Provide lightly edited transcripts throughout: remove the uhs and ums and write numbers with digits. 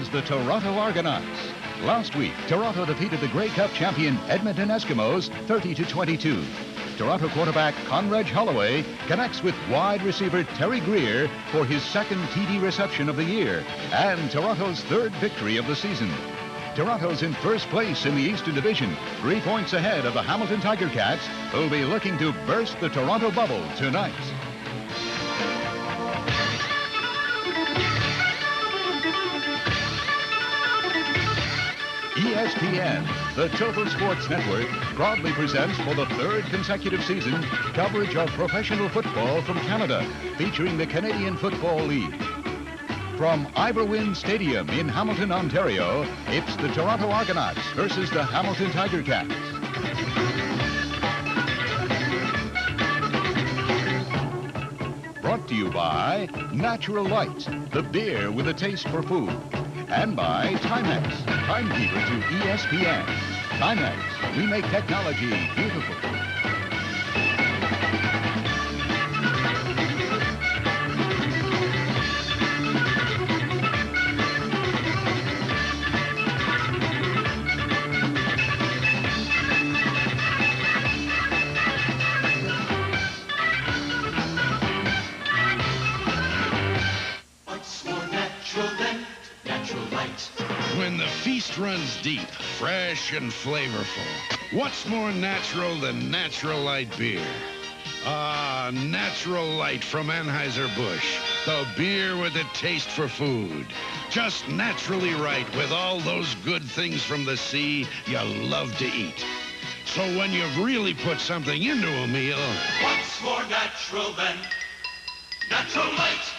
is the Toronto Argonauts. Last week, Toronto defeated the Grey Cup champion Edmonton Eskimos 30-22. Toronto quarterback Conrad Holloway connects with wide receiver Terry Greer for his second TD reception of the year and Toronto's third victory of the season. Toronto's in first place in the Eastern Division, 3 points ahead of the Hamilton Tiger Cats, who'll be looking to burst the Toronto bubble tonight. ESPN, the Total Sports Network, proudly presents for the third consecutive season coverage of professional football from Canada, featuring the Canadian Football League. From Iberwin Stadium in Hamilton, Ontario, it's the Toronto Argonauts versus the Hamilton Tiger Cats. Brought to you by Natural Light, the beer with a taste for food. And by Timex, timekeeper to ESPN. Timex, we make technology beautiful. When the feast runs deep, fresh and flavorful, what's more natural than Natural Light beer? Ah, Natural Light from Anheuser-Busch, the beer with a taste for food. Just naturally right with all those good things from the sea you love to eat. So when you've really put something into a meal, what's more natural than Natural Light?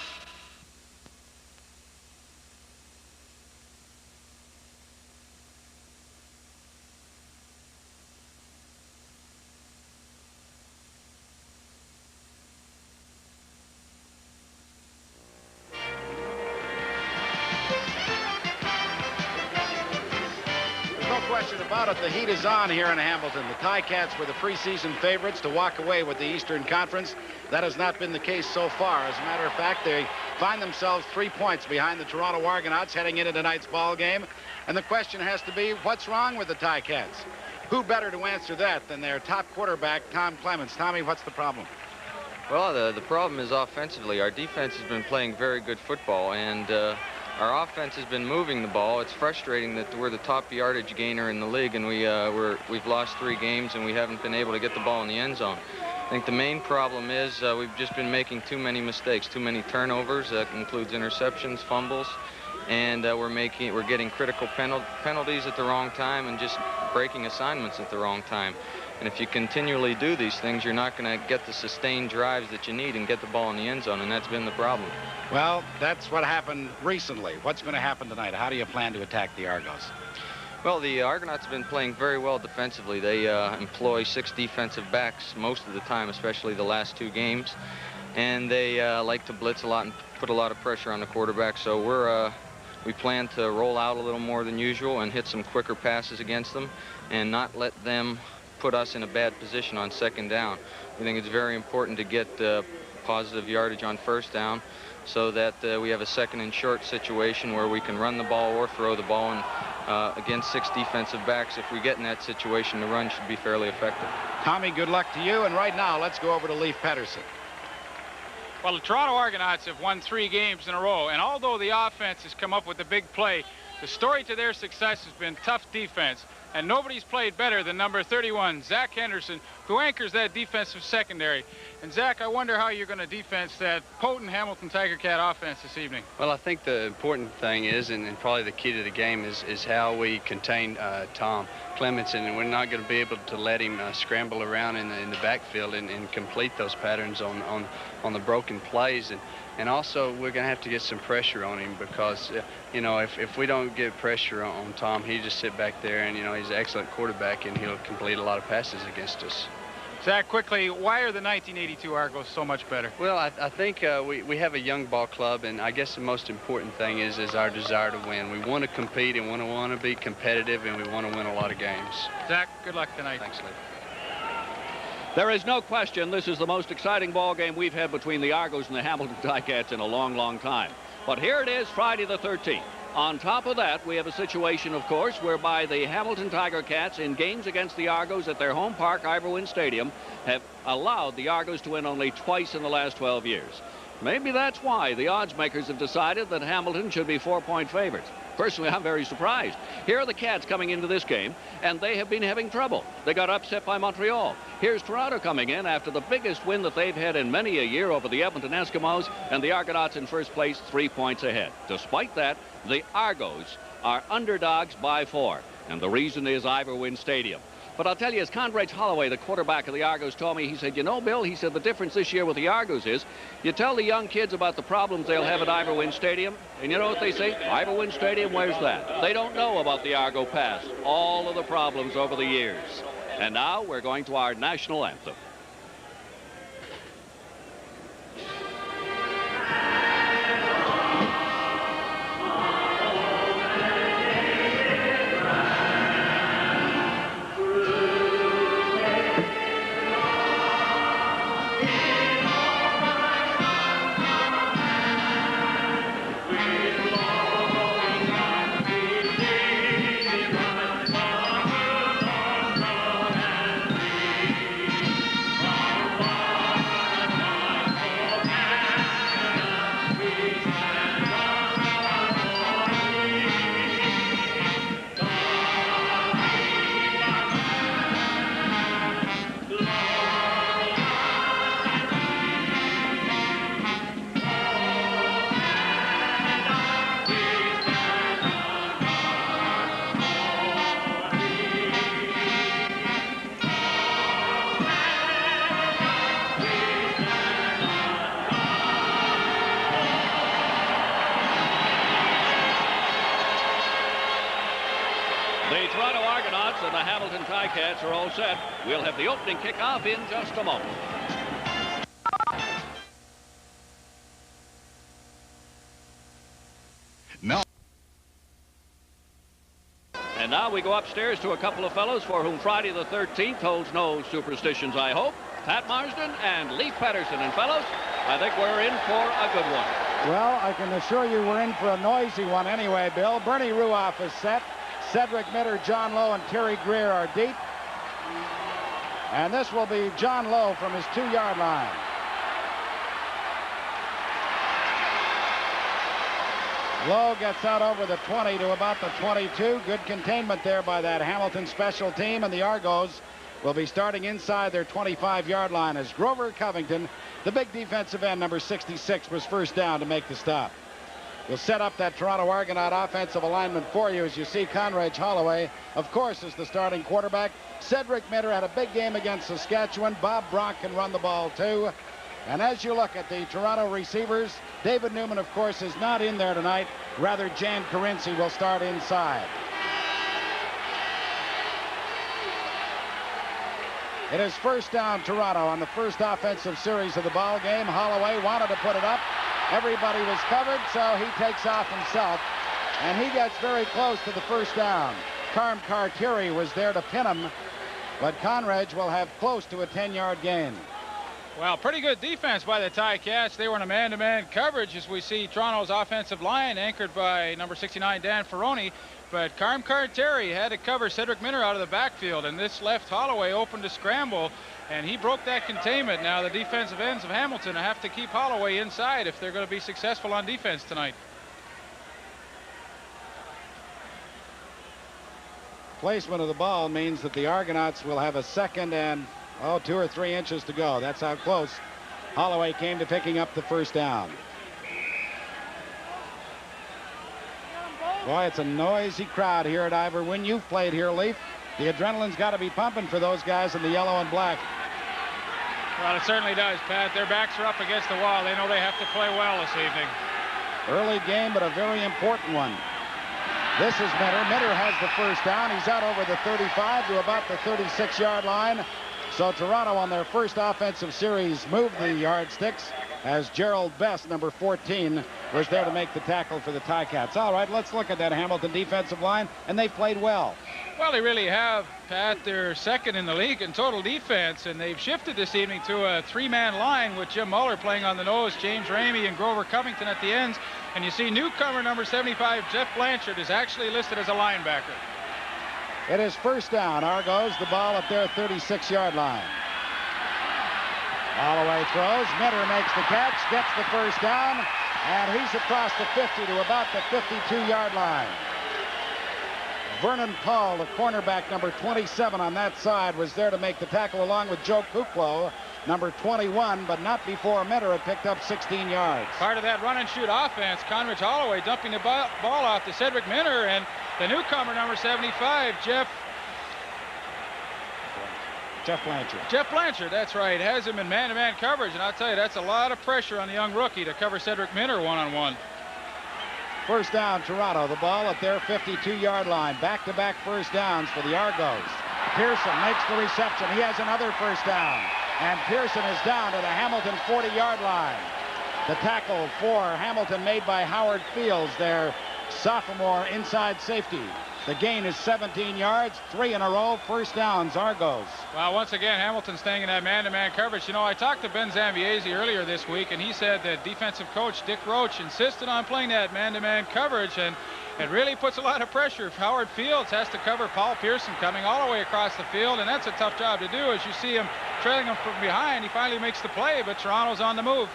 About it, the heat is on here in Hamilton. The Ticats were the preseason favorites to walk away with the Eastern Conference. That has not been the case so far. As a matter of fact, they find themselves 3 points behind the Toronto Argonauts heading into tonight's ball game. And the question has to be, what's wrong with the Ticats? Who better to answer that than their top quarterback, Tom Clements? Tommy, what's the problem? Well, the problem is offensively. Our defense has been playing very good football, and our offense has been moving the ball. It's frustrating that we're the top yardage gainer in the league, and we've lost 3 games, and we haven't been able to get the ball in the end zone. I think the main problem is we've just been making too many mistakes, too many turnovers. That includes interceptions, fumbles, and we're getting critical penalties at the wrong time and just breaking assignments at the wrong time. And if you continually do these things, you're not going to get the sustained drives that you need and get the ball in the end zone, and that's been the problem. Well, that's what happened recently. What's going to happen tonight? How do you plan to attack the Argos? Well, the Argonauts have been playing very well defensively. They employ 6 defensive backs most of the time, especially the last 2 games. And they like to blitz a lot and put a lot of pressure on the quarterback. So we plan to roll out a little more than usual and hit some quicker passes against them and not let them put us in a bad position on second down. We think it's very important to get positive yardage on first down so that we have a second and short situation where we can run the ball or throw the ball. And against 6 defensive backs, if we get in that situation, the run should be fairly effective. Tommy, good luck to you. And right now, let's go over to Leif Pettersson. Well, the Toronto Argonauts have won 3 games in a row, and although the offense has come up with a big play, the story to their success has been tough defense, and nobody's played better than number 31, Zach Henderson, who anchors that defensive secondary. And Zach, I wonder how you're going to defense that potent Hamilton Tiger Cat offense this evening. Well, I think the important thing is, and probably the key to the game is how we contain Tom Clements, and we're not going to be able to let him scramble around in the backfield and complete those patterns on the broken plays. And also, we're going to have to get some pressure on him because, you know, if we don't get pressure on Tom, he just sit back there and, you know, he's an excellent quarterback and he'll complete a lot of passes against us. Zach, quickly, why are the 1982 Argos so much better? Well, I think we have a young ball club, and I guess the most important thing is our desire to win. We want to compete and want to be competitive, and we want to win a lot of games. Zach, good luck tonight. Thanks, Lee. There is no question this is the most exciting ball game we've had between the Argos and the Hamilton Ticats in a long, long time. But here it is, Friday the 13th. On top of that, we have a situation, of course, whereby the Hamilton Tiger Cats in games against the Argos at their home park, Ivor Wynne Stadium, have allowed the Argos to win only twice in the last 12 years. Maybe that's why the odds makers have decided that Hamilton should be 4-point favorites. Personally, I'm very surprised. Here are the Cats coming into this game, and they have been having trouble. They got upset by Montreal. Here's Toronto coming in after the biggest win that they've had in many a year over the Edmonton Eskimos, and the Argonauts in first place, 3 points ahead. Despite that, the Argos are underdogs by 4, and the reason is Ivor Wynne Stadium. But I'll tell you, as Conrad Holloway, the quarterback of the Argos, told me, he said, you know, Bill, he said, the difference this year with the Argos is you tell the young kids about the problems they'll have at Ivor Wynne Stadium, and you know what they say? Ivor Wynne Stadium, where's that? They don't know about the Argo past, all of the problems over the years. And now we're going to our national anthem. The Toronto Argonauts and the Hamilton Ticats are all set. We'll have the opening kickoff in just a moment. Now. And now we go upstairs to a couple of fellows for whom Friday the 13th holds no superstitions, I hope. Pat Marsden and Leif Pettersson. And fellows, I think we're in for a good one. Well, I can assure you we're in for a noisy one anyway, Bill. Bernie Ruoff is set. Cedric Mitter, John Lowe, and Terry Greer are deep. And this will be John Lowe from his 2-yard line. Lowe gets out over the 20 to about the 22. Good containment there by that Hamilton special team, and the Argos will be starting inside their 25-yard line as Grover Covington, the big defensive end, number 66, was first down to make the stop. We'll set up that Toronto Argonaut offensive alignment for you as you see Conrad Holloway, of course, is the starting quarterback. Cedric Mitter had a big game against Saskatchewan. Bob Brock can run the ball, too. And as you look at the Toronto receivers, David Newman, of course, is not in there tonight. Rather, Jan Karinci will start inside. It is first down Toronto on the first offensive series of the ball game. Holloway wanted to put it up. Everybody was covered, so he takes off himself, and he gets very close to the first down. Carm Cartieri was there to pin him, but Conrad will have close to a 10-yard gain. Well, pretty good defense by the Ticats. They were in a man-to-man coverage as we see Toronto's offensive line anchored by number 69, Dan Ferroni. But Carm Cartieri had to cover Cedric Mitter out of the backfield, and this left Holloway open to scramble, and he broke that containment. Now the defensive ends of Hamilton have to keep Holloway inside if they're going to be successful on defense tonight. Placement of the ball means that the Argonauts will have a second and 2 or 3 inches to go. That's how close Holloway came to picking up the first down. Boy, it's a noisy crowd here at Ivor Wynne. You've played here, Leif. The adrenaline's got to be pumping for those guys in the yellow and black. Well, it certainly does, Pat. Their backs are up against the wall. They know they have to play well this evening. Early game, but a very important one. This is Mitter. Mitter has the first down. He's out over the 35 to about the 36-yard line. So Toronto on their first offensive series moved the yardsticks as Gerald Best, number 14, was there to make the tackle for the Ticats. All right, let's look at that Hamilton defensive line, and they played well. Well, they really have, Pat. They're second in the league in total defense, and they've shifted this evening to a 3-man line with Jim Muller playing on the nose, James Ramey and Grover Covington at the ends. And you see newcomer number 75, Jeff Blanchard, is actually listed as a linebacker. It is first down. Argos, the ball at their 36-yard line. Holloway throws. Minter makes the catch, gets the first down, and he's across the 50 to about the 52-yard line. Vernon Paul, the cornerback, number 27 on that side, was there to make the tackle along with Joe Kuklo, number 21, but not before Minter had picked up 16 yards. Part of that run-and-shoot offense, Conridge Holloway dumping the ball off to Cedric Minter, and the newcomer, number 75, Jeff Blanchard. Jeff Blanchard, that's right, has him in man-to-man coverage, and I'll tell you, that's a lot of pressure on the young rookie to cover Cedric Minter one-on-one. First down, Toronto. The ball at their 52-yard line. Back-to-back first downs for the Argos. Pearson makes the reception. He has another first down. And Pearson is down to the Hamilton 40-yard line. The tackle for Hamilton made by Howard Fields, their sophomore inside safety. The gain is 17 yards, 3 in a row, first downs, Argos. Well, once again, Hamilton staying in that man-to-man coverage. You know, I talked to Ben Zambiese earlier this week, and he said that defensive coach Dick Roach insisted on playing that man-to-man coverage, and it really puts a lot of pressure. If Howard Fields has to cover Paul Pearson coming all the way across the field, and that's a tough job to do. As you see him trailing him from behind, he finally makes the play, but Toronto's on the move.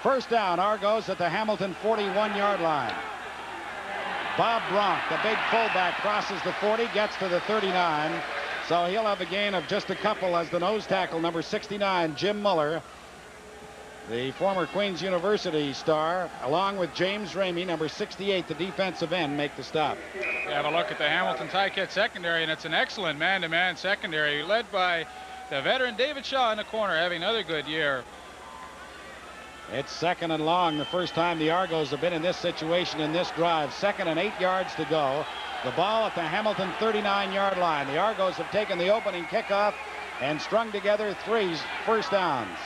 First down, Argos at the Hamilton 41-yard line. Bob Bronk, the big fullback, crosses the 40, gets to the 39. So he'll have a gain of just a couple as the nose tackle, number 69, Jim Muller, the former Queens University star, along with James Ramey, number 68, the defensive end, make the stop. You have a look at the Hamilton Ticats secondary, and it's an excellent man-to-man secondary, led by the veteran David Shaw in the corner, having another good year. It's second and long, the first time the Argos have been in this situation in this drive. 2nd and 8 yards to go. The ball at the Hamilton 39-yard line. The Argos have taken the opening kickoff and strung together 3 first downs.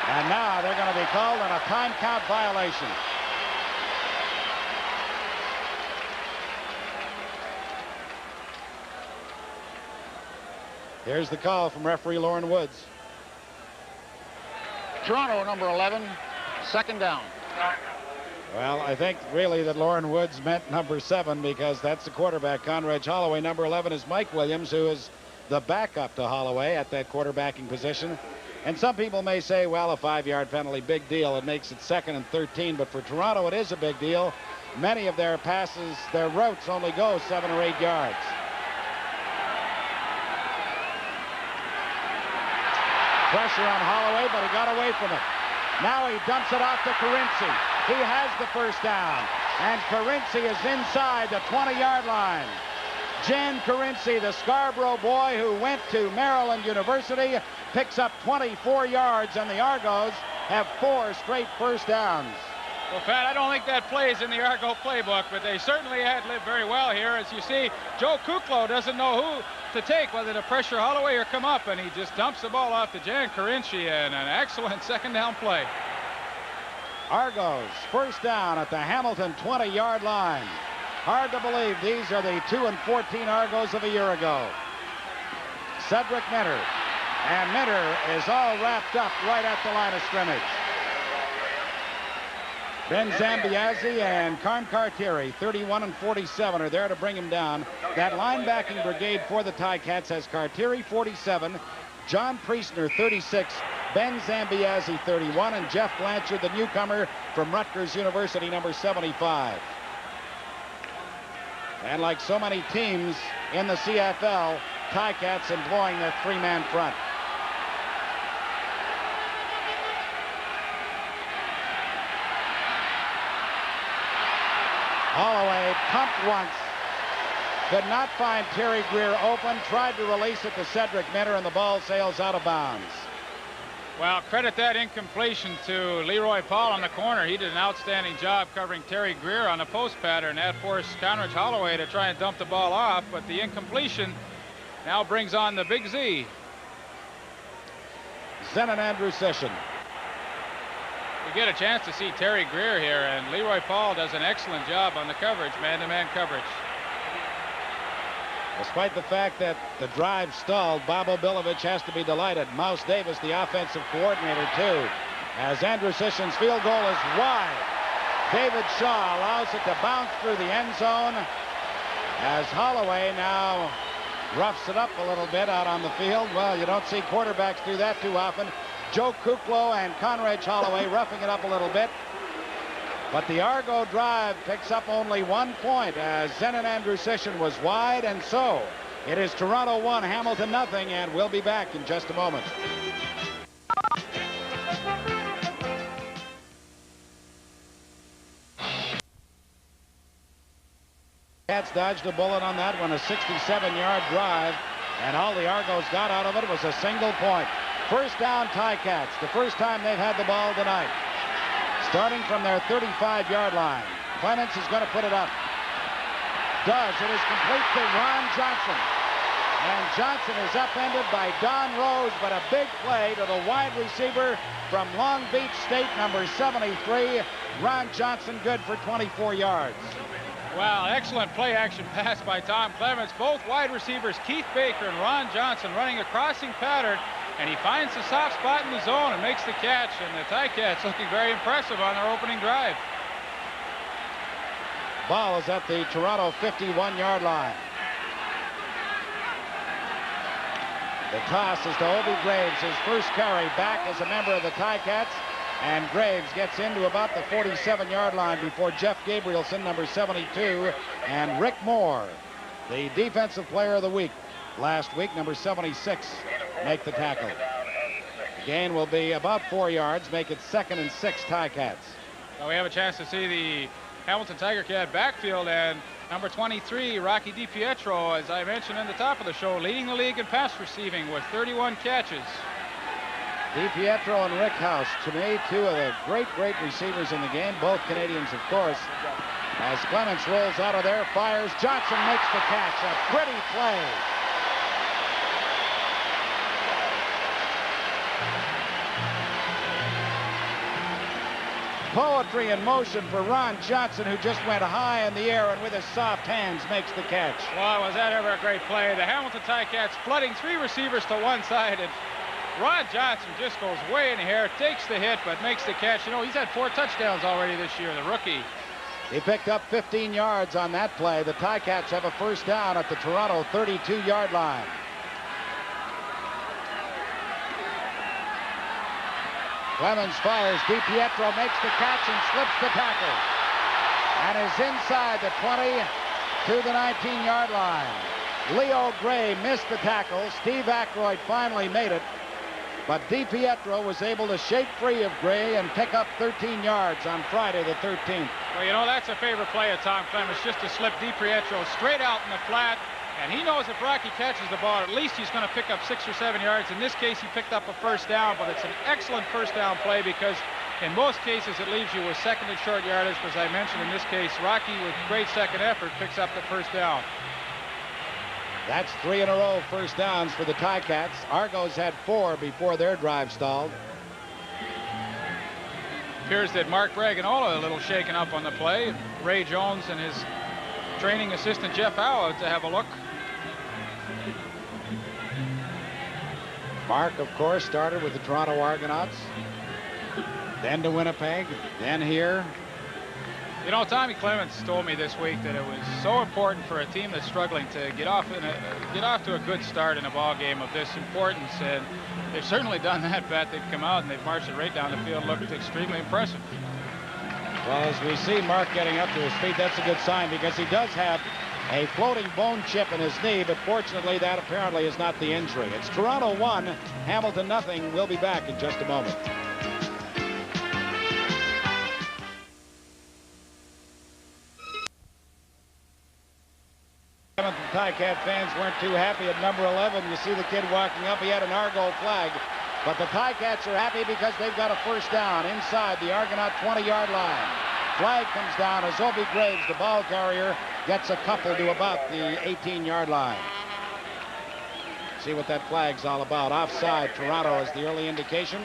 And now they're going to be called on a time count violation. Here's the call from referee Lauren Woods. Toronto, number 11, second down. Well, I think really that Lauren Woods meant number 7 because that's the quarterback, Conridge Holloway. Number 11 is Mike Williams, who is the backup to Holloway at that quarterbacking position. And some people may say, well, a 5-yard penalty, big deal. It makes it 2nd and 13. But for Toronto, it is a big deal. Many of their passes, their routes only go 7 or 8 yards. Pressure on Holloway, but he got away from it. Now he dumps it off to Carinci. He has the first down. And Carinci is inside the 20-yard line. Jan Carinci, the Scarborough boy who went to Maryland University, picks up 24 yards, and the Argos have 4 straight first downs. Well, Pat, I don't think that plays in the Argo playbook, but they certainly had lived very well here. As you see, Joe Kuklo doesn't know who to take, whether to pressure Holloway or come up, and he just dumps the ball off to Jan Carinci, and an excellent second down play. Argos, first down at the Hamilton 20-yard line. Hard to believe these are the 2-14 Argos of a year ago. Cedric Minter, and Minter is all wrapped up right at the line of scrimmage. Ben Zambiase and Carm Cartieri, 31 and 47, are there to bring him down. That linebacking brigade for the Ticats has Cartieri, 47, John Priestner, 36, Ben Zambiase, 31, and Jeff Blanchard, the newcomer from Rutgers University, number 75. And like so many teams in the CFL, Ticats employing their 3-man front. Holloway pumped once, could not find Terry Greer open, tried to release it to Cedric Minter, and the ball sails out of bounds. Well, credit that incompletion to Leroy Paul on the corner. He did an outstanding job covering Terry Greer on the post pattern. That forced Conridge Holloway to try and dump the ball off, but the incompletion now brings on the Big Z. Zenon Andrusishin. We get a chance to see Terry Greer here, and Leroy Paul does an excellent job on the coverage, man-to-man coverage. Despite the fact that the drive stalled, Bob Obilovich has to be delighted. Mouse Davis, the offensive coordinator, too, as Andrusishin's field goal is wide. David Shaw allows it to bounce through the end zone as Holloway now roughs it up a little bit out on the field. Well, you don't see quarterbacks do that too often. Joe Kuklo and Conrad Holloway roughing it up a little bit. But the Argo drive picks up only 1 point as Zenon Andrusishin was wide, and so it is Toronto 1, Hamilton nothing, and we'll be back in just a moment. Cats dodged a bullet on that one, a 67-yard drive, and all the Argos got out of it was a single point. First down, Ticats, the first time they've had the ball tonight. Starting from their 35-yard line. Clements is going to put it up. Does. It is complete to Ron Johnson. And Johnson is upended by Don Rose, but a big play to the wide receiver from Long Beach State, number 73. Ron Johnson, good for 24 yards. Wow, excellent play-action pass by Tom Clements. Both wide receivers, Keith Baker and Ron Johnson, running a crossing pattern, and he finds the soft spot in the zone and makes the catch, and the Ticats looking very impressive on their opening drive. Ball is at the Toronto 51-yard line. The toss is to Obi Graves, his first carry back as a member of the Ticats. And Graves gets into about the 47-yard line before Jeff Gabrielson, number 72, and Rick Moore, the defensive player of the week last week, number 76, make the tackle. The gain will be about 4 yards, make it 2nd and 6 Ticats. Well, we have a chance to see the Hamilton Tiger Cat backfield, and number 23, Rocky DiPietro, as I mentioned in the top of the show, leading the league in pass receiving with 31 catches. DiPietro and Rick House, to me, two of the great receivers in the game, both Canadians, of course. As Clements rolls out of there, fires, Johnson makes the catch. A pretty play. Poetry in motion for Ron Johnson, who just went high in the air and with his soft hands makes the catch. Well, was that ever a great play? The Hamilton Ticats flooding 3 receivers to one side, and Ron Johnson just goes way in the air, takes the hit, but makes the catch. You know, he's had 4 touchdowns already this year, the rookie. He picked up 15 yards on that play. The Ticats have a first down at the Toronto 32-yard line. Clemens fires. DiPietro makes the catch and slips the tackle. And is inside the 20 to the 19-yard line. Leo Gray missed the tackle. Steve Aykroyd finally made it. But DiPietro was able to shake free of Gray and pick up 13 yards on Friday the 13th. Well, you know, that's a favorite play of Tom Clements, just to slip DiPietro straight out in the flat. And he knows if Rocky catches the ball, at least he's going to pick up 6 or 7 yards. In this case, he picked up a first down, but it's an excellent first down play because in most cases it leaves you with second and short yardage. As I mentioned, in this case, Rocky, with great second effort, picks up the first down. That's 3 in a row first downs for the Ticats. Argos had 4 before their drive stalled. Appears that Mark Braganola a little shaken up on the play. Ray Jones and his training assistant Jeff Howe to have a look. Mark, of course, started with the Toronto Argonauts, then to Winnipeg, then here. You know, Tommy Clements told me this week that it was so important for a team that's struggling to get off to a good start in a ball game of this importance, and they've certainly done that. Pat, they've come out and they've marched it right down the field, looked extremely impressive. Well, as we see Mark getting up to his feet, that's a good sign because he does have a floating bone chip in his knee, but fortunately that apparently is not the injury. It's Toronto 1, Hamilton nothing. We'll be back in just a moment. Ticat fans weren't too happy at number 11. You see the kid walking up. He had an Argo flag. But the Ticats are happy because they've got a first down inside the Argonaut 20-yard line. Flag comes down as Obi Graves, the ball carrier, gets a couple to about the 18-yard line. See what that flag's all about. Offside, Toronto is the early indication.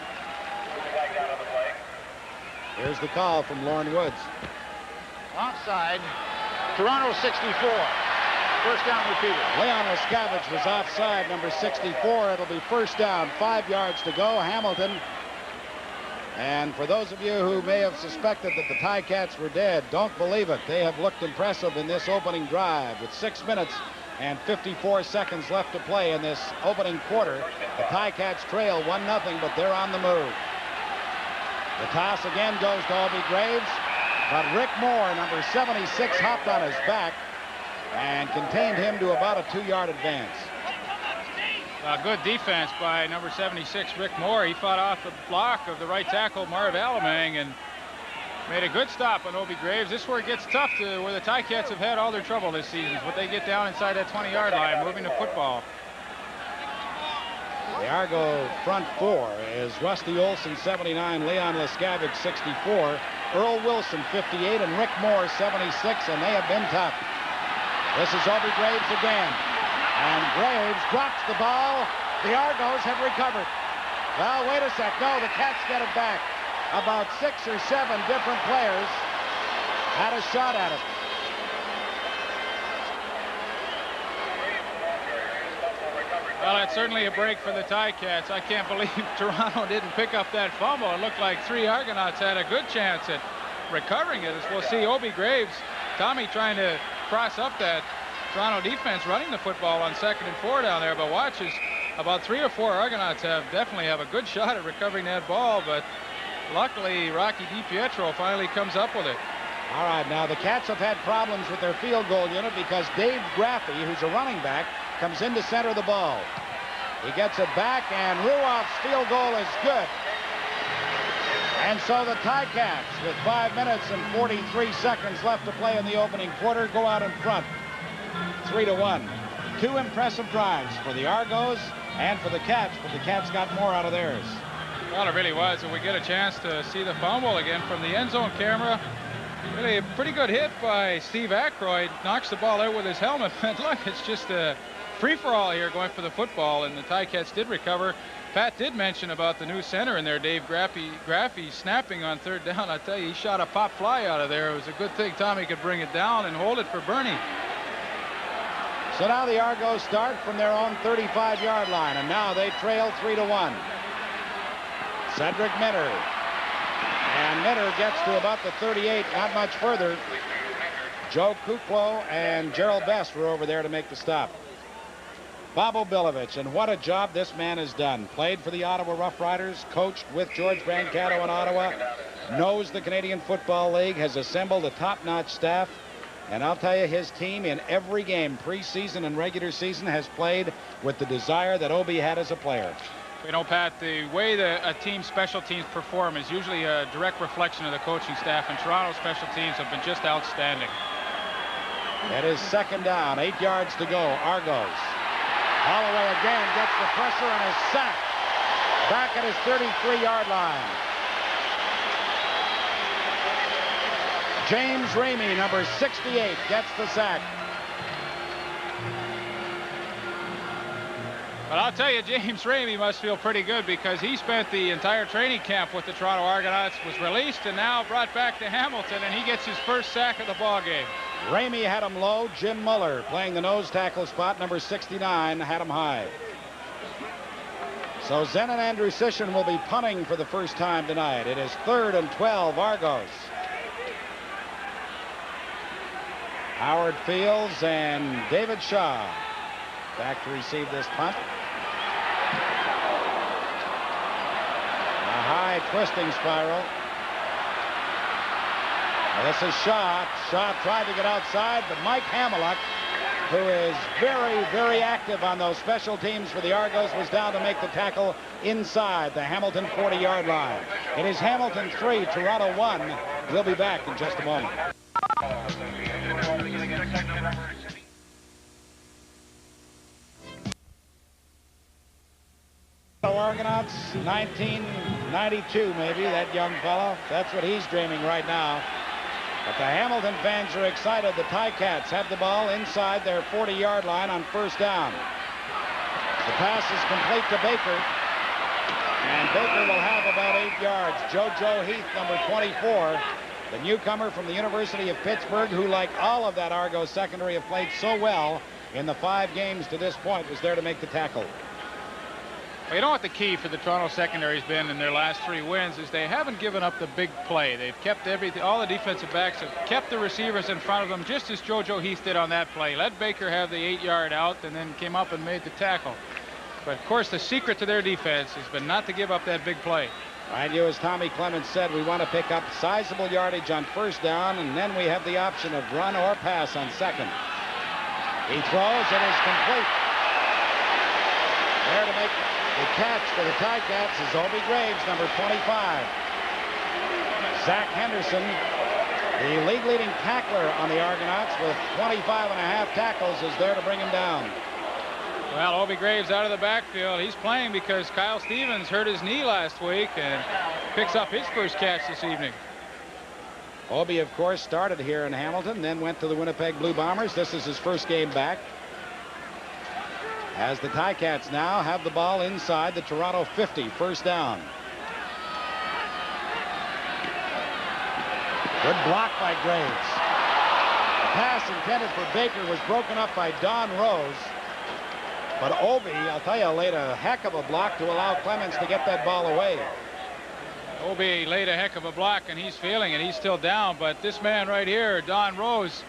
Here's the call from Lorne Woods. Offside, Toronto 64. First down repeated. Leon Lescavage was offside, number 64. It'll be first down, 5 yards to go. Hamilton And for those of you who may have suspected that the Ticats were dead, don't believe it. They have looked impressive in this opening drive. With 6 minutes and 54 seconds left to play in this opening quarter, the Ticats trail 1-0, but they're on the move. The toss again goes to Obie Graves, but Rick Moore, number 76, hopped on his back and contained him to about a 2-yard advance. Good defense by number 76, Rick Moore. He fought off the block of the right tackle, Marv Alamang, and made a good stop on Obie Graves. This is where it gets tough, to where the Ticats have had all their trouble this season. But they get down inside that 20-yard line, moving the football. The Argo front four is Rusty Olson, 79, Leon Lescavage, 64, Earl Wilson, 58, and Rick Moore, 76, and they have been tough. This is Obie Graves again. And Graves drops the ball. The Argos have recovered. Well, wait a sec. No, the Cats get it back. About 6 or 7 different players had a shot at it. Well, it's certainly a break for the Ticats. I can't believe Toronto didn't pick up that fumble. It looked like 3 Argonauts had a good chance at recovering it. As we'll see, Obie Graves, Tommy trying to cross up that Toronto defense, running the football on 2nd and 4 down there. But watch as about 3 or 4 Argonauts definitely have a good shot at recovering that ball. But luckily, Rocky DiPietro finally comes up with it. All right, now the Cats have had problems with their field goal unit because Dave Graffey, who's a running back, comes in to center the ball. He gets it back, and Ruoff's field goal is good. And so the Ticats, with 5 minutes and 43 seconds left to play in the opening quarter, go out in front, 3-1. 2 impressive drives for the Argos and for the Cats, but the Cats got more out of theirs. Well, it really was. And we get a chance to see the fumble again from the end zone camera. Really a pretty good hit by Steve Aykroyd. Knocks the ball out with his helmet. But look, it's just a free-for-all here going for the football, and the Ticats did recover. Pat did mention about the new center in there, Dave Graffey, snapping on 3rd down. I tell you, he shot a pop fly out of there. It was a good thing Tommy could bring it down and hold it for Bernie. So now the Argos start from their own 35-yard line, and now they trail 3-1. Cedric Minter. And Minter gets to about the 38, not much further. Joe Kuklo and Gerald Best were over there to make the stop. Bob Obilovich, and what a job this man has done. Played for the Ottawa Rough Riders, coached with George Brancato in Ottawa, knows the Canadian Football League, has assembled a top-notch staff. And I'll tell you, his team in every game, preseason and regular season, has played with the desire that Obie had as a player. You know, Pat, the way a team's special teams perform is usually a direct reflection of the coaching staff, and Toronto's special teams have been just outstanding. It is 2nd down, 8 yards to go. Argos. Holloway again gets the pressure and is sacked back at his 33-yard line. James Ramey, number 68, gets the sack. But I'll tell you, James Ramey must feel pretty good because he spent the entire training camp with the Toronto Argonauts, was released, and now brought back to Hamilton, and he gets his first sack of the ball game. Ramey had him low. Jim Muller, playing the nose tackle spot, number 69, had him high. So Zenon Andrusician will be punting for the first time tonight. It is 3rd and 12, Argos. Howard Fields and David Shaw back to receive this punt. A high twisting spiral. Well, this is Shaw. Shaw tried to get outside, but Mike Hamiluk, who is very, very active on those special teams for the Argos, was down to make the tackle inside the Hamilton 40-yard line. It is Hamilton 3, Toronto 1. We'll be back in just a moment. Argonauts, 1992 maybe, that young fellow. That's what he's dreaming right now. But the Hamilton fans are excited. The Ticats have the ball inside their 40-yard line on 1st down. The pass is complete to Baker. And Baker will have about 8 yards. JoJo Heath, number 24, the newcomer from the University of Pittsburgh, who, like all of that Argos secondary, have played so well in the 5 games to this point, was there to make the tackle. Well, you know what the key for the Toronto secondary has been in their last 3 wins is they haven't given up the big play. They've kept everything. All the defensive backs have kept the receivers in front of them, just as JoJo Heath did on that play. Let Baker have the 8-yard out and then came up and made the tackle. But of course, the secret to their defense has been not to give up that big play. Mind you, as Tommy Clements said, we want to pick up sizable yardage on first down, and then we have the option of run or pass on second. He throws, and is complete. There to make the catch for the Ticats is Obie Graves, number 25. Zach Henderson, the league-leading tackler on the Argonauts with 25.5 tackles, is there to bring him down. Well, Obie Graves out of the backfield. He's playing because Kyle Stevens hurt his knee last week and picks up his first catch this evening. Obie, of course, started here in Hamilton, then went to the Winnipeg Blue Bombers. This is his first game back, as the Ticats now have the ball inside the Toronto 50, first down. Good block by Graves. The pass intended for Baker was broken up by Don Rose. But Obie, I'll tell you, laid a heck of a block to allow Clements to get that ball away. Obie laid a heck of a block, and he's feeling it. He's still down, but this man right here, Don Rose,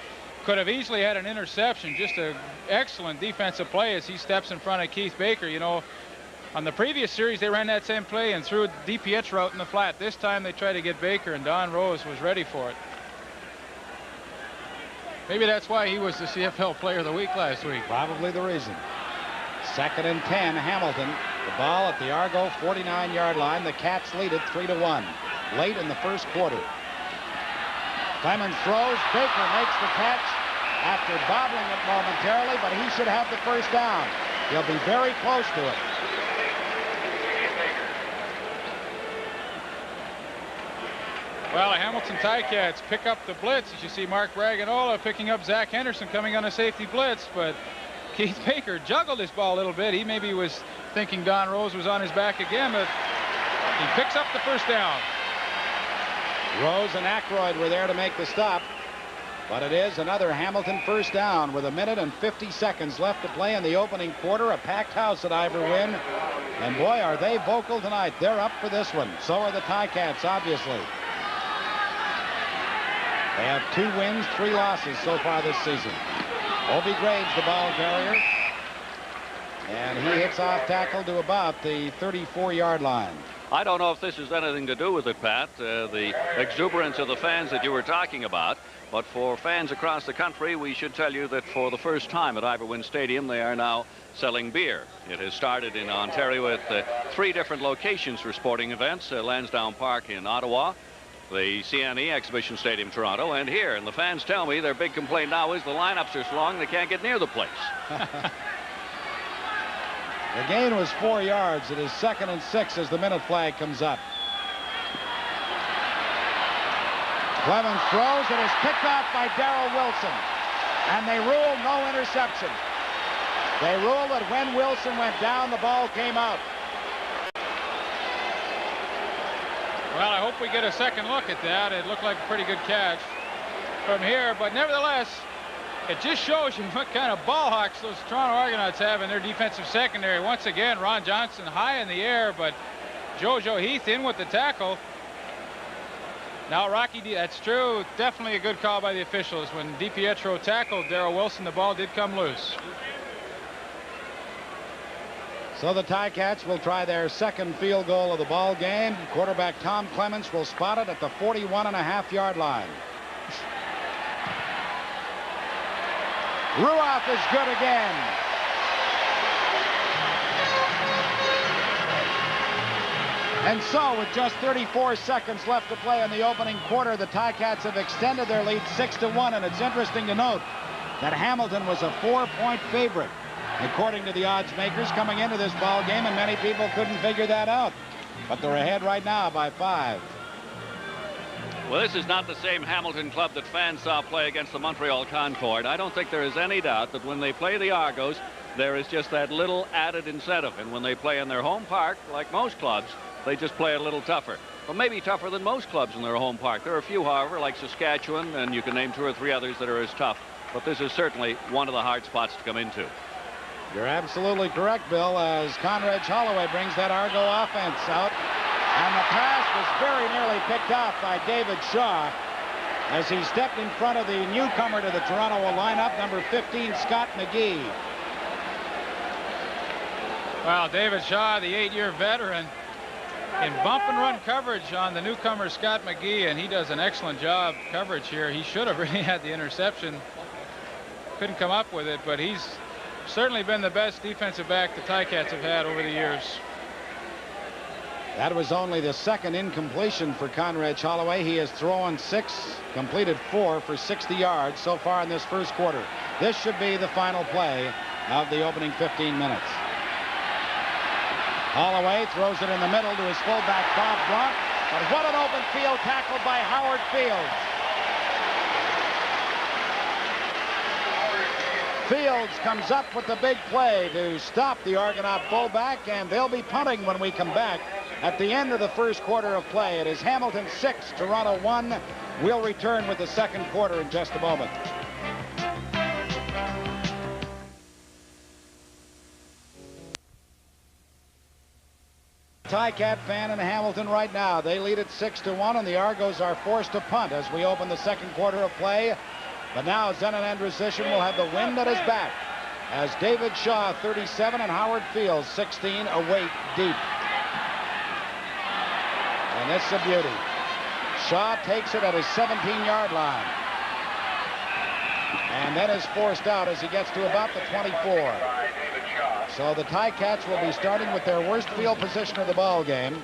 could have easily had an interception. Just an excellent defensive play as he steps in front of Keith Baker. You know, on the previous series, they ran that same play and threw DiPietro out in the flat. This time they tried to get Baker, and Don Rose was ready for it. Maybe that's why he was the CFL Player of the Week last week. Probably the reason. 2nd and 10, Hamilton. The ball at the Argo 49-yard line. The Cats lead it 3-1 late in the first quarter. Clemens throws. Baker makes the catch after bobbling it momentarily, but he should have the first down. He'll be very close to it. Well, the Hamilton Ticats pick up the blitz. As you see, Mark Braganola picking up Zach Henderson coming on a safety blitz, but Keith Baker juggled his ball a little bit. He maybe was thinking Don Rose was on his back again, but he picks up the first down. Rose and Aykroyd were there to make the stop, but it is another Hamilton first down with 1 minute and 50 seconds left to play in the opening quarter. A packed house at Ivor Wynne, and boy, are they vocal tonight. They're up for this one. So are the Ticats, obviously. They have 2 wins, 3 losses so far this season. Obie Graves, the ball carrier, and he hits off tackle to about the 34-yard line. I don't know if this has anything to do with it, Pat, the exuberance of the fans that you were talking about, but for fans across the country, we should tell you that for the first time at Ivor Wynne Stadium, they are now selling beer. It has started in Ontario at 3 different locations for sporting events, Lansdowne Park in Ottawa, the CNE Exhibition Stadium, Toronto, and here. And the fans tell me their big complaint now is the lineups are so long they can't get near the place. The gain was 4 yards. It is 2nd and 6 as the minute flag comes up. Clemens throws. It is picked off by Darrell Wilson. And they rule no interception. They rule that when Wilson went down, the ball came out. Well, I hope we get a second look at that. It looked like a pretty good catch from here, but nevertheless, it just shows you what kind of ball hawks those Toronto Argonauts have in their defensive secondary. Once again, Ron Johnson high in the air, but JoJo Heath in with the tackle. Now Rocky, that's true, definitely a good call by the officials. When DiPietro tackled Darrell Wilson, the ball did come loose. So the Ticats will try their second field goal of the ball game. Quarterback Tom Clements will spot it at the 41.5-yard line. Ruoff is good again. And so, with just 34 seconds left to play in the opening quarter, the Ticats have extended their lead 6-1, and it's interesting to note that Hamilton was a 4-point favorite, according to the odds makers, coming into this ball game, and many people couldn't figure that out. But they're ahead right now by 5. Well, this is not the same Hamilton club that fans saw play against the Montreal Concord. I don't think there is any doubt that when they play the Argos, there is just that little added incentive. And when they play in their home park, like most clubs, they just play a little tougher. Well, maybe tougher than most clubs in their home park. There are a few, however, like Saskatchewan, and you can name 2 or 3 others that are as tough. But this is certainly one of the hard spots to come into. You're absolutely correct, Bill, as Conrad Holloway brings that Argo offense out. And the pass was very nearly picked off by David Shaw as he stepped in front of the newcomer to the Toronto lineup, number 15, Scott McGee. Well, David Shaw, the 8-year veteran, in bump and run coverage on the newcomer Scott McGee, and he does an excellent job coverage here. He should have really had the interception. Couldn't come up with it, but he's certainly been the best defensive back the Ticats have had over the years. That was only the second incompletion for Conrad Holloway. He has thrown 6, completed 4 for 60 yards so far in this first quarter. This should be the final play of the opening 15 minutes. Holloway throws it in the middle to his fullback, Bob Blount. But what an open field tackle by Howard Fields. Fields comes up with the big play to stop the Argonaut fullback, and they'll be punting when we come back at the end of the first quarter of play. It is Hamilton 6, Toronto 1. We'll return with the second quarter in just a moment. Ticat fan in Hamilton right now. They lead it 6-1, and the Argos are forced to punt as we open the second quarter of play. But now Zenon Andrusicyan will have the wind at his back as David Shaw, 37, and Howard Fields, 16, await deep. And this is a beauty. Shaw takes it at his 17-yard line. And then is forced out as he gets to about the 24. So the Ticats will be starting with their worst field position of the ball game.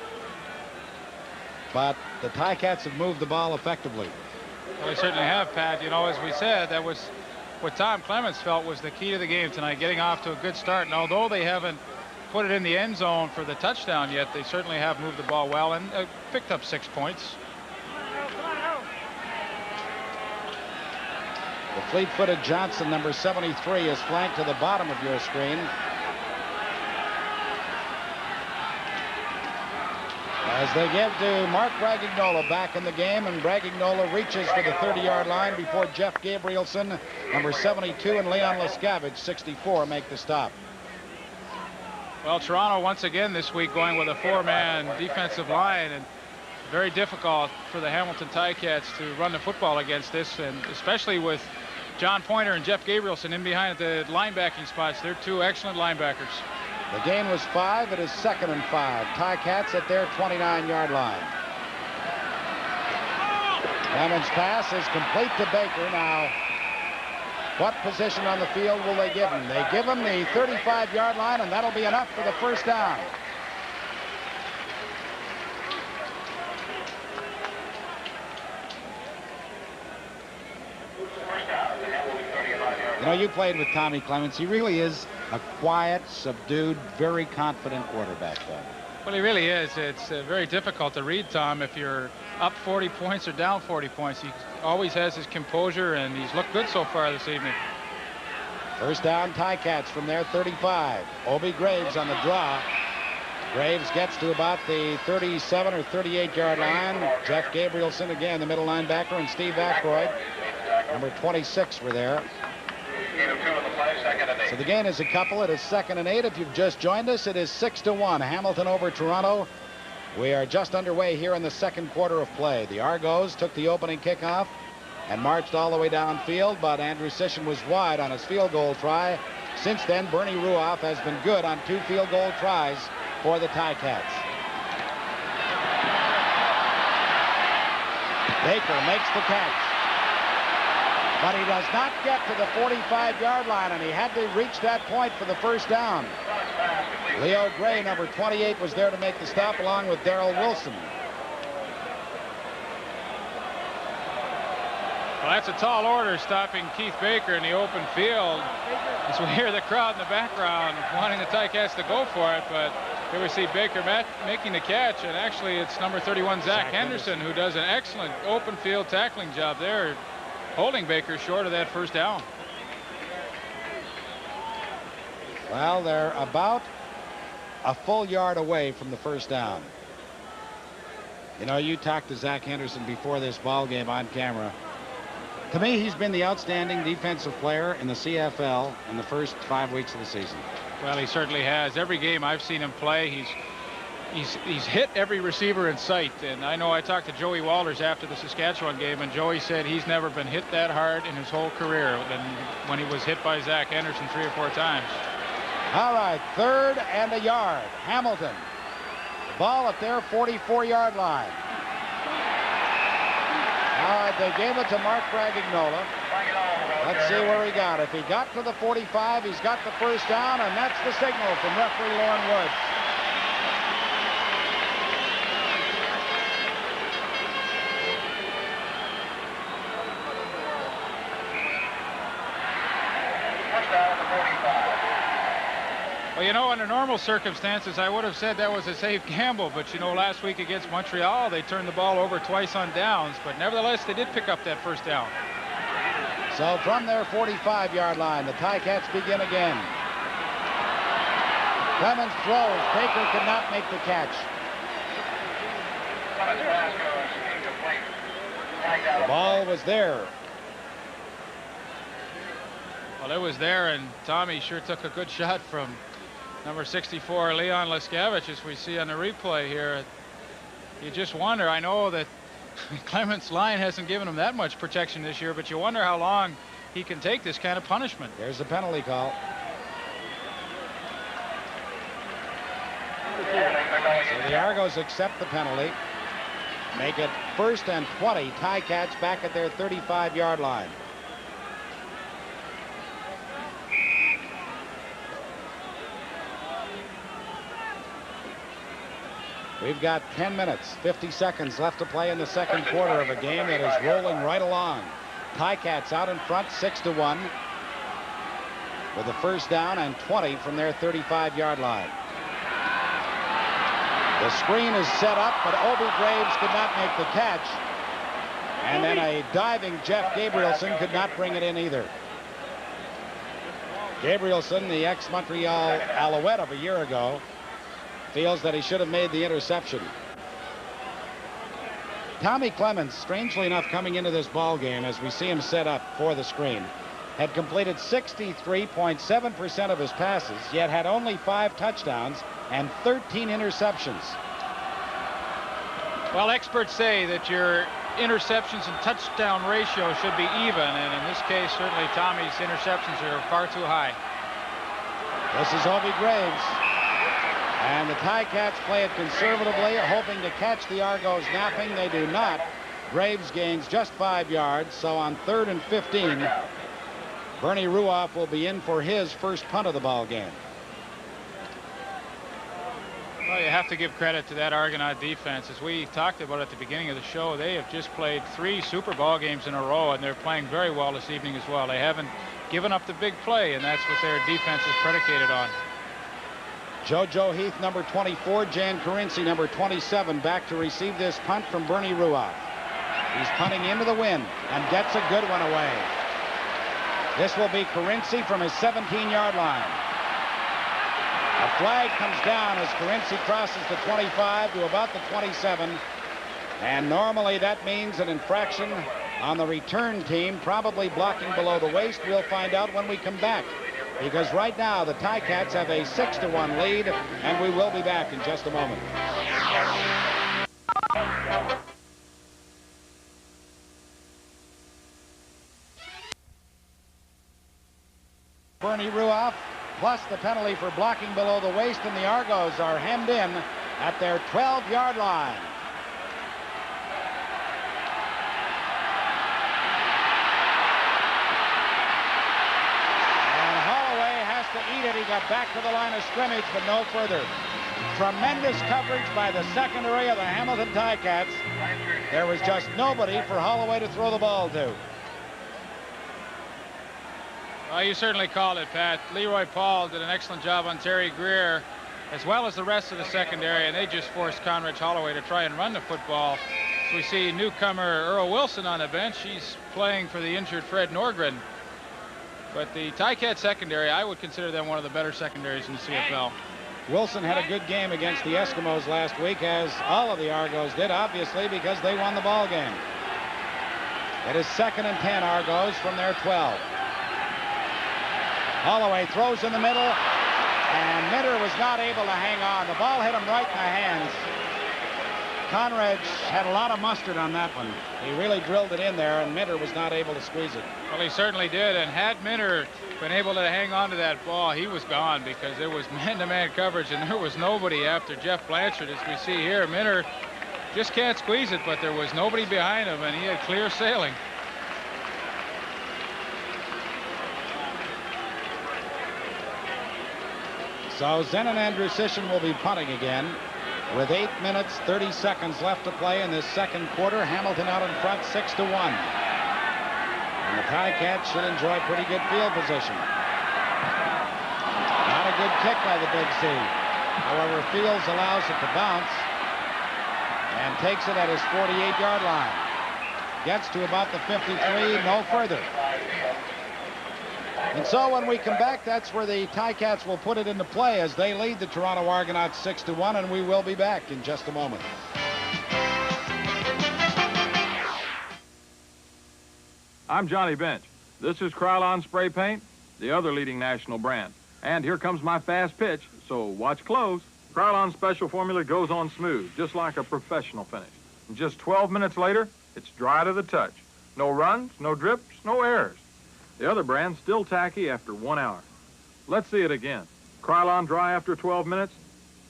But the Ticats have moved the ball effectively. Well, they certainly have, Pat. You know, as we said, that was what Tom Clements felt was the key to the game tonight, getting off to a good start. And although they haven't put it in the end zone for the touchdown yet, they certainly have moved the ball well and picked up 6 points. The fleet-footed Johnson, number 73, is flanked to the bottom of your screen. As they give to Mark Bragignola back in the game, and Bragignola reaches for the 30-yard line before Jeff Gabrielson, number 72, and Leon Lescavage, 64, make the stop. Well, Toronto once again this week going with a 4-man defensive line, and very difficult for the Hamilton Ticats to run the football against this, and especially with John Pointer and Jeff Gabrielson in behind at the linebacking spots. They're 2 excellent linebackers. The gain was 5. It is 2nd and 5. Ticats at their 29-yard line. Clemens' pass is complete to Baker. Now, what position on the field will they give him? They give him the 35-yard line, and that'll be enough for the first down. You know, you played with Tommy Clements. He really is a quiet, subdued, very confident quarterback, though. Well, he really is. It's very difficult to read Tom if you're up 40 points or down 40 points. He always has his composure, and he's looked good so far this evening. First down, Ticats from their 35. Obi Graves on the draw. Graves gets to about the 37 or 38-yard line. Jeff Gabrielson again, the middle linebacker, and Steve Aykroyd, number 26, were there. So the gain is a couple. It is 2nd and 8. If you've just joined us, it is 6-1. Hamilton over Toronto. We are just underway here in the second quarter of play. The Argos took the opening kickoff and marched all the way downfield, but Andrusicyan was wide on his field goal try. Since then, Bernie Ruoff has been good on 2 field goal tries for the Ticats. Baker makes the catch. But he does not get to the 45-yard line, and he had to reach that point for the first down. Leo Gray, number 28, was there to make the stop along with Darrell Wilson. Well, that's a tall order, stopping Keith Baker in the open field. As we hear the crowd in the background wanting the Ticats to go for it, but here we see Baker making the catch, and actually it's number 31, Zach Henderson, who does an excellent open field tackling job there, holding Baker short of that first down. Well, they're about a full yard away from the first down. You know, you talked to Zach Henderson before this ball game on camera. To me, he's been the outstanding defensive player in the CFL in the first 5 weeks of the season. Well, he certainly has. Every game I've seen him play, he's hit every receiver in sight. And I know I talked to Joey Walters after the Saskatchewan game, and Joey said he's never been hit that hard in his whole career than when he was hit by Zach Anderson 3 or 4 times. All right, 3rd and a yard. Hamilton. Ball at their 44-yard line. All right, they gave it to Mark Bragignola. Let's see where he got. If he got to the 45, he's got the first down, and that's the signal from referee Lauren Woods. Well, you know, under normal circumstances, I would have said that was a safe gamble. But, you know, last week against Montreal, they turned the ball over twice on downs. But nevertheless, they did pick up that first down. So from their 45-yard line, the Ticats begin again. Clemens throws. Baker could not make the catch. The ball was there. Well, it was there, and Tommy sure took a good shot from number 64, Leon Leskevich, as we see on the replay here. You just wonder. I know that Clements' line hasn't given him that much protection this year, but you wonder how long he can take this kind of punishment. There's the penalty call. So the Argos accept the penalty. Make it 1st and 20. Ticats back at their 35-yard line. We've got 10 minutes, 50 seconds left to play in the second quarter of a game that is rolling right along. Ticats out in front, 6-1, with a first down and 20 from their 35-yard line. The screen is set up, but Obi Graves could not make the catch. And then a diving Jeff Gabrielson could not bring it in either. Gabrielson, the ex-Montreal Alouette of a year ago, feels that he should have made the interception. Tommy Clements, strangely enough, coming into this ball game as we see him set up for the screen, had completed 63.7% of his passes, yet had only 5 touchdowns and 13 interceptions. Well, experts say that your interceptions and touchdown ratio should be even, and in this case, certainly Tommy's interceptions are far too high. This is Obi Graves. And the Ticats play it conservatively, hoping to catch the Argos napping. They do not. Graves gains just 5 yards, so on 3rd and 15, Bernie Ruoff will be in for his first punt of the ball game. Well, you have to give credit to that Argonaut defense. As we talked about at the beginning of the show, they have just played 3 Super Bowl games in a row, and they're playing very well this evening as well. They haven't given up the big play, and that's what their defense is predicated on. JoJo Heath, number 24, Jan Carinci, number 27, back to receive this punt from Bernie Ruoff. He's punting into the wind and gets a good one away. This will be Carinci from his 17-yard line. A flag comes down as Carinci crosses the 25 to about the 27. And normally that means an infraction on the return team, probably blocking below the waist. We'll find out when we come back. Because right now the Ticats have a 6-1 lead, and we will be back in just a moment. Bernie Ruoff, plus the penalty for blocking below the waist, and the Argos are hemmed in at their 12-yard line. To eat it. He got back to the line of scrimmage, but no further. Tremendous coverage by the secondary of the Hamilton Ticats. There was just nobody for Holloway to throw the ball to. Well, you certainly called it, Pat. Leroy Paul did an excellent job on Terry Greer, as well as the rest of the secondary, and they just forced Conrad Holloway to try and run the football. So we see newcomer Earl Wilson on the bench. He's playing for the injured Fred Norgren. But the Ticat secondary, I would consider them one of the better secondaries in the CFL. Wilson had a good game against the Eskimos last week, as all of the Argos did, obviously, because they won the ball game. It is 2nd and 10 Argos from their 12. Holloway throws in the middle, And Minter was not able to hang on. The ball hit him right in the hands. Conrad had a lot of mustard on that one. He really drilled it in there, and Minter was not able to squeeze it. Well, he certainly did, and had Minter been able to hang on to that ball, he was gone, because there was man-to-man coverage, and there was nobody after Jeff Blanchard, as we see here. Minter just can't squeeze it, but there was nobody behind him, and he had clear sailing. So Zenon Andrusician will be punting again. With 8 minutes, 30 seconds left to play in this second quarter, Hamilton out in front 6-1. And the Ticats should enjoy pretty good field position. Not a good kick by the Big C. However, Fields allows it to bounce and takes it at his 48-yard line. Gets to about the 53, no further. And so when we come back, that's where the Ticats will put it into play as they lead the Toronto Argonauts 6-1, and we will be back in just a moment. I'm Johnny Bench. This is Krylon Spray Paint, the other leading national brand. And here comes my fast pitch, so watch close. Krylon Special Formula goes on smooth, just like a professional finish. And just 12 minutes later, it's dry to the touch. No runs, no drips, no errors. The other brand's still tacky after 1 hour. Let's see it again. Krylon dry after 12 minutes.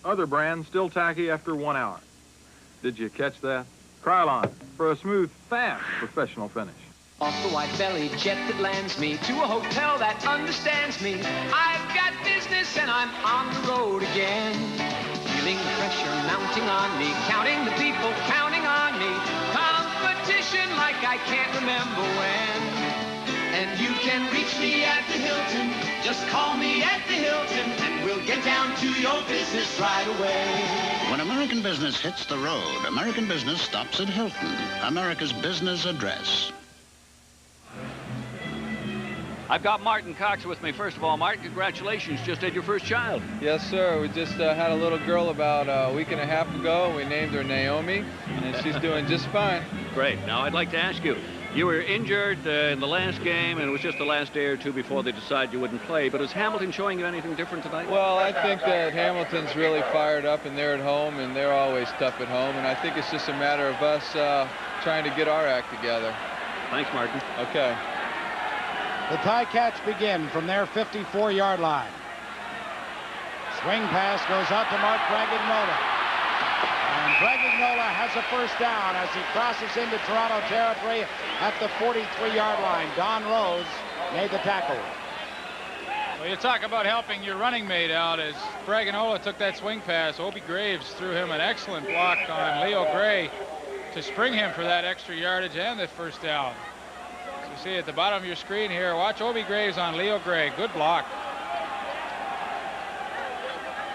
Other brand still tacky after 1 hour. Did you catch that? Krylon, for a smooth, fast professional finish. Off the white-bellied jet that lands me to a hotel that understands me. I've got business and I'm on the road again. Feeling the pressure mounting on me, counting the people counting on me. Competition like I can't remember when. And you can reach me at the Hilton. Just call me at the Hilton, and we'll get down to your business right away. When American business hits the road, American business stops at Hilton, America's business address. I've got Martin Cox with me. First of all, Martin, congratulations. Just had your first child. Yes, sir. We just had a little girl about a week and a half ago. We named her Naomi, and she's doing just fine. Great. Now, I'd like to ask you, you were injured in the last game, and it was just the last day or two before they decided you wouldn't play. But is Hamilton showing you anything different tonight? Well, I think that Hamilton's really fired up, and they're at home, and they're always tough at home. And I think it's just a matter of us trying to get our act together. Thanks, Martin. Okay. The Ticats begin from their 54-yard line. Swing pass goes out to Mark Bragagnola. And Bragagnola has a first down as he crosses into Toronto territory at the 43-yard line. Don Rose made the tackle. Well, you talk about helping your running mate out as Bragagnola took that swing pass. Obie Graves threw him an excellent block on Leo Gray to spring him for that extra yardage and the first down. So you see at the bottom of your screen here, watch Obie Graves on Leo Gray. Good block.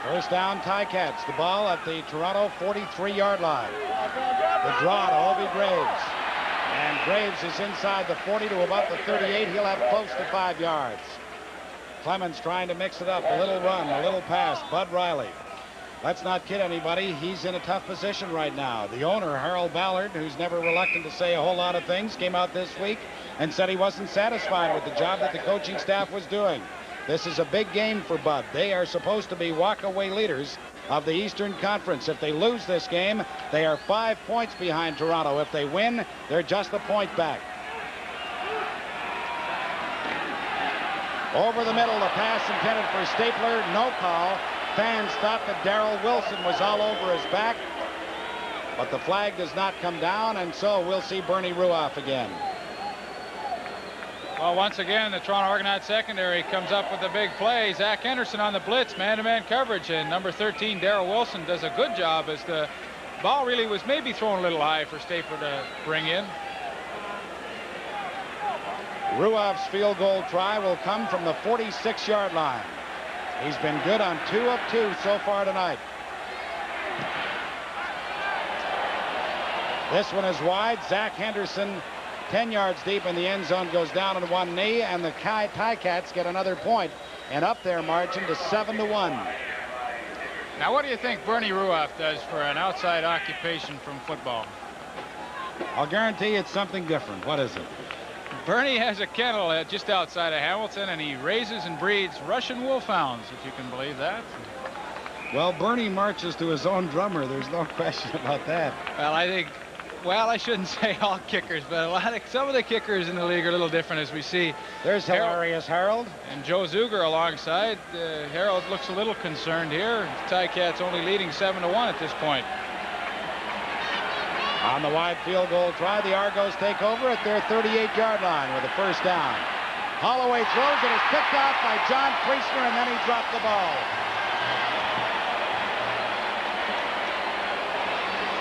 First down, Ticats. The ball at the Toronto 43-yard line. The draw to Obie Graves. And Graves is inside the 40 to about the 38. He'll have close to 5 yards. Clemens trying to mix it up. A little run, a little pass. Bud Riley. Let's not kid anybody. He's in a tough position right now. The owner, Harold Ballard, who's never reluctant to say a whole lot of things, came out this week and said he wasn't satisfied with the job that the coaching staff was doing. This is a big game for Bud. They are supposed to be walk-away leaders of the Eastern Conference. If they lose this game, they are 5 points behind Toronto. If they win, they're just a point back. Over the middle, the pass intended for Stapler. No call. Fans thought that Darrell Wilson was all over his back, but the flag does not come down, and so we'll see Bernie Ruoff again. Well, once again, the Toronto Argonauts secondary comes up with a big play. Zach Henderson on the blitz, man-to-man coverage, and number 13, Darrell Wilson, does a good job as the ball really was maybe thrown a little high for Stapler to bring in. Ruoff's field goal try will come from the 46-yard line. He's been good on 2 of 2 so far tonight. This one is wide. Zach Henderson, 10 yards deep in the end zone, goes down on one knee, and the Ticats get another point and up their margin to 7-1. Now, what do you think Bernie Ruoff does for an outside occupation from football? I'll guarantee it's something different. What is it? Bernie has a kennel just outside of Hamilton, and he raises and breeds Russian wolfhounds, if you can believe that. Well, Bernie marches to his own drummer. There's no question about that. Well, I think, well, I shouldn't say all kickers, but some of the kickers in the league are a little different, as we see. There's Hilarious Harold. And Joe Zuger alongside. Harold looks a little concerned here. Ticats only leading 7-1 at this point. On the wide field goal try, the Argos take over at their 38-yard line with a first down. Holloway throws it. It's picked off by John Priestner, and then he dropped the ball.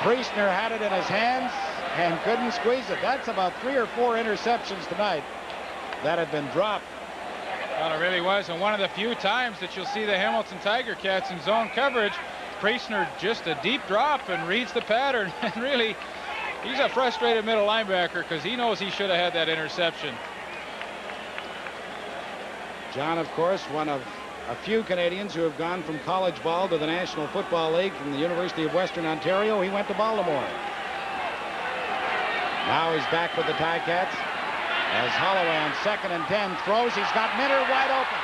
Priestner had it in his hands and couldn't squeeze it. That's about 3 or 4 interceptions tonight that had been dropped. Well, it really was, and one of the few times that you'll see the Hamilton Tiger Cats in zone coverage. Priestner just a deep drop and reads the pattern, and really, he's a frustrated middle linebacker because he knows he should have had that interception. John, of course, one of a few Canadians who have gone from college ball to the National Football League from the University of Western Ontario. He went to Baltimore. Now he's back with the Ticats as Holloway on 2nd and 10 throws. He's got Minter wide open.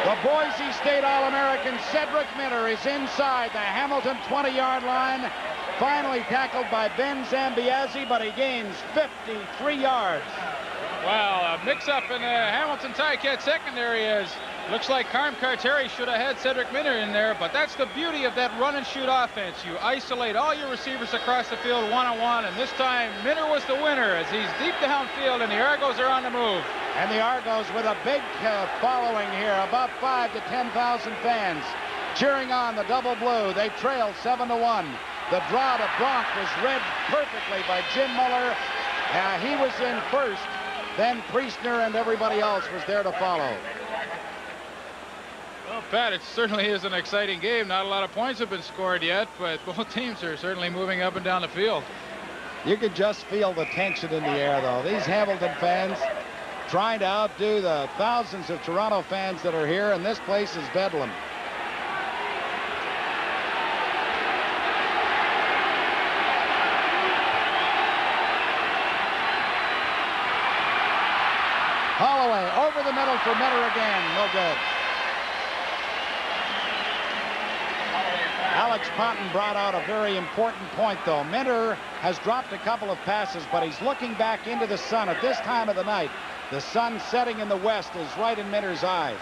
The Boise State All-American Cedric Minter is inside the Hamilton 20-yard line. Finally tackled by Ben Zambiazzi, but he gains 53 yards. Well, a mix-up in the Hamilton Ticat secondary is looks like Carm Carteri should have had Cedric Minter in there, but that's the beauty of that run-and-shoot offense. You isolate all your receivers across the field one-on-one, and this time Minter was the winner as he's deep downfield, and the Argos are on the move. And the Argos with a big following here, about 5,000 to 10,000 fans cheering on the double blue. They trailed 7-1. The draw to Bronk was read perfectly by Jim Muller. He was in first. Then Priestner and everybody else was there to follow. Well, Pat, it certainly is an exciting game. Not a lot of points have been scored yet, but both teams are certainly moving up and down the field. You could just feel the tension in the air, though. These Hamilton fans trying to outdo the thousands of Toronto fans that are here, and this place is bedlam. Holloway over the middle for Minter again. No good. Alex Ponton brought out a very important point, though. Minter has dropped a couple of passes, but he's looking back into the sun at this time of the night. The sun setting in the west is right in Minter's eyes.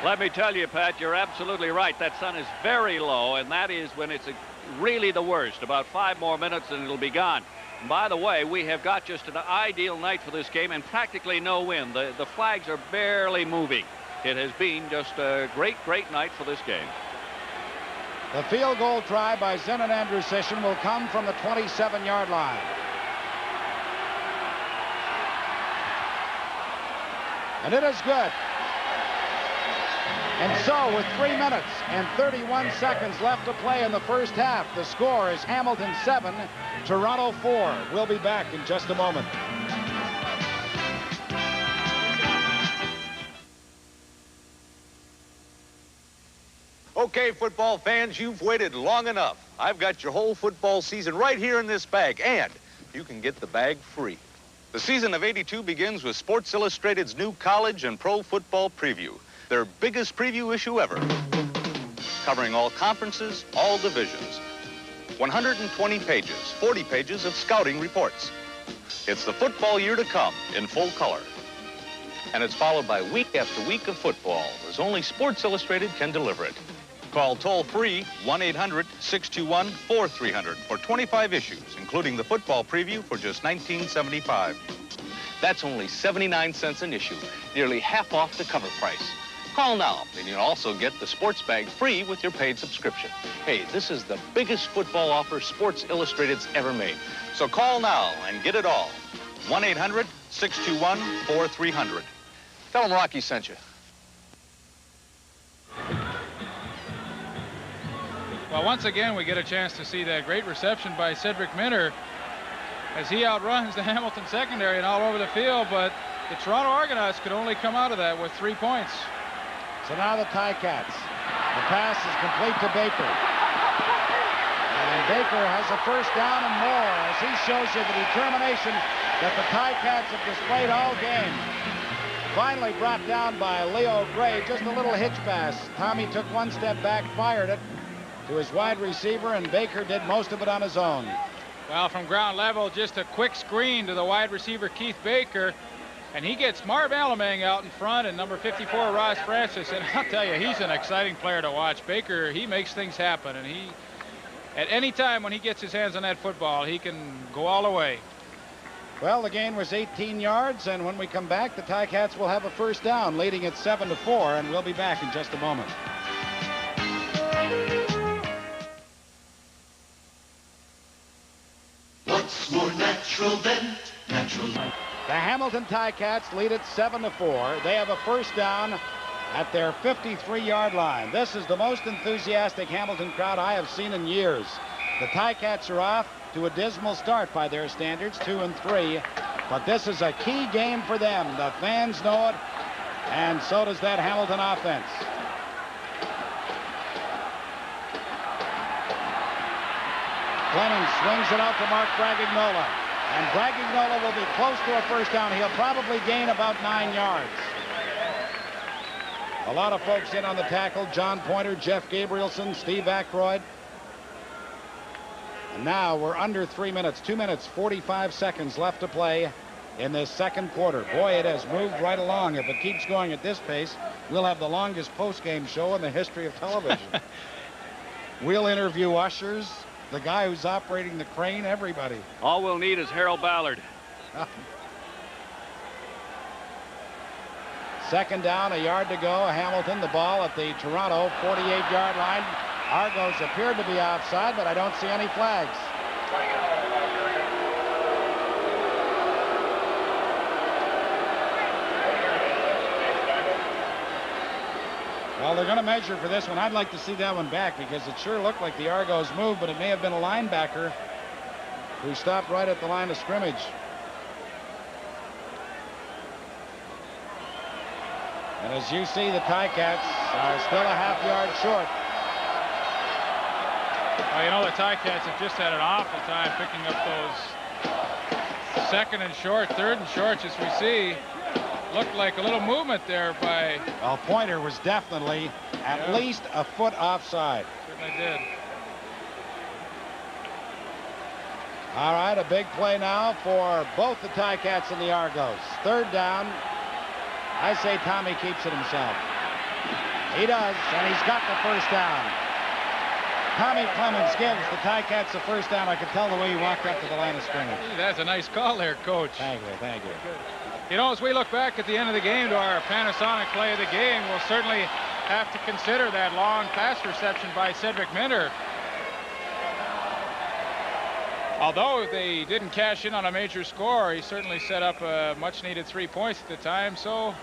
Let me tell you, Pat, you're absolutely right. That sun is very low, and that is when it's really the worst. About 5 more minutes and it'll be gone. And by the way, we have got just an ideal night for this game and practically no wind. The flags are barely moving. It has been just a great, great night for this game. The field goal try by Zenon Andrusishin will come from the 27-yard line. And it is good. And so, with 3 minutes and 31 seconds left to play in the first half, the score is Hamilton 7, Toronto 4. We'll be back in just a moment. Okay, football fans, you've waited long enough. I've got your whole football season right here in this bag, and you can get the bag free. The season of '82 begins with Sports Illustrated's new college and pro football preview, their biggest preview issue ever, covering all conferences, all divisions. 120 pages, 40 pages of scouting reports. It's the football year to come in full color. And it's followed by week after week of football, as only Sports Illustrated can deliver it. Call toll-free 1-800-621-4300 for 25 issues, including the football preview for just $19.75. That's only 79 cents an issue, nearly half off the cover price. Call now, and you'll also get the sports bag free with your paid subscription. Hey, this is the biggest football offer Sports Illustrated's ever made. So call now and get it all. 1-800-621-4300. Tell them Rocky sent you. Well, once again, we get a chance to see that great reception by Cedric Minter. as he outruns the Hamilton secondary and all over the field, but the Toronto Argonauts could only come out of that with 3 points. So now the Ticats. The pass is complete to Baker. And Baker has a first down and more as he shows you the determination that the Ticats have displayed all game. Finally brought down by Leo Gray, just a little hitch pass. Tommy took one step back, fired it to his wide receiver, and Baker did most of it on his own. Well, from ground level, just a quick screen to the wide receiver, Keith Baker, and he gets Marv Alamang out in front and number 54, Ross Francis, and I'll tell you, he's an exciting player to watch. Baker, he makes things happen, and he, at any time when he gets his hands on that football, he can go all the way. Well, the gain was 18 yards, and when we come back, the Ticats will have a first down, leading it 7-4, and we'll be back in just a moment. What's more natural than natural light? The Hamilton Ticats lead it 7-4. They have a first down at their 53-yard line. This is the most enthusiastic Hamilton crowd I have seen in years. The Ticats are off to a dismal start by their standards, 2-3, but this is a key game for them. The fans know it, and so does that Hamilton offense. Clemens swings it out to Mark Bragignola, and Bragignola will be close to a first down. He'll probably gain about 9 yards. A lot of folks in on the tackle: John Pointer, Jeff Gabrielson, Steve Aykroyd. And now we're under 3 minutes, 2 minutes, 45 seconds left to play in this second quarter. Boy, it has moved right along. If it keeps going at this pace, we'll have the longest post-game show in the history of television. We'll interview ushers, the guy who's operating the crane, everybody. All we'll need is Harold Ballard. Second down, a yard to go. Hamilton, the ball at the Toronto 48-yard line. Argos appeared to be offside, but I don't see any flags. Well, they're going to measure for this one. I'd like to see that one back because it sure looked like the Argos moved, but it may have been a linebacker who stopped right at the line of scrimmage. And as you see, the Ticats are still a half-yard short. Well, you know, the Ticats have just had an awful time picking up those second and short, third and shorts, as we see. Looked like a little movement there by... Well, Pointer was definitely at least a foot offside. Certainly did. All right, a big play now for both the Ticats and the Argos. Third down. I say Tommy keeps it himself. He does, and he's got the first down. Tommy Clemens gives the Ticats the first down. I could tell the way he walked up to the line of scrimmage. That's a nice call there, Coach. Thank you, thank you. You know, as we look back at the end of the game to our Panasonic play of the game, we'll certainly have to consider that long pass reception by Cedric Minter. Although they didn't cash in on a major score, he certainly set up a much-needed 3 points at the time, so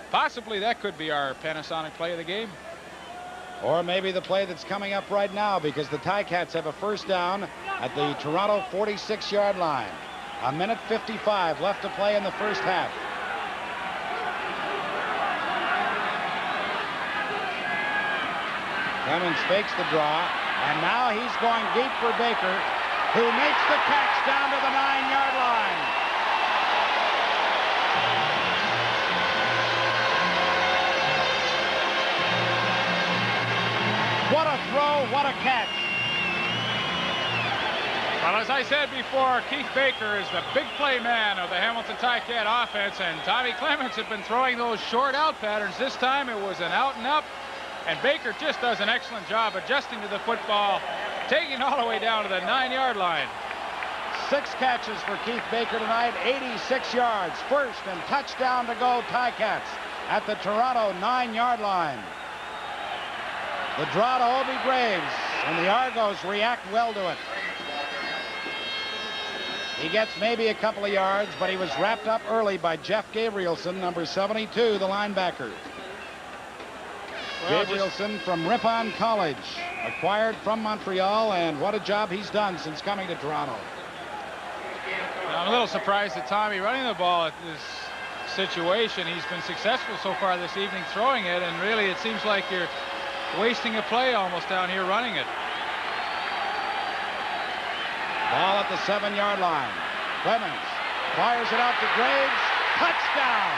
possibly that could be our Panasonic play of the game. Or maybe the play that's coming up right now, because the Ticats have a first down at the Toronto 46-yard line. 1:55 left to play in the first half. Clemens fakes the draw, and now he's going deep for Baker, who makes the catch down to the 9-yard line. What a throw, what a catch. Well, as I said before, Keith Baker is the big play man of the Hamilton Ticat offense, and Tommy Clemens had been throwing those short out patterns. This time it was an out and up, and Baker just does an excellent job adjusting to the football, taking it all the way down to the 9-yard line. 6 catches for Keith Baker tonight, 86 yards. First and touchdown to go, Ticats at the Toronto 9-yard line. The draw to Obie Graves, and the Argos react well to it. He gets maybe a couple of yards, but he was wrapped up early by Jeff Gabrielson, number 72, the linebacker. Well, Gabrielson from Ripon College, acquired from Montreal, and what a job he's done since coming to Toronto. I'm a little surprised at Tommy running the ball at this situation. He's been successful so far this evening throwing it, and really it seems like you're wasting a play almost down here running it. Ball at the 7-yard line. Clemens fires it out to Graves. Touchdown!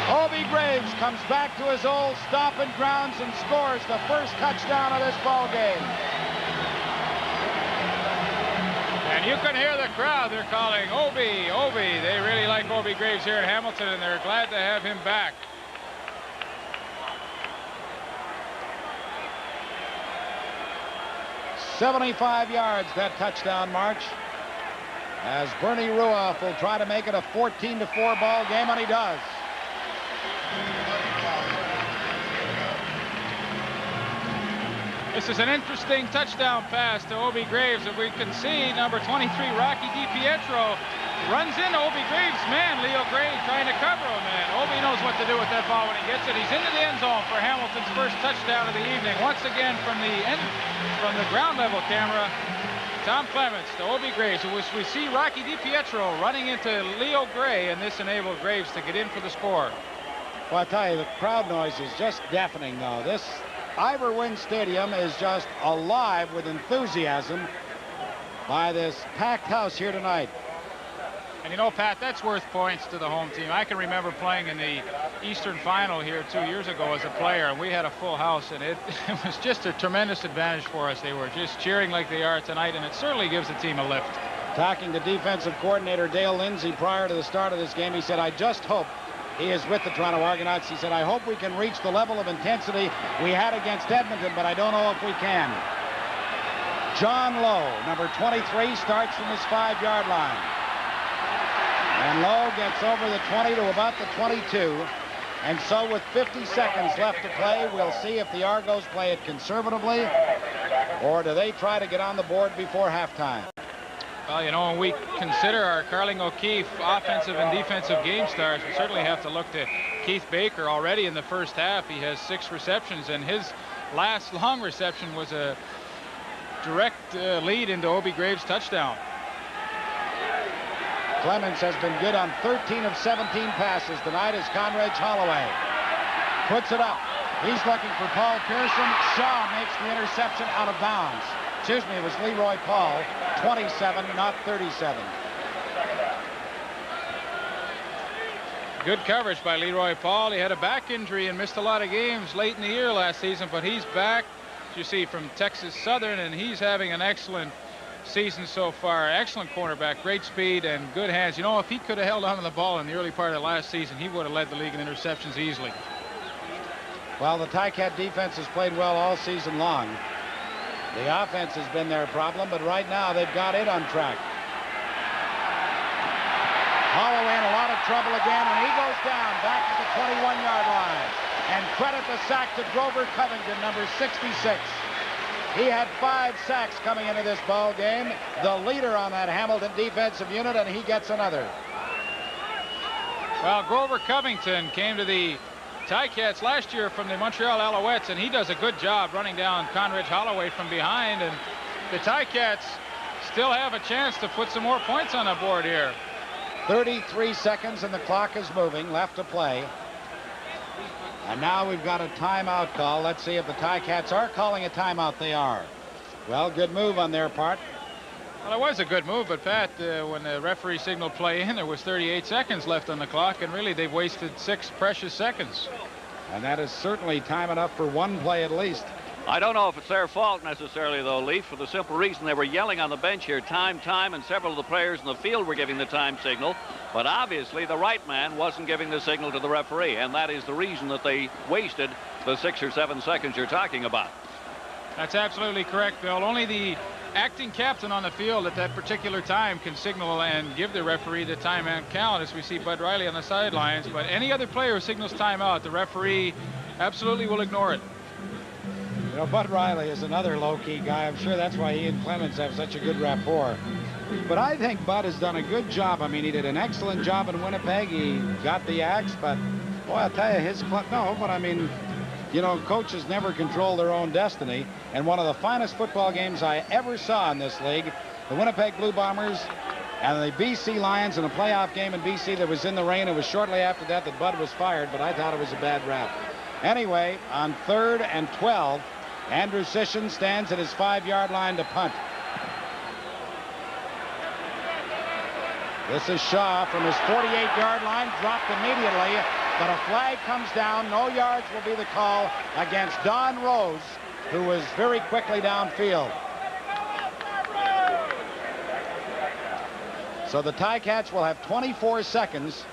Obie Graves comes back to his old stomping grounds and scores the first touchdown of this ball game. And you can hear the crowd. They're calling Obie, Obie. They really like Obie Graves here at Hamilton, and they're glad to have him back. "75 yards, that touchdown march. As Bernie Ruoff will try to make it a 14-4 ball game, and he does. This is an interesting touchdown pass to Obie Graves. If we can see, number 23, Rocky DiPietro, runs into Obie Graves' man, Leo Gray, trying to cover him. And Obie knows what to do with that ball when he gets it. He's into the end zone for Hamilton's first touchdown of the evening. Once again, from the ground level camera, Tom Clements to Obie Graves. We see Rocky DiPietro running into Leo Gray, and this enabled Graves to get in for the score. Well, I tell you, the crowd noise is just deafening, though. This Ivor Wynne Stadium is just alive with enthusiasm by this packed house here tonight. And you know, Pat, that's worth points to the home team. I can remember playing in the Eastern Final here 2 years ago as a player, and we had a full house, and it was just a tremendous advantage for us. They were just cheering like they are tonight, and it certainly gives the team a lift. Talking to defensive coordinator Dale Lindsay prior to the start of this game, he said, "I just hope," he is with the Toronto Argonauts, he said, "I hope we can reach the level of intensity we had against Edmonton, but I don't know if we can." John Lowe, number 23, starts from his 5-yard line. And Lowe gets over the 20 to about the 22. And so with 50 seconds left to play, we'll see if the Argos play it conservatively, or do they try to get on the board before halftime. Well, you know, when we consider our Carling O'Keefe offensive and defensive game stars, we certainly have to look to Keith Baker. Already in the first half, he has 6 receptions, and his last long reception was a direct lead into Obie Graves' touchdown. Clemens has been good on 13 of 17 passes tonight as Conrad Holloway puts it up. He's looking for Paul Pearson. Shaw makes the interception out of bounds. Excuse me, it was Leroy Paul, 27, not 37. Good coverage by Leroy Paul. He had a back injury and missed a lot of games late in the year last season, but he's back, as you see, from Texas Southern, and he's having an excellent season so far. Excellent cornerback, great speed and good hands. You know, if he could have held on to the ball in the early part of last season, he would have led the league in interceptions easily. Well, the Ticat defense has played well all season long. The offense has been their problem, but right now they've got it on track. Holloway in a lot of trouble again, and he goes down back to the 21-yard line. And credit the sack to Grover Covington, number 66. He had 5 sacks coming into this ball game, the leader on that Hamilton defensive unit, and he gets another. Well, Grover Covington came to the Ticats last year from the Montreal Alouettes, and he does a good job running down Conrad Holloway from behind, and the Ticats still have a chance to put some more points on the board here. 33 seconds and the clock is moving, left to play. And now we've got a timeout call. Let's see if the Ticats are calling a timeout. They are. Well, good move on their part. Well, it was a good move, but Pat, when the referee signaled play in, there was 38 seconds left on the clock, and really they've wasted 6 precious seconds. And that is certainly time enough for one play at least. I don't know if it's their fault necessarily, though, Leaf, for the simple reason they were yelling on the bench here, time, and several of the players in the field were giving the time signal. But obviously the right man wasn't giving the signal to the referee, and that is the reason that they wasted the 6 or 7 seconds you're talking about. That's absolutely correct, Bill. Only the acting captain on the field at that particular time can signal and give the referee the time and count, as we see Bud Riley on the sidelines. But any other player who signals timeout, the referee absolutely will ignore it. You know, Bud Riley is another low-key guy. I'm sure that's why he and Clemens have such a good rapport. But I think Bud has done a good job. I mean, he did an excellent job in Winnipeg. He got the axe, but boy, I'll tell you, his club, no, but I mean, you know, coaches never control their own destiny. And one of the finest football games I ever saw in this league, the Winnipeg Blue Bombers and the BC Lions in a playoff game in BC that was in the rain. It was shortly after that that Bud was fired, but I thought it was a bad rap. Anyway, on 3rd and 12, Andrew Sisson stands at his 5-yard line to punt. This is Shaw from his 48-yard line, dropped immediately, but a flag comes down. No yards will be the call against Don Rose, who was very quickly downfield. So the Ticats will have 24 seconds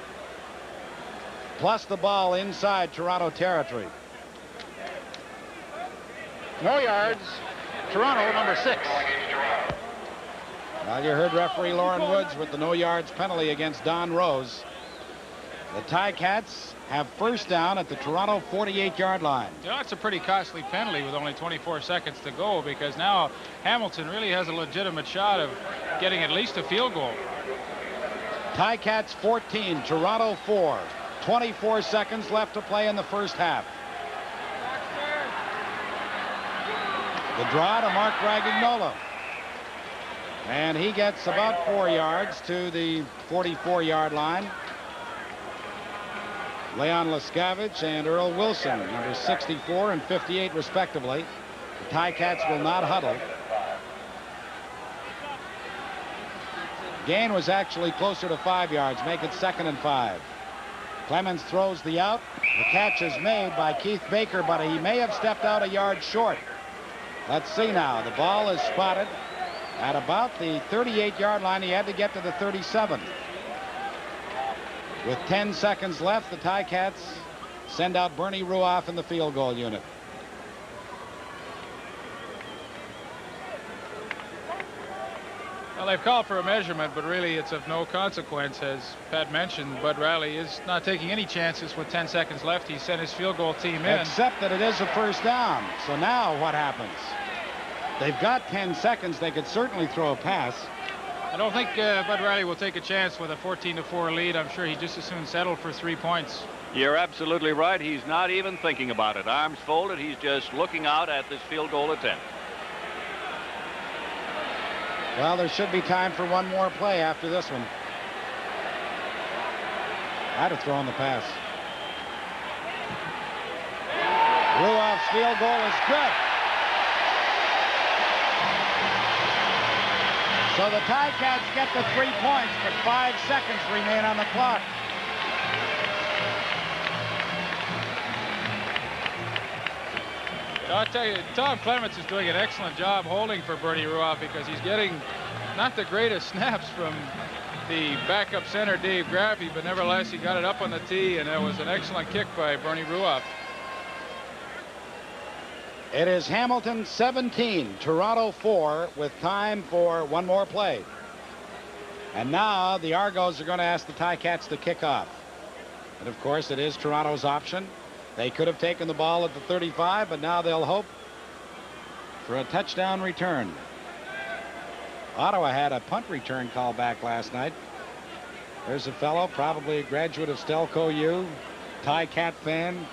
plus the ball inside Toronto territory. No yards. Toronto, number 6. Well, you heard referee Lauren Woods with the no yards penalty against Don Rose. The Ticats have first down at the Toronto 48-yard line. You know, it's a pretty costly penalty with only 24 seconds to go, because now Hamilton really has a legitimate shot of getting at least a field goal. Ticats 14, Toronto 4. 24 seconds left to play in the first half. The draw to Mark Ragignola. And he gets about 4 yards to the 44-yard line. Leon Lescavage and Earl Wilson, numbers 64 and 58 respectively. The Ticats will not huddle. Gain was actually closer to 5 yards, make it 2nd and 5. Clemens throws the out. The catch is made by Keith Baker, but he may have stepped out a yard short. Let's see now. The ball is spotted at about the 38-yard line. He had to get to the 37. With 10 seconds left, the Ticats send out Bernie Ruoff in the field goal unit. Well, they've called for a measurement, but really it's of no consequence. As Pat mentioned, Bud Riley is not taking any chances with 10 seconds left. He sent his field goal team in. Except that it is a first down. So now what happens? They've got 10 seconds. They could certainly throw a pass. I don't think Bud Riley will take a chance with a 14-4 lead. I'm sure he'd just as soon settle for 3 points. You're absolutely right. He's not even thinking about it. Arms folded. He's just looking out at this field goal attempt. Well, there should be time for one more play after this one. I'd have thrown the pass. Ruoff's field goal is good. So the Ticats get the 3 points, but 5 seconds remain on the clock. I'll tell you, Tom Clements is doing an excellent job holding for Bernie Ruoff, because he's getting not the greatest snaps from the backup center, Dave Graffey, but nevertheless, he got it up on the tee, and it was an excellent kick by Bernie Ruoff. It is Hamilton 17, Toronto 4, with time for one more play. And now the Argos are going to ask the Ticats to kick off. And of course, it is Toronto's option. They could have taken the ball at the 35, but now they'll hope for a touchdown return. Ottawa had a punt return call back last night. There's a fellow, probably a graduate of Stelco U, Ticat fan.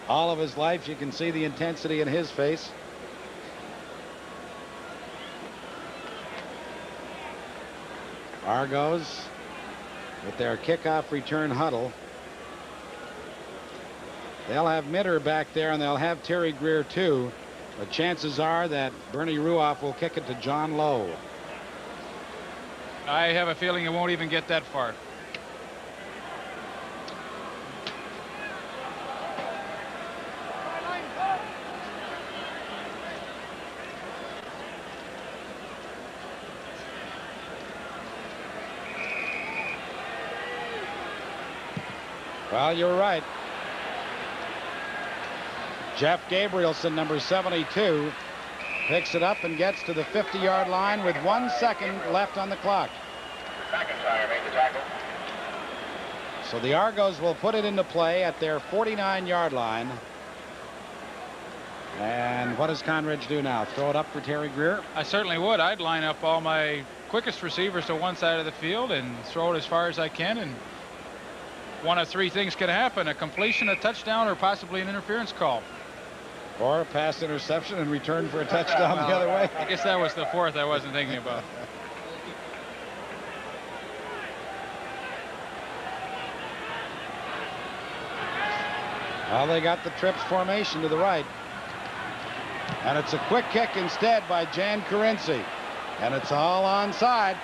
All of his life, you can see the intensity in his face. Argos with their kickoff return huddle. They'll have Mitter back there, and they'll have Terry Greer too, but chances are that Bernie Ruoff will kick it to John Lowe. I have a feeling it won't even get that far. Well, you're right. Jeff Gabrielson, number 72, picks it up and gets to the 50-yard line with 1 second left on the clock. McIntyre made the tackle. So the Argos will put it into play at their 49-yard line. And what does Conridge do now? Throw it up for Terry Greer? I certainly would. I'd line up all my quickest receivers to one side of the field and throw it as far as I can, and one of three things could happen: a completion, a touchdown, or possibly an interference call. Or a pass interception and return for a touchdown the other way. I guess that was the fourth I wasn't thinking about. Well, they got the trips formation to the right. And it's a quick kick instead by Jan Carinci. And it's all onside.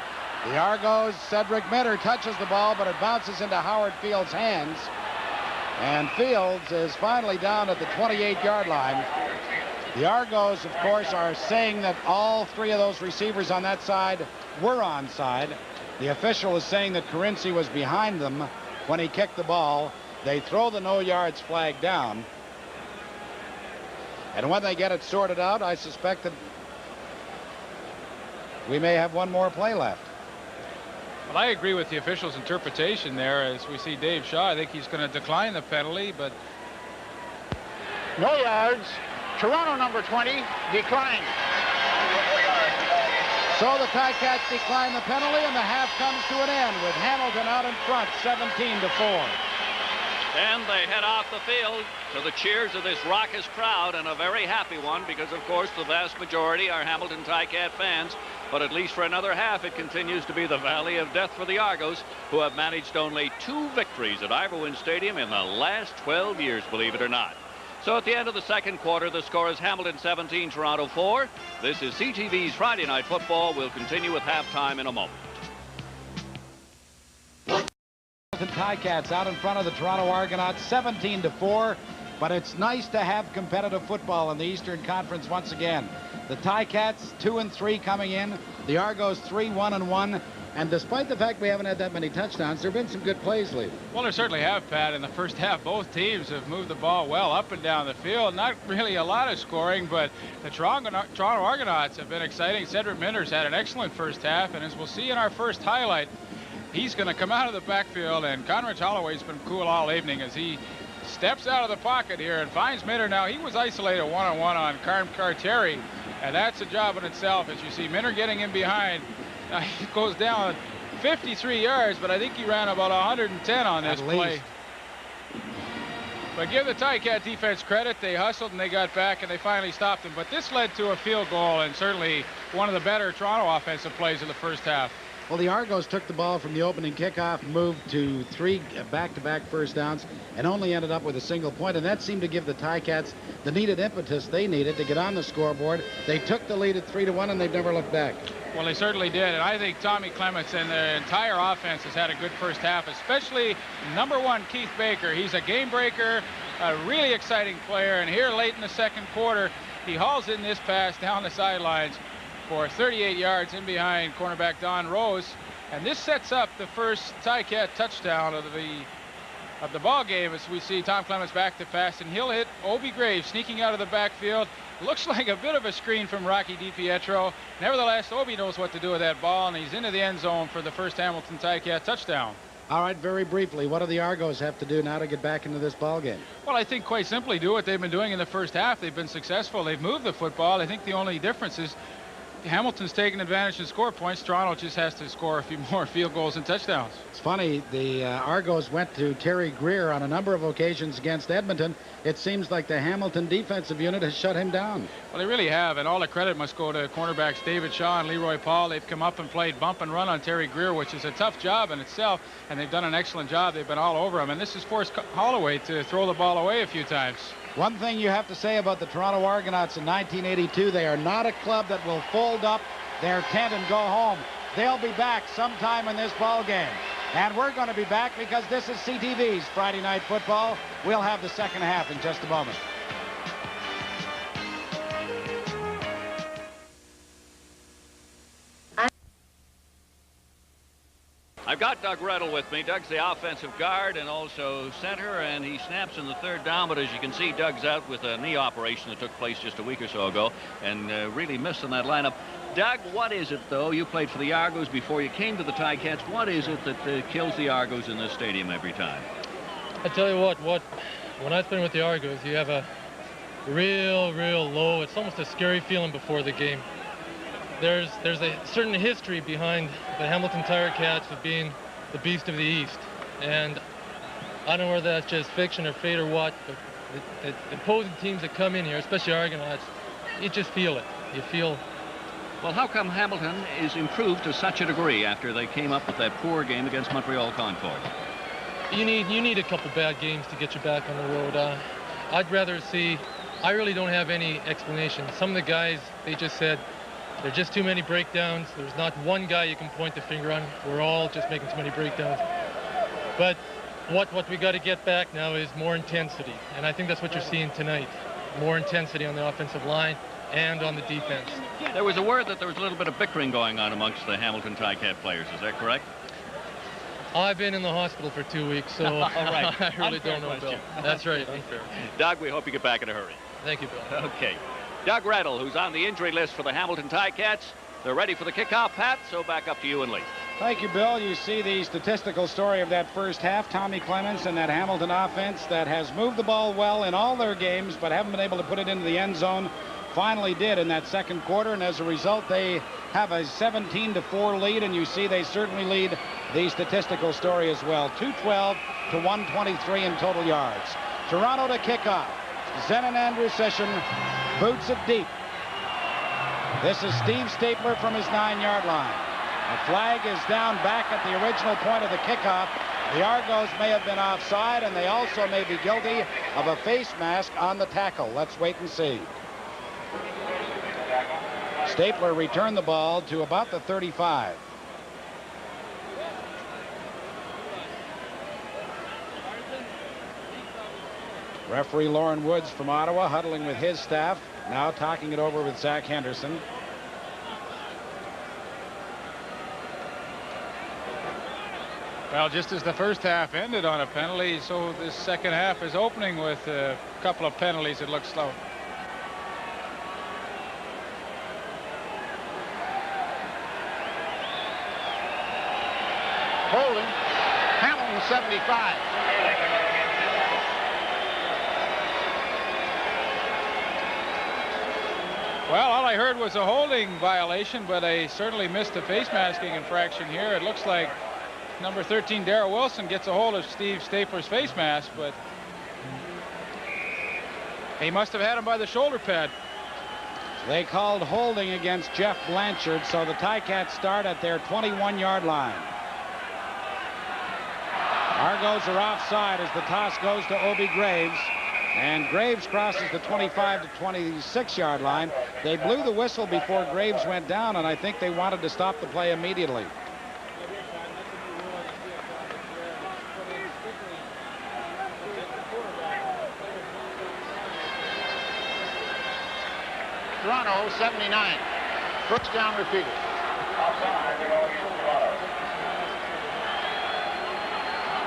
The Argos, Cedric Minter touches the ball, but it bounces into Howard Fields' hands. And Fields is finally down at the 28-yard line. The Argos, of course, are saying that all three of those receivers on that side were onside. The official is saying that Carinci was behind them when he kicked the ball. They throw the no yards flag down. And when they get it sorted out, I suspect that we may have one more play left. Well, I agree with the official's interpretation there. As we see Dave Shaw, I think he's going to decline the penalty, but No yards. Toronto number 20 declined. So the Ticats decline the penalty, and the half comes to an end with Hamilton out in front, 17-4. And they head off the field to the cheers of this raucous crowd, and a very happy one, because of course the vast majority are Hamilton Ticat fans. But at least for another half, it continues to be the valley of death for the Argos, who have managed only 2 victories at Ivor Wynne Stadium in the last 12 years, believe it or not. So at the end of the second quarter, the score is Hamilton 17, Toronto 4. This is CTV's Friday Night Football. We'll continue with halftime in a moment. Hamilton Ticats out in front of the Toronto Argonauts, 17-4. But it's nice to have competitive football in the Eastern Conference once again. The Ticats 2-3 coming in. The Argos 3-1-1. And despite the fact we haven't had that many touchdowns, there have been some good plays lately. Well, there certainly have, Pat. In the first half, both teams have moved the ball well up and down the field. Not really a lot of scoring, but the Toronto Argonauts have been exciting. Cedric Minter's had an excellent first half, and as we'll see in our first highlight, he's going to come out of the backfield, and Conrad Holloway's been cool all evening as he steps out of the pocket here and finds Minter. Now, he was isolated one-on-one on Carm Carteri, and that's a job in itself. As you see Minter getting in behind. Now, he goes down 53 yards, but I think he ran about 110 on this play. But give the Ticat defense credit. They hustled and they got back and they finally stopped him. But this led to a field goal and certainly one of the better Toronto offensive plays of the first half. Well, the Argos took the ball from the opening kickoff, moved to 3 back-to-back first downs, and only ended up with a single point. And that seemed to give the Ticats the needed impetus they needed to get on the scoreboard. They took the lead at 3-1, and they've never looked back. Well, they certainly did. And I think Tommy Clements and the entire offense has had a good first half, especially number 1, Keith Baker. He's a game breaker, a really exciting player. And here late in the second quarter, he hauls in this pass down the sidelines for 38 yards in behind cornerback Don Rose, and this sets up the first Ticat touchdown of the ball game. As we see Tom Clements back to pass, and he'll hit Obi Graves sneaking out of the backfield. Looks like a bit of a screen from Rocky DiPietro. Nevertheless, Obi knows what to do with that ball, and he's into the end zone for the first Hamilton Ticat touchdown. All right, very briefly, what do the Argos have to do now to get back into this ball game? Well, I think quite simply do what they've been doing in the first half. They've been successful. They've moved the football. I think the only difference is Hamilton's taking advantage and score points. Toronto just has to score a few more field goals and touchdowns. It's funny, the Argos went to Terry Greer on a number of occasions against Edmonton. It seems like the Hamilton defensive unit has shut him down. Well, they really have, and all the credit must go to cornerbacks David Shaw and Leroy Paul. They've come up and played bump and run on Terry Greer, which is a tough job in itself, and they've done an excellent job. They've been all over him, and this has forced Holloway to throw the ball away a few times. One thing you have to say about the Toronto Argonauts in 1982, they are not a club that will fold up their tent and go home. They'll be back sometime in this ball game. And we're going to be back because this is CTV's Friday Night Football. We'll have the second half in just a moment. I've got Doug Rettel with me. Doug's the offensive guard and also center, and he snaps in the third down. But as you can see, Doug's out with a knee operation that took place just a week or so ago and really missed in that lineup. Doug, what is it, though? You played for the Argos before you came to the Ticats. What is it that kills the Argos in this stadium every time? I tell you what, when I was playing with the Argos, you have a real low, it's almost a scary feeling before the game. there's a certain history behind the Hamilton Tiger Cats of being the beast of the East. And I don't know whether that's just fiction or fate or what, but the opposing teams that come in here, especially Argonauts, you just feel it. You feel... Well, how come Hamilton is improved to such a degree after they came up with that poor game against Montreal Concord? You need a couple bad games to get you back on the road. I'd rather see... I really don't have any explanation. Some of the guys, they just said, there are just too many breakdowns. There's not one guy you can point the finger on. We're all just making too many breakdowns. But what we got to get back now is more intensity. And I think that's what you're seeing tonight. More intensity on the offensive line and on the defense. There was a word that there was a little bit of bickering going on amongst the Hamilton Ticat players. Is that correct? I've been in the hospital for 2 weeks, so all right. I really don't know, Bill. That's right, unfair. Doug, we hope you get back in a hurry. Thank you, Bill. Okay. Doug Rattle, who's on the injury list for the Hamilton Ticats. They're ready for the kickoff, Pat, so back up to you and Lee. Thank you, Bill. You see the statistical story of that first half. Tommy Clements and that Hamilton offense that has moved the ball well in all their games, but haven't been able to put it into the end zone. Finally did in that second quarter, and as a result, they have a 17-4 lead, and you see they certainly lead the statistical story as well. 212 to 123 in total yards. Toronto to kick off. Zenon Andruseshin boots it deep. This is Steve Stapler from his 9-yard line. The flag is down back at the original point of the kickoff. The Argos may have been offside, and they also may be guilty of a face mask on the tackle. Let's wait and see. Stapler returned the ball to about the 35. Referee Lauren Woods from Ottawa huddling with his staff, now talking it over with Zach Henderson. Well, just as the first half ended on a penalty, so this second half is opening with a couple of penalties. It looks slow. Holding. Hamilton 75. Well, all I heard was a holding violation, but they certainly missed a face masking infraction here. It looks like number 13, Darrell Wilson, gets a hold of Steve Stapler's face mask, but he must have had him by the shoulder pad. They called holding against Jeff Blanchard, so the Ticats start at their 21-yard line. Argos are offside as the toss goes to Obie Graves. And Graves crosses the 25 to 26-yard line. They blew the whistle before Graves went down, and I think they wanted to stop the play immediately. Toronto 79. First down repeated.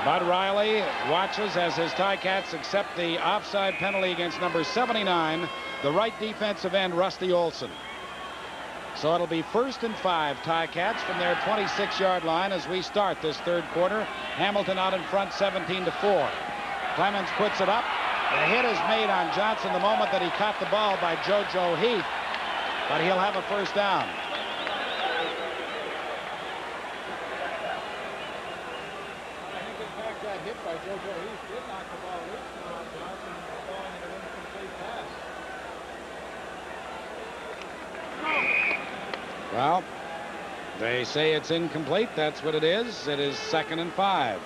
Bud Riley watches as his Ticats accept the offside penalty against number 79, the right defensive end, Rusty Olson. So it'll be 1st and 5 Ticats from their 26-yard line as we start this third quarter. Hamilton out in front 17-4. Clements puts it up. The hit is made on Johnson the moment that he caught the ball by JoJo Heath, but he'll have a first down. Well, they say it's incomplete. That's what it is. It is 2nd and 5.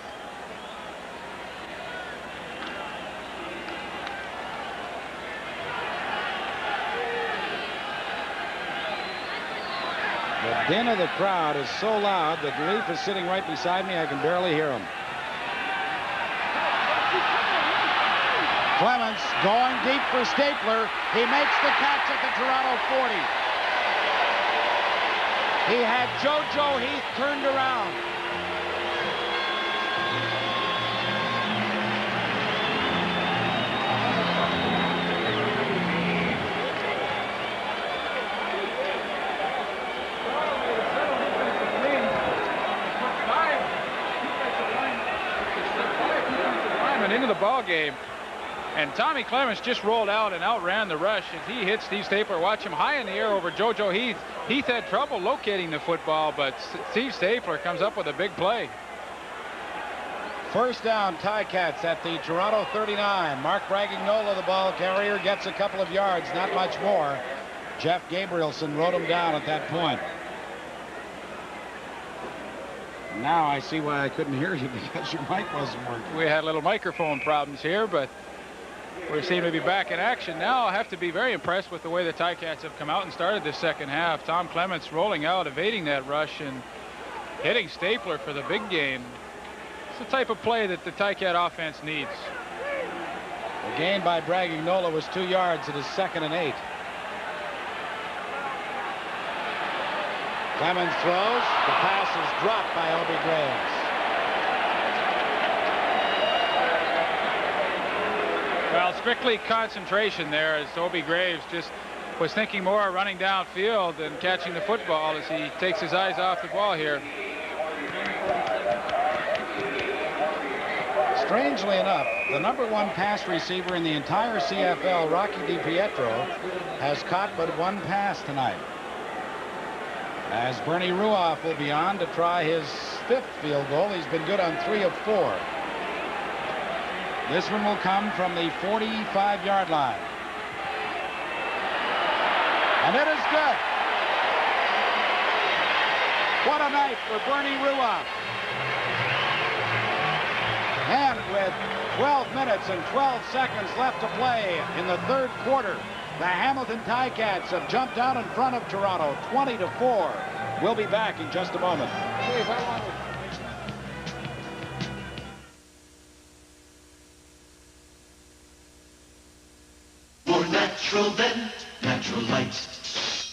The din of the crowd is so loud that Leaf is sitting right beside me. I can barely hear him. Clements going deep for Stapler. He makes the catch at the Toronto 40. He had JoJo Heath turned around. Into the ball game. And Tommy Clements just rolled out and outran the rush as he hit Steve Stapler. Watch him high in the air over JoJo Heath. Heath had trouble locating the football, but Steve Stapler comes up with a big play. First down, Ticats at the Toronto 39. Mark Bragignola, the ball carrier, gets a couple of yards, not much more. Jeff Gabrielson wrote him down at that point. Now I see why I couldn't hear you, because your mic wasn't working. We had little microphone problems here, but we seem to be back in action now. I have to be very impressed with the way the Ticats have come out and started this second half. Tom Clements rolling out, evading that rush, and hitting Stapler for the big gain. It's the type of play that the Ticat offense needs. The gain by Bragignola was 2 yards. It is 2nd and 8. Clemens throws. The pass is dropped by Obie Graves. Well, strictly concentration there, as Obie Graves just was thinking more running downfield than catching the football as he takes his eyes off the ball here. Strangely enough, the #1 pass receiver in the entire CFL, Rocky DiPietro, has caught but 1 pass tonight. As Bernie Ruoff will be on to try his 5th field goal. He's been good on 3 of 4. This one will come from the 45-yard line. And it is good. What a night for Bernie Ruoff. And with 12 minutes and 12 seconds left to play in the 3rd quarter, the Hamilton Ticats have jumped out in front of Toronto 20-4. We'll be back in just a moment. More natural than Natural Light.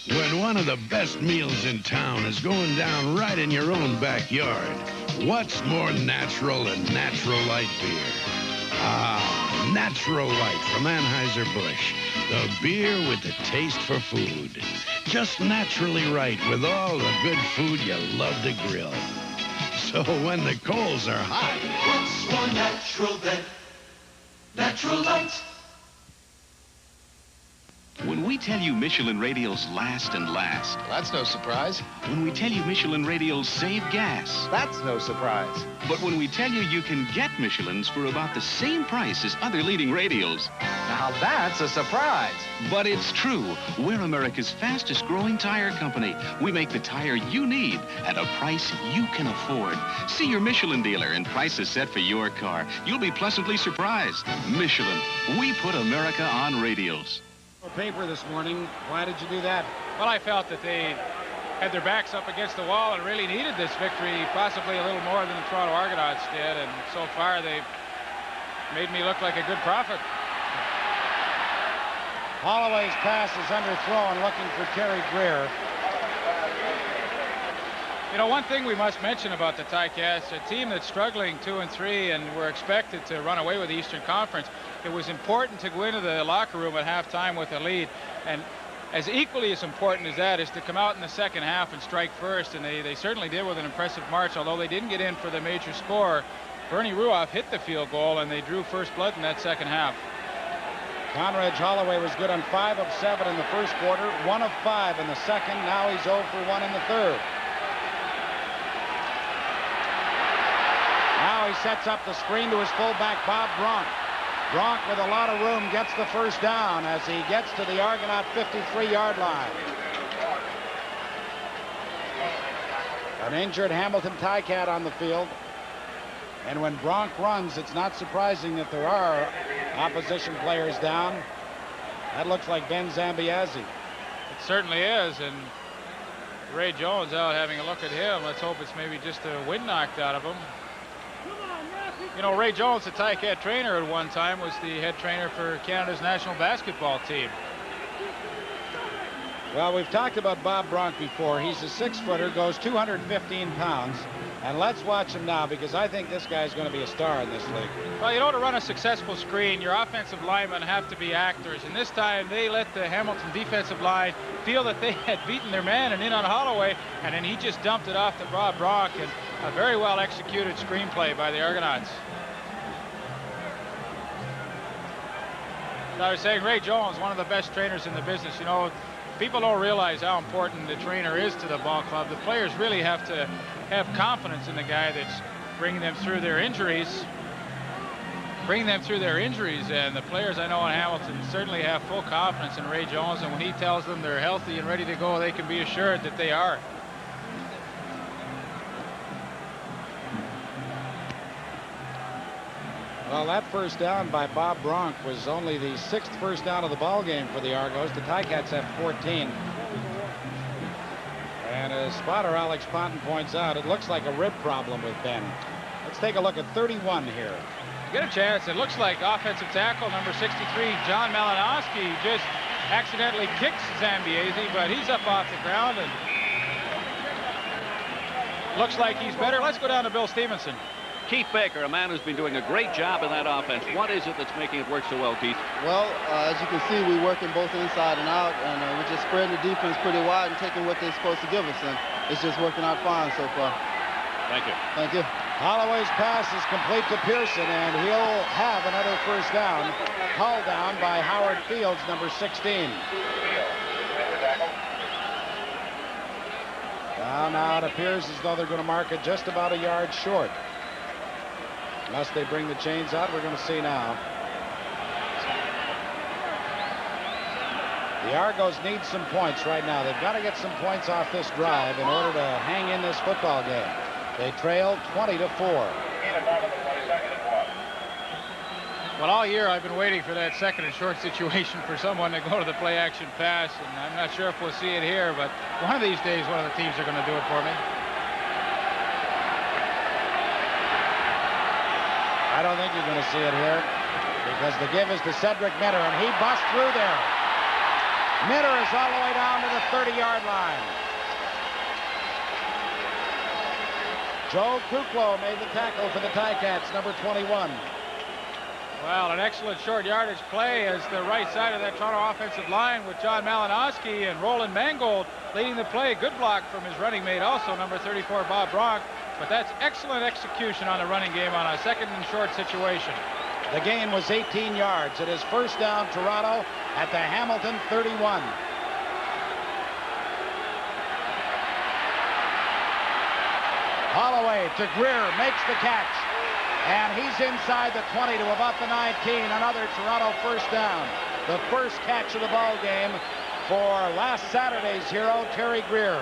When one of the best meals in town is going down right in your own backyard, what's more natural than Natural Light beer? Ah, Natural Light from Anheuser-Busch. The beer with the taste for food. Just naturally right with all the good food you love to grill. So when the coals are hot... What's more natural than Natural Light? When we tell you Michelin radials last and last. That's no surprise. When we tell you Michelin radials save gas. That's no surprise. But when we tell you can get Michelins for about the same price as other leading radials. Now that's a surprise. But it's true. We're America's fastest growing tire company. We make the tire you need at a price you can afford. See your Michelin dealer and prices set for your car. You'll be pleasantly surprised. Michelin. We put America on radials. Paper this morning. Why did you do that? Well, I felt that they had their backs up against the wall and really needed this victory, possibly a little more than the Toronto Argonauts did, and so far they've made me look like a good prophet. Holloway's pass is underthrown, looking for Terry Greer. You know, one thing we must mention about the Ticats, a team that's struggling 2-3 and were expected to run away with the Eastern Conference. It was important to go into the locker room at halftime with a lead, and as equally as important as that is to come out in the second half and strike first, and they certainly did with an impressive march, although they didn't get in for the major score. Bernie Ruoff hit the field goal, and they drew first blood in that second half. Conrad Holloway was good on 5 of 7 in the first quarter, 1 of 5 in the second. Now he's 0 for 1 in the third. Now he sets up the screen to his fullback, Bob Bronk. Bronk, with a lot of room, gets the first down as he gets to the Argonaut 53-yard line. An injured Hamilton Ticat on the field. And when Bronk runs, it's not surprising that there are opposition players down. That looks like Ben Zambiazzi. It certainly is, and Ray Jones out having a look at him. Let's hope it's maybe just a wind knocked out of him. You know, Ray Jones, the Ticat trainer at one time, was the head trainer for Canada's national basketball team. Well, we've talked about Bob Bronk before. He's a 6-footer, goes 215 pounds. And let's watch him now, because I think this guy's going to be a star in this league. Well, you know, to run a successful screen, your offensive linemen have to be actors. And this time, they let the Hamilton defensive line feel that they had beaten their man and in on Holloway. And then he just dumped it off to Bob Bronk. And a very well executed screenplay by the Argonauts. I was saying Ray Jones, one of the best trainers in the business. You know, people don't realize how important the trainer is to the ball club. The players really have to have confidence in the guy that's bringing them through their injuries. And the players I know in Hamilton certainly have full confidence in Ray Jones, and when he tells them they're healthy and ready to go, they can be assured that they are. Well, that first down by Bob Bronk was only the 6th first down of the ball game for the Argos. The Ticats have 14. And as spotter Alex Ponton points out, it looks like a rib problem with Ben. Let's take a look at 31 here. Get a chance. It looks like offensive tackle number 63, John Malinowski, just accidentally kicks Zambiese, but he's up off the ground and looks like he's better. Let's go down to Bill Stevenson. Keith Baker, a man who's been doing a great job in that offense. What is it that's making it work so well, Keith? Well, as you can see, we're working both inside and out, and we're just spreading the defense pretty wide and taking what they're supposed to give us, and it's just working out fine so far. Thank you. Thank you. Holloway's pass is complete to Pearson, and he'll have another first down. Hauled down by Howard Fields, number 16. Now it appears as though they're going to mark it just about a yard short. Unless they bring the chains out, we're going to see now. The Argos need some points right now. They've got to get some points off this drive in order to hang in this football game. They trail 20-4. Well, all year I've been waiting for that second and short situation for someone to go to the play action pass, and I'm not sure if we'll see it here, but one of these days one of the teams are going to do it for me. I don't think you're going to see it here because the give is to Cedric Minter, and he busts through there. Minter is all the way down to the 30-yard line. Joe Kuklo made the tackle for the Ticats, number 21. Well, an excellent short yardage play as the right side of that Toronto offensive line with John Malinowski and Roland Mangold leading the play. Good block from his running mate, also number 34, Bob Bronk. But that's excellent execution on the running game on a second and short situation. The gain was 18 yards. It is first down Toronto at the Hamilton 31. Holloway to Greer, makes the catch. And he's inside the 20 to about the 19. Another Toronto first down. The first catch of the ball game for last Saturday's hero, Terry Greer.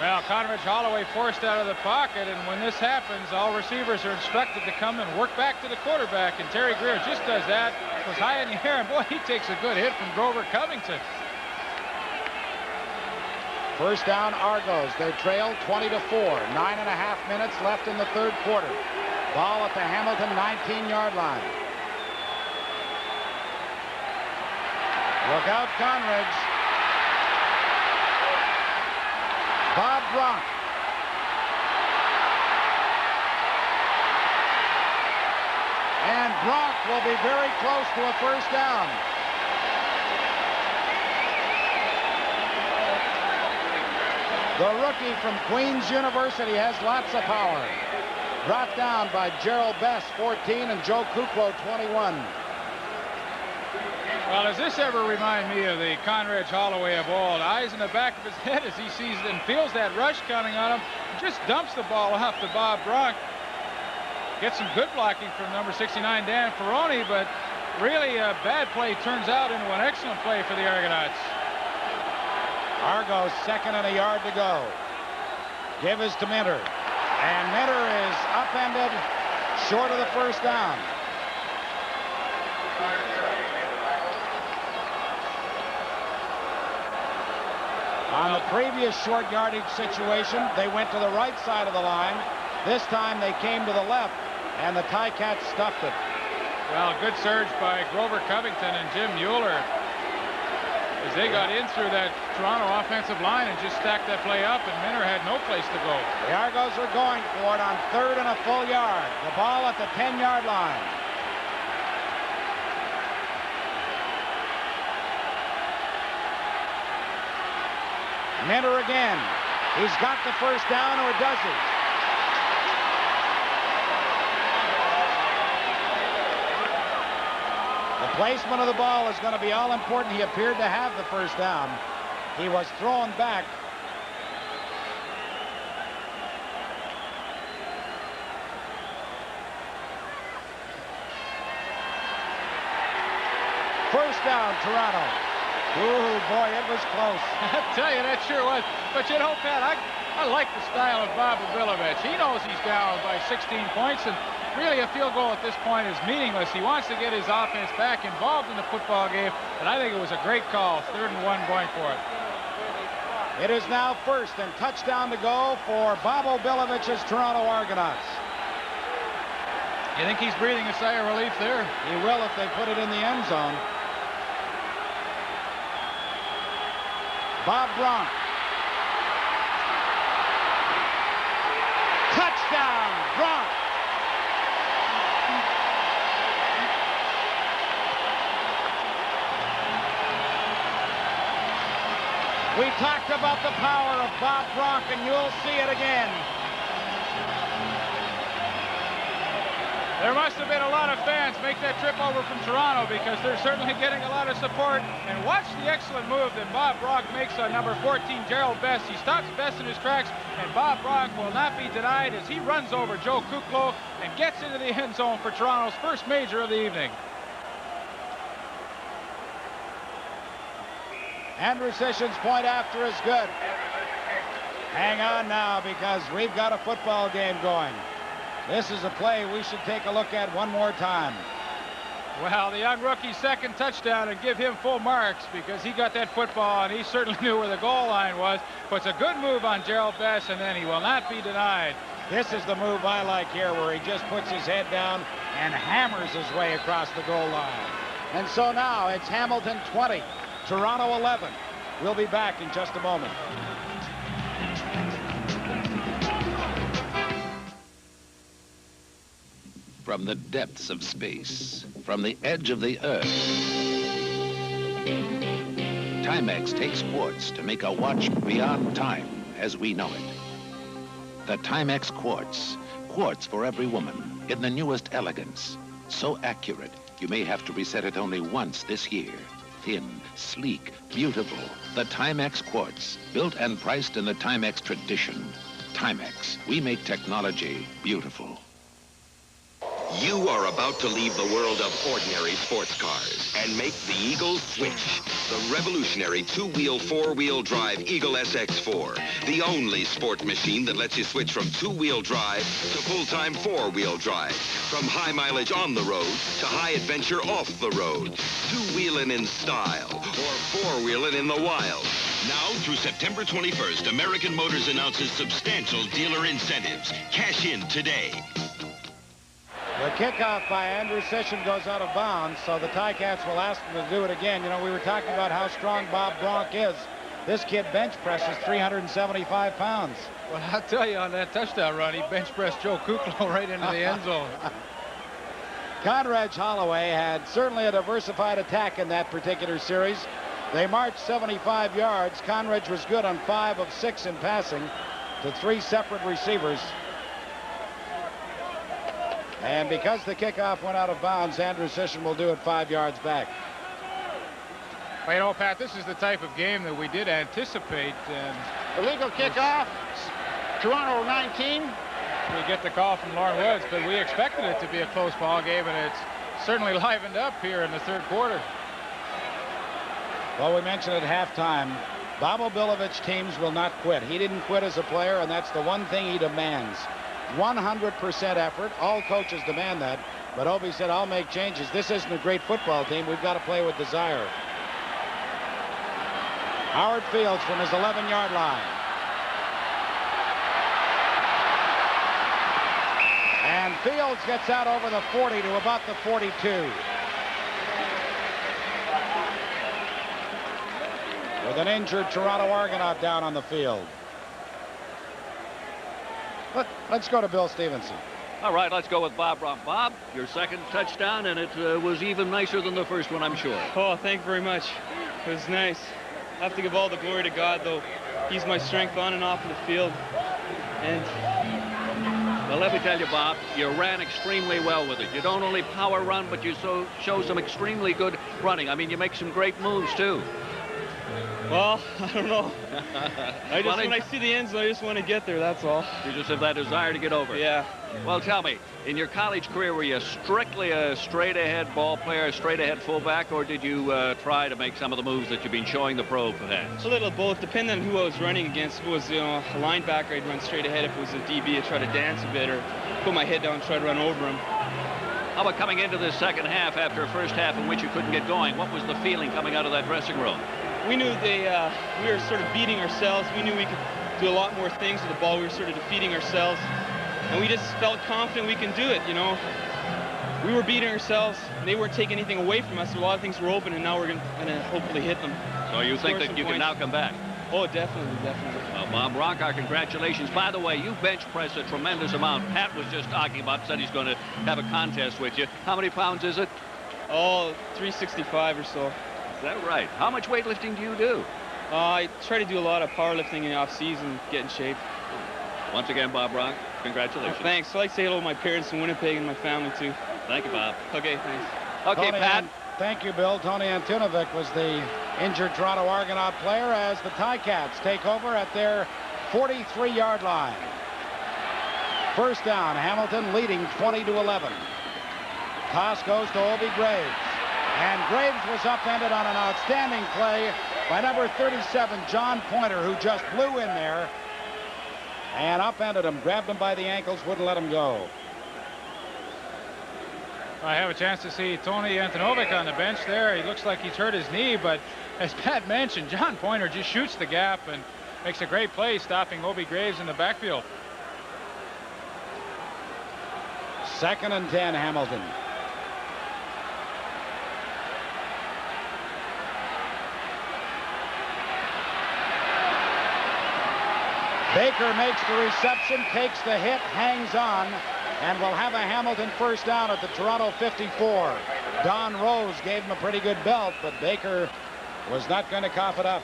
Well, Conridge Holloway forced out of the pocket, and when this happens, all receivers are instructed to come and work back to the quarterback, and Terry Greer just does that. Was high in the air, and boy, he takes a good hit from Grover Covington. First down Argos. They trail 20-4. 9.5 minutes left in the third quarter. Ball at the Hamilton 19-yard line. Look out, Conridge. Bob Bronk. And Bronk will be very close to a first down. The rookie from Queens University has lots of power. Brought down by Gerald Best, 14, and Joe Kuklo, 21. Well, does this ever remind me of the Conridge Holloway of old? Eyes in the back of his head as he sees and feels that rush coming on him. Just dumps the ball off to Bob Bronk. Gets some good blocking from number 69, Dan Ferroni, but really a bad play turns out into an excellent play for the Argonauts. Argos second and a yard to go. Give is to Minter. And Minter is upended short of the first down. On the previous short yardage situation, they went to the right side of the line. This time they came to the left, and the Ticats stuffed it. Well, good surge by Grover Covington and Jim Mueller as they got in through that Toronto offensive line and just stacked that play up, and Minter had no place to go. The Argos are going for it on third and a full yard. The ball at the 10-yard line. Minter again. He's got the first down, or does he? Placement of the ball is going to be all important. He appeared to have the first down. He was thrown back. First down, Toronto. Ooh, boy, it was close. I tell you, that sure was. But you know, Pat, I like the style of Bob Bilovich. He knows he's down by 16 points, and really a field goal at this point is meaningless. He wants to get his offense back involved in the football game, and I think it was a great call. 3rd and 1 going for it. It is now first and touchdown to go for Bob Bilovich's Toronto Argonauts. You think he's breathing a sigh of relief there? He will if they put it in the end zone. Bob Bronk. Touchdown, Bronk. We talked about the power of Bob Bronk, and you'll see it again. There must have been a lot of fans make that trip over from Toronto, because they're certainly getting a lot of support. And watch the excellent move that Bob Bronk makes on number 14, Gerald Best. He stops Best in his tracks, and Bob Bronk will not be denied as he runs over Joe Kuklo and gets into the end zone for Toronto's first major of the evening. Andrew Sission's point after is good. Hang on now, because we've got a football game going. This is a play we should take a look at one more time. Well, the young rookie's second touchdown, and give him full marks, because he got that football and he certainly knew where the goal line was. But it's a good move on Gerald Best, and then he will not be denied. This is the move I like here, where he just puts his head down and hammers his way across the goal line. And so now it's Hamilton 20, Toronto 11. We'll be back in just a moment. From the depths of space, from the edge of the earth, Timex takes quartz to make a watch beyond time as we know it. The Timex Quartz, quartz for every woman, in the newest elegance. So accurate, you may have to reset it only once this year. Thin, sleek, beautiful. The Timex Quartz, built and priced in the Timex tradition. Timex, we make technology beautiful. You are about to leave the world of ordinary sports cars and make the Eagle switch. The revolutionary two-wheel, four-wheel drive Eagle SX4. The only sport machine that lets you switch from two-wheel drive to full-time four-wheel drive. From high mileage on the road to high adventure off the road. Two-wheeling in style or four-wheeling in the wild. Now through September 21st, American Motors announces substantial dealer incentives. Cash in today. The kickoff by Andrew Sission goes out of bounds, so the Ticats will ask him to do it again. You know, we were talking about how strong Bob Bronk is. This kid bench presses 375 pounds. Well, I'll tell you, on that touchdown run, he bench pressed Joe Kuklo right into the end zone. Conrad Holloway had certainly a diversified attack in that particular series. They marched 75 yards. Conrad was good on 5 of 6 in passing to 3 separate receivers. And because the kickoff went out of bounds, Andrew Sission will do it 5 yards back. Well, you know, Pat, this is the type of game that we did anticipate. And illegal kickoff, Toronto 19. We get the call from Lauren Woods, but we expected it to be a close ball game, and it's certainly livened up here in the third quarter. Well, we mentioned at halftime, Bob Bilovich teams will not quit. He didn't quit as a player, and that's the one thing he demands. 100% effort. All coaches demand that. But Obi said, I'll make changes. This isn't a great football team. We've got to play with desire. Howard Fields from his 11-yard line. And Fields gets out over the 40 to about the 42. With an injured Toronto Argonaut down on the field. Let's go to Bill Stevenson. All right, let's go with Bob Bronk. Bob, your second touchdown, and it was even nicer than the first one, I'm sure. Oh, thank you very much. It was nice. I have to give all the glory to God, though. He's my strength on and off of the field. And Well, let me tell you, Bob, you ran extremely well with it. You don't only power run, but you show some extremely good running. I mean, you make some great moves, too. Well, I don't know. When I see the end zone, I just want to get there, that's all. You just have that desire to get over. Yeah. Well, tell me, in your college career, were you strictly a straight-ahead ball player, a straight-ahead fullback, or did you try to make some of the moves that you've been showing the pro fans? A little of both, depending on who I was running against. If it was, a linebacker, I'd run straight ahead. If it was a DB, I'd try to dance a bit or put my head down and try to run over him. How about coming into this second half after a first half in which you couldn't get going? What was the feeling coming out of that dressing room? We knew we were sort of beating ourselves. We knew we could do a lot more things with the ball. We were sort of defeating ourselves. And we just felt confident we can do it, We were beating ourselves. And they weren't taking anything away from us. So a lot of things were open, and now we're going to hopefully hit them. So you think that you can now come back? Oh, definitely, definitely. Well, Bob Bronk, our congratulations. By the way, you bench press a tremendous amount. Pat was just talking about, said he's going to have a contest with you. How many pounds is it? Oh, 365 or so. Is that right? How much weightlifting do you do? I try to do a lot of powerlifting in the off-season, get in shape. Once again, Bob Bronk, congratulations. Thanks. I'd like to say hello to my parents in Winnipeg and my family, too. Thank you, Bob. Okay, thanks. Okay, Pat. Thank you, Bill. Tony Antinovic was the injured Toronto Argonaut player as the Ticats take over at their 43-yard line. First down, Hamilton leading 20-11. Toss goes to Obi Graves. And Graves was upended on an outstanding play by number 37, John Pointer, who just blew in there and upended him, grabbed him by the ankles, wouldn't let him go. I have a chance to see Tony Antinovic on the bench there. He looks like he's hurt his knee, but as Pat mentioned, John Pointer just shoots the gap and makes a great play, stopping Obi Graves in the backfield. 2nd and 10, Hamilton. Baker makes the reception, takes the hit, hangs on, and will have a Hamilton first down at the Toronto 54. Don Rose gave him a pretty good belt, but Baker was not going to cough it up.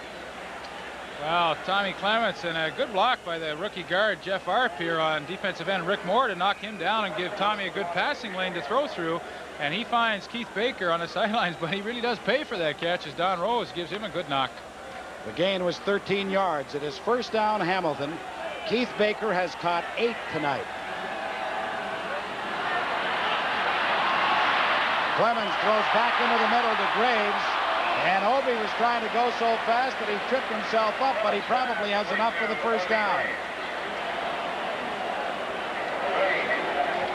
Well, Tommy Clements, and a good block by the rookie guard Jeff Arp here on defensive end Rick Moore to knock him down and give Tommy a good passing lane to throw through. And he finds Keith Baker on the sidelines, but he really does pay for that catch as Don Rose gives him a good knock. The gain was 13 yards. It is first down, Hamilton. Keith Baker has caught 8 tonight. Clemens throws back into the middle to Graves. And Obi was trying to go so fast that he tripped himself up, but he probably has enough for the first down.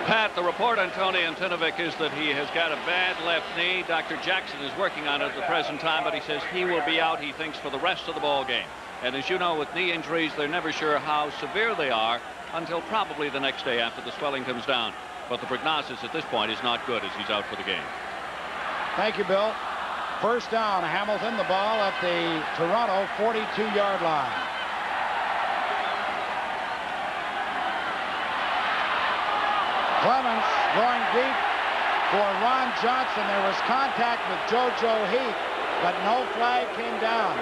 Pat, the report on Tony Antinovic is that he has got a bad left knee. Dr. Jackson is working on it at the present time, but he says he will be out, he thinks, for the rest of the ball game. And as you know, with knee injuries, they're never sure how severe they are until probably the next day after the swelling comes down. But the prognosis at this point is not good as he's out for the game. Thank you, Bill. First down, Hamilton, the ball at the Toronto 42-yard line. Clements going deep for Ron Johnson. There was contact with JoJo Heath, but no flag came down.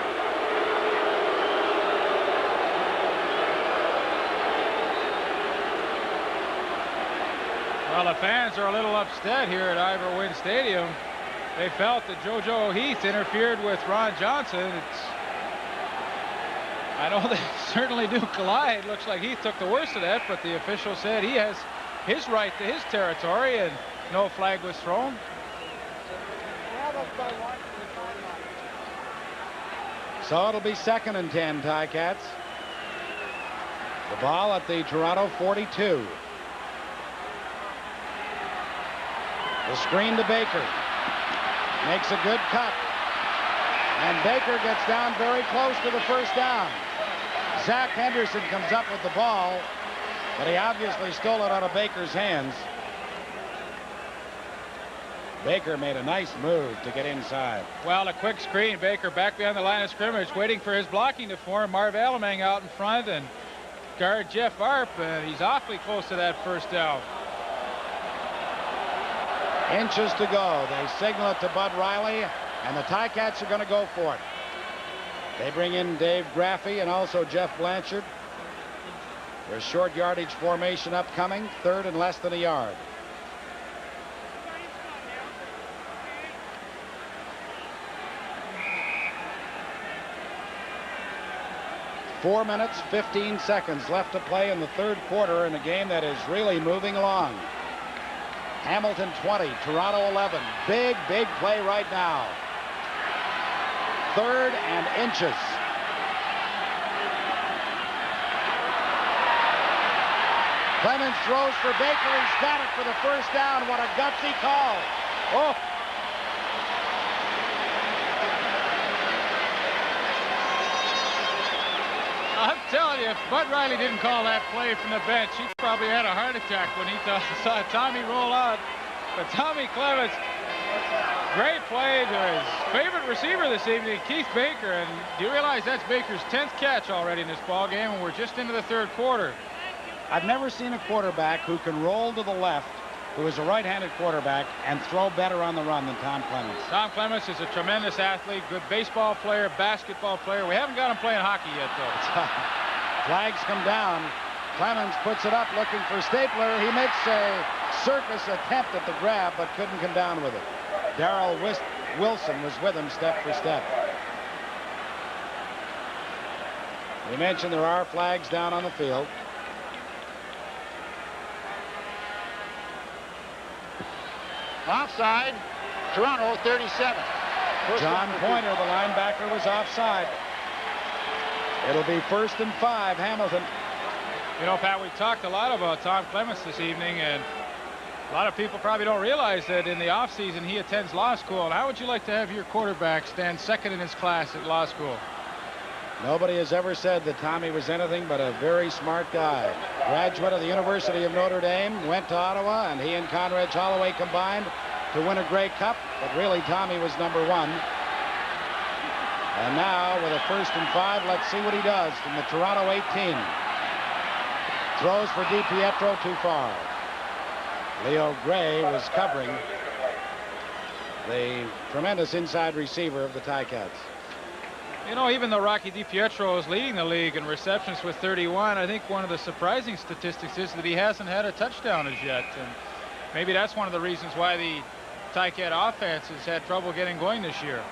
Well, the fans are a little upset here at Ivor Wynne Stadium. They felt that JoJo Heath interfered with Ron Johnson. I know they certainly do collide. Looks like Heath took the worst of that, but the official said he has his right to his territory, and no flag was thrown. So it'll be 2nd and 10, Ticats. The ball at the Toronto 42. The screen to Baker. Makes a good cut. And Baker gets down very close to the first down. Zach Henderson comes up with the ball, but he obviously stole it out of Baker's hands. Baker made a nice move to get inside. Well, a quick screen. Baker back behind the line of scrimmage, waiting for his blocking to form. Marv Alamang out in front, and guard Jeff Arp, he's awfully close to that first down. Inches to go. They signal it to Bud Riley, and the Ticats are going to go for it. They bring in Dave Graffey and also Jeff Blanchard. There's short yardage formation upcoming, 3rd and less than a yard. Four minutes, 15 seconds left to play in the 3rd quarter in a game that is really moving along. Hamilton 20, Toronto 11. Big, big play right now. 3rd and inches. Clemens throws for Baker. He's got it for the 1st down. What a gutsy call. Oh. I'm telling you, if Bud Riley didn't call that play from the bench, he probably had a heart attack when he saw Tommy roll out. But Tommy Clemens, great play to his favorite receiver this evening, Keith Baker. And do you realize that's Baker's 10th catch already in this ball game, and we're just into the 3rd quarter. I've never seen a quarterback who can roll to the left, who is a right-handed quarterback, and throw better on the run than Tom Clemens. Tom Clemens is a tremendous athlete, good baseball player, basketball player. We haven't got him playing hockey yet, though. Flags come down. Clemens puts it up looking for Stapler. He makes a circus attempt at the grab, but couldn't come down with it. Darrell Wilson was with him step for step. We mentioned there are flags down on the field. Offside, Toronto 37. John Pointer, the linebacker, was offside. It'll be 1st and 5, Hamilton. You know, Pat, we've talked a lot about Tom Clemens this evening, and a lot of people probably don't realize that in the offseason he attends law school. And how would you like to have your quarterback stand 2nd in his class at law school? Nobody has ever said that Tommy was anything but a very smart guy. Graduate of the University of Notre Dame, went to Ottawa, and he and Conrad Holloway combined to win a Grey Cup, but really Tommy was number 1. And now with a 1st and 5, let's see what he does from the Toronto 18. Throws for DiPietro, too far. Leo Gray was covering the tremendous inside receiver of the Ticats. You know, even though Rocky DiPietro is leading the league in receptions with 31, I think one of the surprising statistics is that he hasn't had a touchdown as yet. And maybe that's one of the reasons why the Ticat offense has had trouble getting going this year.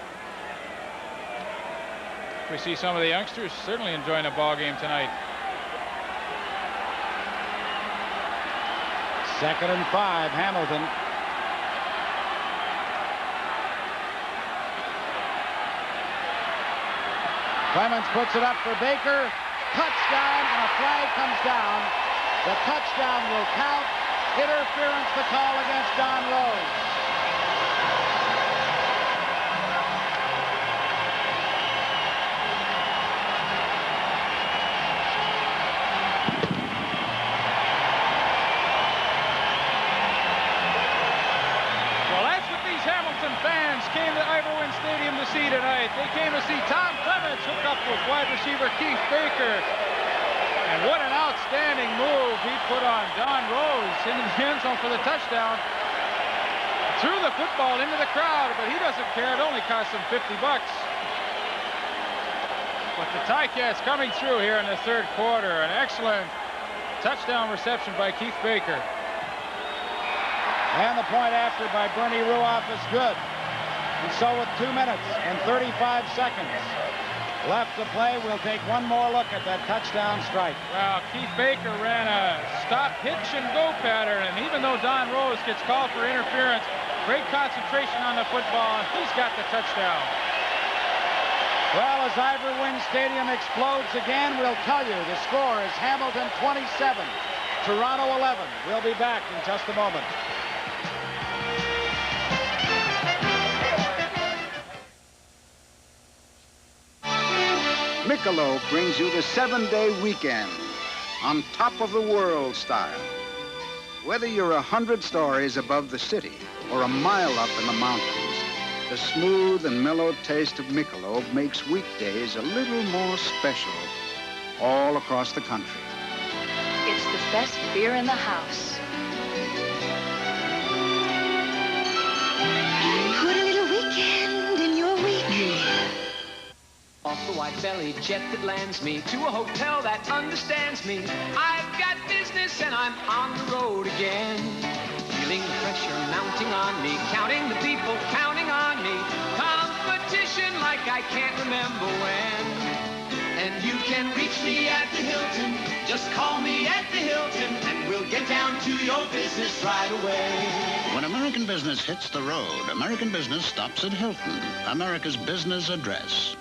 We see some of the youngsters certainly enjoying a ball game tonight. 2nd and 5, Hamilton. Clemens puts it up for Baker. Touchdown, and a flag comes down. The touchdown will count. Interference, the call against Don Rose. Well, that's what these Hamilton fans came to Ivor-Wynne Stadium to see tonight. They came to see Tom Clemens hook up with wide receiver Keith Baker. And what an outstanding move he put on Don Rose into the end zone for the touchdown. Threw the football into the crowd, but he doesn't care. It only cost him $50. But the Ticats coming through here in the 3rd quarter. An excellent touchdown reception by Keith Baker. And the point after by Bernie Ruoff is good. And so with 2 minutes and 35 seconds left to play, we'll take one more look at that touchdown strike. Well, Keith Baker ran a stop, hitch, and go pattern, and even though Don Rose gets called for interference, great concentration on the football, and he's got the touchdown. Well, as Ivor-Wynne Stadium explodes again, we'll tell you the score is Hamilton 27, Toronto 11. We'll be back in just a moment. Michelob brings you the 7-day weekend on top of the world style. Whether you're 100 stories above the city or a mile up in the mountains, the smooth and mellow taste of Michelob makes weekdays a little more special all across the country. It's the best beer in the house. Put a little weekend in your weekend. Off the white wide-belly jet that lands me to a hotel that understands me. I've got business and I'm on the road again. Feeling the pressure mounting on me, counting the people counting on me. Competition like I can't remember when. And you can reach me at the Hilton. Just call me at the Hilton, and we'll get down to your business right away. When American business hits the road, American business stops at Hilton, America's business address.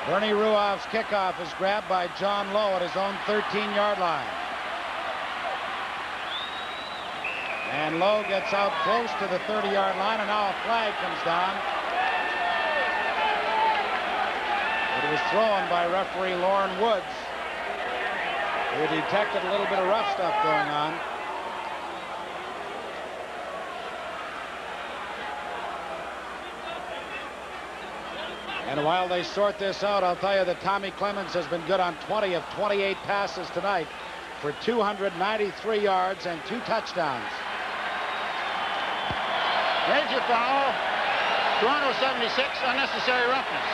Bernie Ruoff's kickoff is grabbed by John Lowe at his own 13-yard line. And Lowe gets out close to the 30-yard line, and now a flag comes down. It was thrown by referee Lauren Woods, who detected a little bit of rough stuff going on. And while they sort this out, I'll tell you that Tommy Clemens has been good on 20 of 28 passes tonight for 293 yards and 2 touchdowns. Major foul. Toronto 76, unnecessary roughness.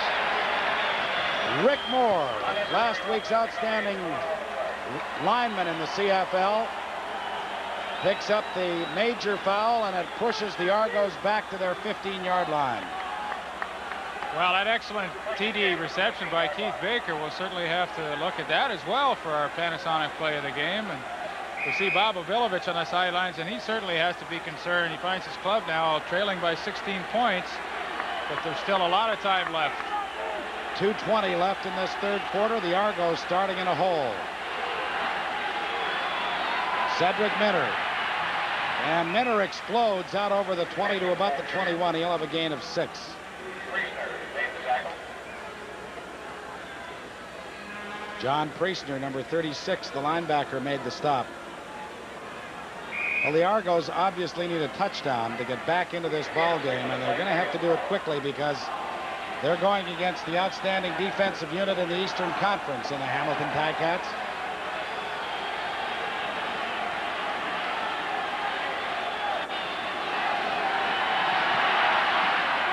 Rick Moore, last week's outstanding lineman in the CFL, picks up the major foul, and it pushes the Argos back to their 15-yard line. Well, that excellent TD reception by Keith Baker, will certainly have to look at that as well for our Panasonic play of the game. And we see Bob Obilovich on the sidelines, and he certainly has to be concerned. He finds his club now trailing by 16 points, but there's still a lot of time left. 2:20 left in this third quarter. The Argos starting in a hole. Cedric Minter. And Minter explodes out over the 20 to about the 21. He'll have a gain of 6. John Priestner, number 36, the linebacker, made the stop. Well, the Argos obviously need a touchdown to get back into this ball game, and they're going to have to do it quickly because they're going against the outstanding defensive unit in the Eastern Conference in the Hamilton Ticats.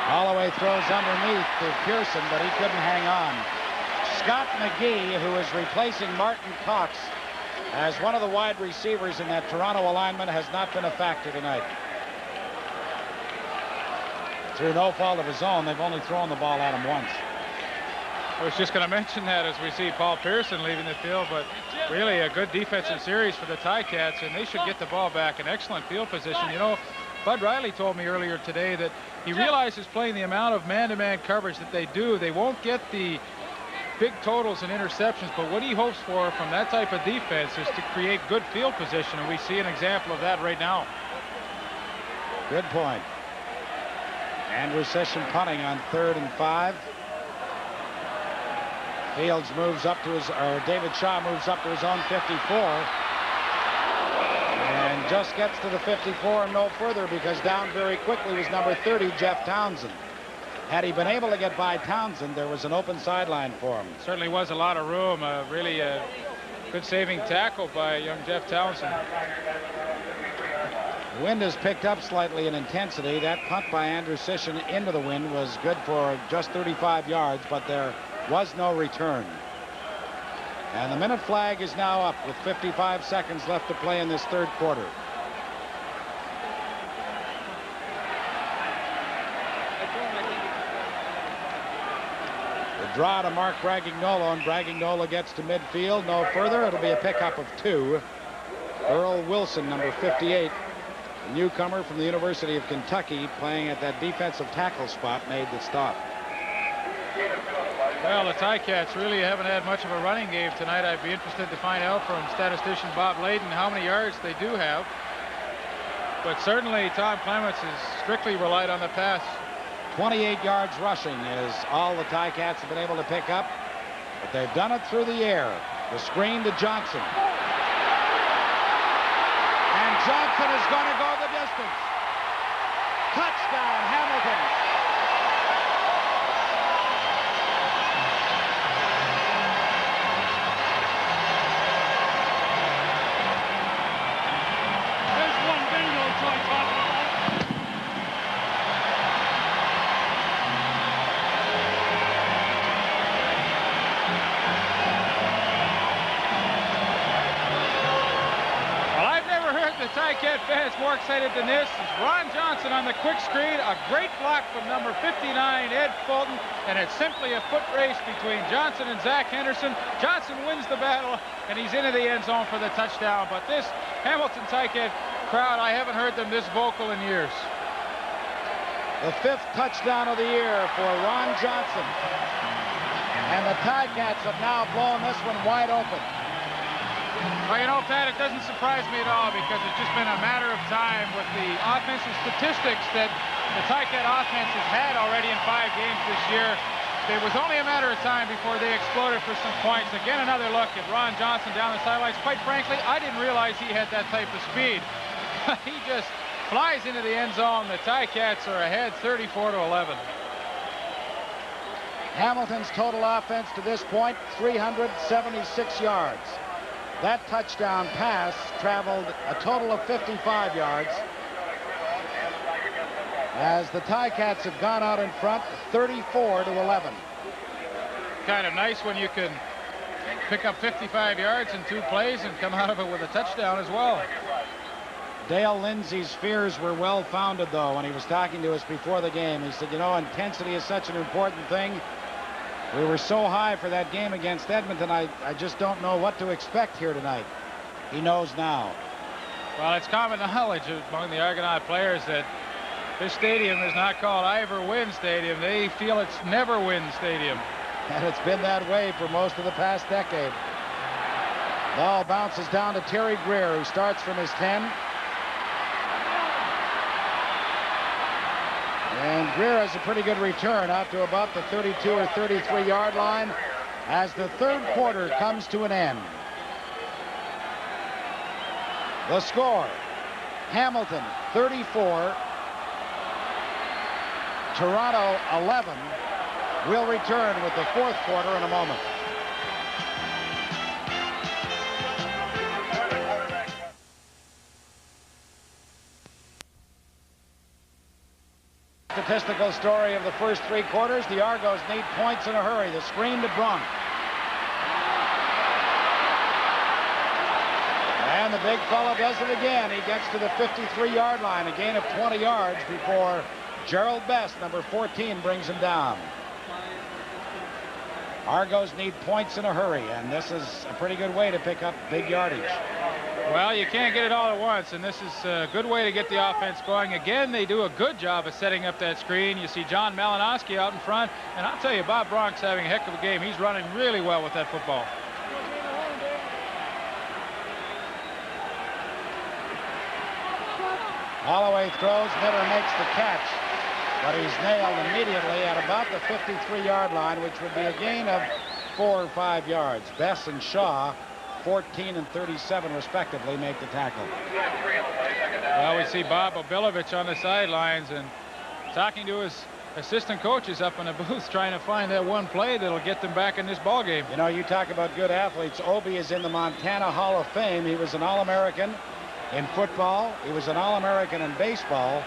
Holloway throws underneath to Pearson, but he couldn't hang on. Scott McGee, who is replacing Martin Cox as one of the wide receivers in that Toronto alignment, has not been a factor tonight. Through no fault of his own, they've only thrown the ball at him once. I was just going to mention that as we see Paul Pearson leaving the field, but really a good defensive series for the Ticats, and they should get the ball back in excellent field position. You know, Bud Riley told me earlier today that he realizes playing the amount of man-to-man coverage that they do, they won't get the big totals and interceptions, but what he hopes for from that type of defense is to create good field position, and we see an example of that right now. Good point. Andrew Session punting on 3rd and 5. Fields moves up to his, or David Shaw moves up to his own 54. And just gets to the 54 and no further, because down very quickly was number 30, Jeff Townsend. Had he been able to get by Townsend, there was an open sideline for him. Certainly was a lot of room. Really a good saving tackle by young Jeff Townsend. The wind has picked up slightly in intensity. That punt by Andrew Sisson into the wind was good for just 35 yards, but there was no return. And the minute flag is now up with 55 seconds left to play in this third quarter. The draw to Mark Bragignola, and Bragignola gets to midfield. No further. It'll be a pickup of 2. Earl Wilson, number 58, a newcomer from the University of Kentucky, playing at that defensive tackle spot, made the stop. Well, the Ticats really haven't had much of a running game tonight. I'd be interested to find out from statistician Bob Layden how many yards they do have. But certainly Tom Clements has strictly relied on the pass. 28 yards rushing is all the Ticats have been able to pick up, but they've done it through the air. The screen to Johnson. And Johnson is going to go the distance. Touchdown, Hamilton. Ticat fans more excited than this is Ron Johnson on the quick screen. A great block from number 59, Ed Fulton, and it's simply a foot race between Johnson and Zach Henderson. Johnson wins the battle, and he's into the end zone for the touchdown. But this Hamilton Ticat crowd, I haven't heard them this vocal in years. The 5th touchdown of the year for Ron Johnson. And the Ticats have now blown this one wide open. Well, you know, Pat, it doesn't surprise me at all because it's just been a matter of time with the offensive statistics that the Ticat offense has had already in 5 games this year. It was only a matter of time before they exploded for some points. Again, another look at Ron Johnson down the sidelines. Quite frankly, I didn't realize he had that type of speed. He just flies into the end zone. The Ticats are ahead 34-11. Hamilton's total offense to this point, 376 yards. That touchdown pass traveled a total of 55 yards. As the Ticats have gone out in front, 34-11. Kind of nice when you can pick up 55 yards in 2 plays and come out of it with a touchdown as well. Dale Lindsay's fears were well-founded, though, when he was talking to us before the game. He said, you know, intensity is such an important thing. We were so high for that game against Edmonton, I just don't know what to expect here tonight. He knows now. Well, it's common knowledge among the Argonaut players that this stadium is not called Ivor Wynn Stadium. They feel it's Never Win Stadium. And it's been that way for most of the past decade. Ball bounces down to Terry Greer, who starts from his 10. And Greer has a pretty good return out to about the 32 or 33 yard line as the 3rd quarter comes to an end. The score, Hamilton 34, Toronto 11. We'll return with the 4th quarter in a moment. Statistical story of the first 3 quarters. The Argos need points in a hurry. The screen to Brunk. And the big fella does it again. He gets to the 53-yard line, a gain of 20 yards before Gerald Best, number 14, brings him down. Argos need points in a hurry, and this is a pretty good way to pick up big yardage. Well, you can't get it all at once, and this is a good way to get the offense going. Again, they do a good job of setting up that screen. You see John Malinowski out in front, and I'll tell you, Bob Bronk's having a heck of a game. He's running really well with that football. Holloway throws, Miller makes the catch, but he's nailed immediately at about the 53-yard line, which would be a gain of 4 or 5 yards. Bess and Shaw, 14 and 37 respectively, make the tackle. Well, we see Bob Obilovich on the sidelines and talking to his assistant coaches up in the booth, trying to find that one play that'll get them back in this ball game. You know, you talk about good athletes. Obi is in the Montana Hall of Fame. He was an All-American in football. He was an All-American in baseball.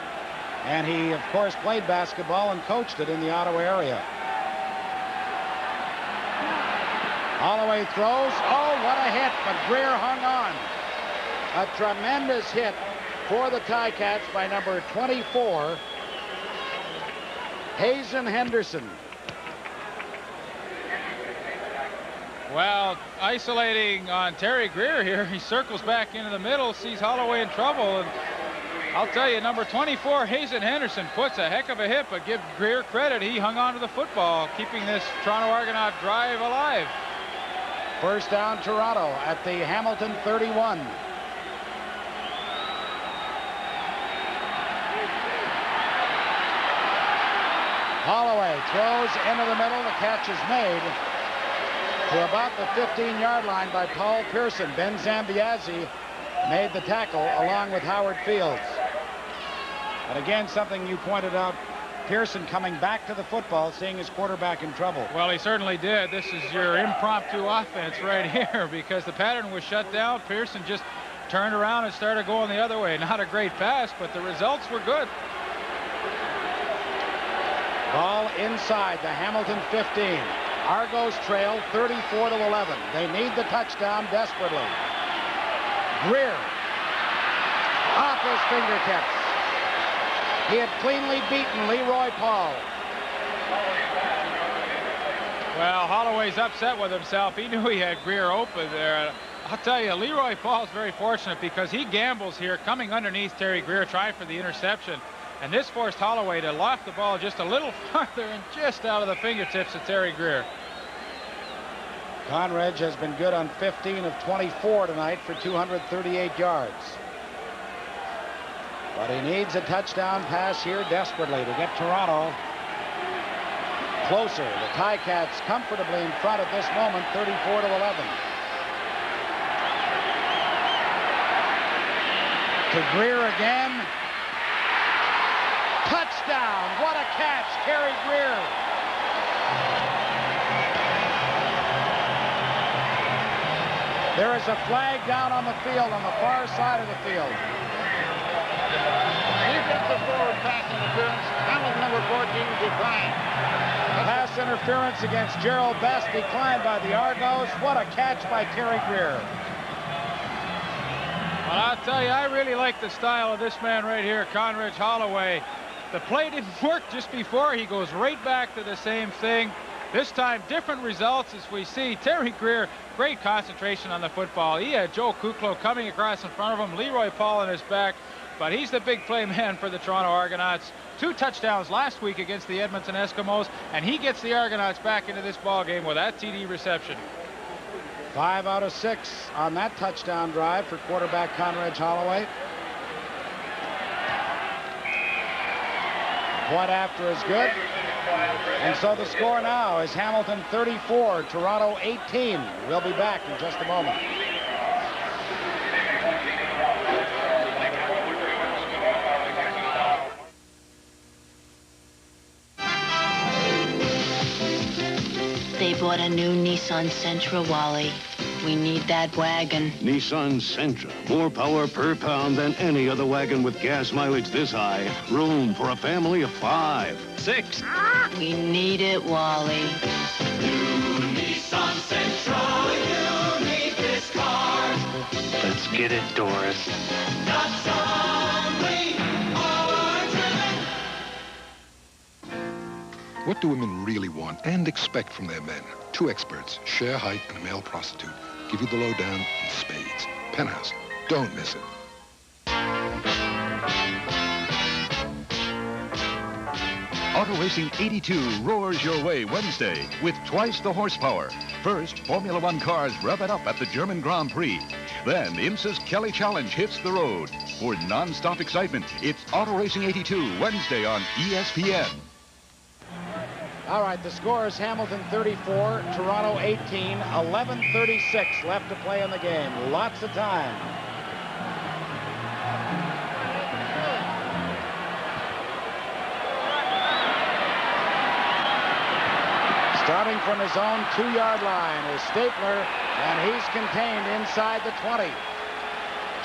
And he, of course, played basketball and coached it in the Ottawa area. Holloway throws. Oh, what a hit, but Greer hung on. A tremendous hit for the Ticats by number 24, Hazen Henderson. Well, isolating on Terry Greer here, he circles back into the middle, sees Holloway in trouble, and I'll tell you, number 24, Hazen Henderson, puts a heck of a hit, but give Greer credit. He hung on to the football, keeping this Toronto Argonaut drive alive. First down, Toronto at the Hamilton 31. Holloway throws into the middle. The catch is made to about the 15-yard line by Paul Pearson. Ben Zambiazzi made the tackle along with Howard Fields. But again, something you pointed out, Pearson coming back to the football, seeing his quarterback in trouble. Well, he certainly did. This is your impromptu offense right here because the pattern was shut down. Pearson just turned around and started going the other way. Not a great pass, but the results were good. Ball inside the Hamilton 15. Argos trail 34-11. They need the touchdown desperately. Greer Off his fingertips. He had cleanly beaten Leroy Paul. Well, Holloway's upset with himself. He knew he had Greer open there. I'll tell you, Leroy Paul's very fortunate because he gambles here, coming underneath Terry Greer, trying for the interception. And this forced Holloway to loft the ball just a little farther and just out of the fingertips of Terry Greer. Conridge has been good on 15 of 24 tonight for 238 yards. But he needs a touchdown pass here desperately to get Toronto closer. The Ticats comfortably in front at this moment, 34-11. To Greer again. Touchdown! What a catch, Terry Greer. There is a flag down on the field on the far side of the field. Defensive forward pass interference. Hamilton number 14 declined. Pass interference against Gerald Best declined by the Argos. What a catch by Terry Greer. Well, I'll tell you, I really like the style of this man right here, Conridge Holloway. The play didn't work just before. He goes right back to the same thing. This time, different results as we see. Terry Greer, great concentration on the football. He had Joe Kuklo coming across in front of him, Leroy Paul on his back, but he's the big play man for the Toronto Argonauts. 2 touchdowns last week against the Edmonton Eskimos, and he gets the Argonauts back into this ball game with that TD reception. 5 out of 6 on that touchdown drive for quarterback Conridge Holloway. Point after is good. And so the score now is Hamilton 34, Toronto 18. We'll be back in just a moment. They bought a new Nissan Sentra, Wally. We need that wagon. Nissan Sentra. More power per pound than any other wagon with gas mileage this high. Room for a family of 5, 6. We need it, Wally. New Nissan Sentra, you need this car. Let's get it, Doris. That's only power-driven. What do women really want and expect from their men? 2 experts, Cher Height and a male prostitute, give you the lowdown in spades. Penthouse. Don't miss it. Auto Racing 82 roars your way Wednesday with twice the horsepower. First, Formula One cars rev it up at the German Grand Prix. Then, IMSA's Kelly Challenge hits the road. For non-stop excitement, it's Auto Racing 82 Wednesday on ESPN. All right, the score is Hamilton 34, Toronto 18, 11:36 left to play in the game. Lots of time. Starting from his own 2-yard line is Stapler, and he's contained inside the 20.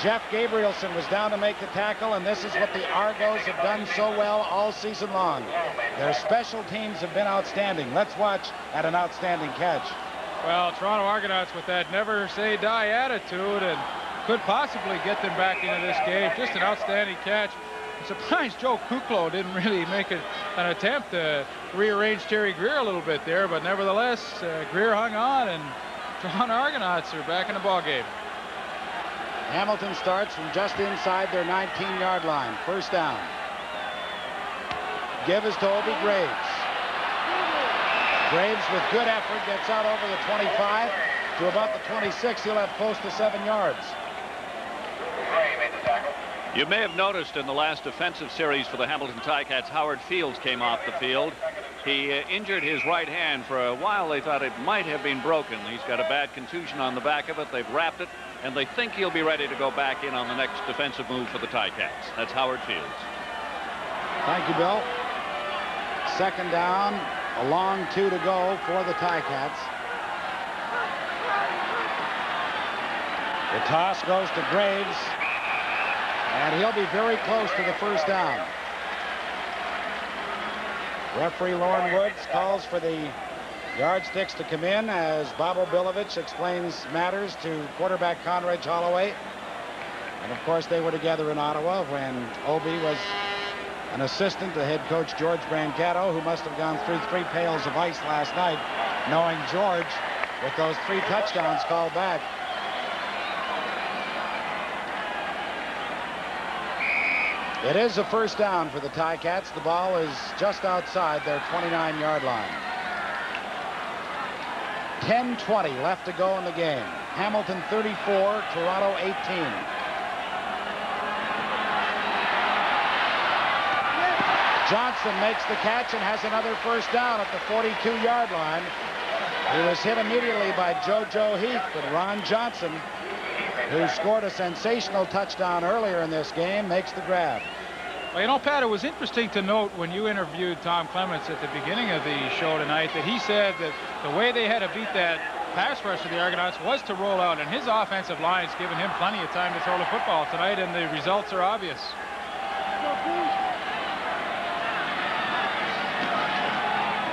Jeff Gabrielson was down to make the tackle, and this is what the Argos have done so well all season long. Their special teams have been outstanding. Let's watch at an outstanding catch. Well, Toronto Argonauts with that never say die attitude and could possibly get them back into this game. Just an outstanding catch. I'm surprised Joe Kuklo didn't really make an attempt to rearrange Terry Greer a little bit there, but nevertheless, Greer hung on, and Toronto Argonauts are back in the ball game. Hamilton starts from just inside their 19-yard line. First down. Give is to Obi Graves. Graves with good effort gets out over the 25 to about the 26. He'll have close to 7 yards. You may have noticed in the last defensive series for the Hamilton Ticats, Howard Fields came off the field. He injured his right hand. For a while, they thought it might have been broken. He's got a bad contusion on the back of it. They've wrapped it, and they think he'll be ready to go back in on the next defensive move for the Ticats. That's Howard Fields. Thank you, Bill. Second down, a long 2 to go for the Ticats. The toss goes to Graves, and he'll be very close to the first down. Referee Lauren Woods calls for the yardsticks to come in as Bobo Bilovich explains matters to quarterback Conridge Holloway. And, of course, they were together in Ottawa when Obi was an assistant to head coach George Brancato, who must have gone through 3 pails of ice last night, knowing George with those 3 touchdowns called back. It is a first down for the Ticats. The ball is just outside their 29-yard line. 10:20 left to go in the game. Hamilton 34, Toronto 18. Johnson makes the catch and has another first down at the 42-yard line. He was hit immediately by JoJo Heath, but Ron Johnson, who scored a sensational touchdown earlier in this game, makes the grab. Well, you know, Pat, it was interesting to note when you interviewed Tom Clements at the beginning of the show tonight that he said that the way they had to beat that pass rush of the Argonauts was to roll out, and his offensive line's given him plenty of time to throw the football tonight, and the results are obvious.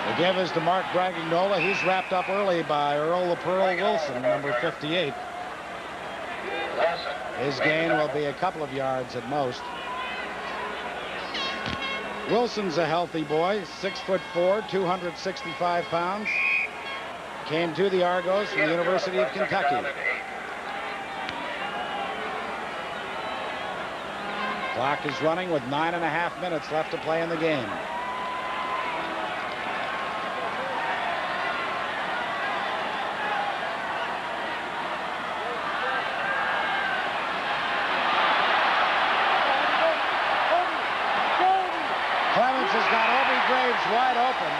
The give is to Mark Bragagnola. He's wrapped up early by Earl the Pearl Wilson, number 58. His gain will be a couple of yards at most. Wilson's a healthy boy, 6'4", 265 pounds. Came to the Argos from the University of Kentucky. Clock is running with 9.5 minutes left to play in the game. Clements has got Obi Graves wide open,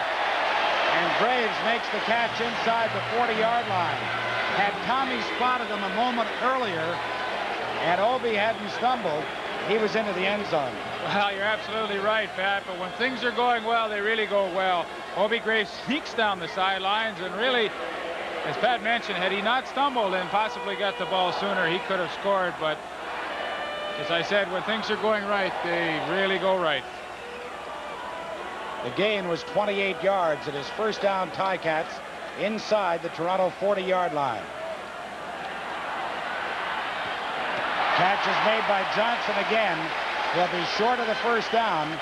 and Graves makes the catch inside the 40-yard line. Had Tommy spotted him a moment earlier and Obi hadn't stumbled, he was into the end zone. Well, you're absolutely right, Pat, but when things are going well, they really go well. Obi Graves sneaks down the sidelines, and really, as Pat mentioned, had he not stumbled and possibly got the ball sooner, he could have scored, but as I said, when things are going right, they really go right. The gain was 28 yards at his first down. Ticats inside the Toronto 40-yard line. Catch is made by Johnson again. He'll be short of the first down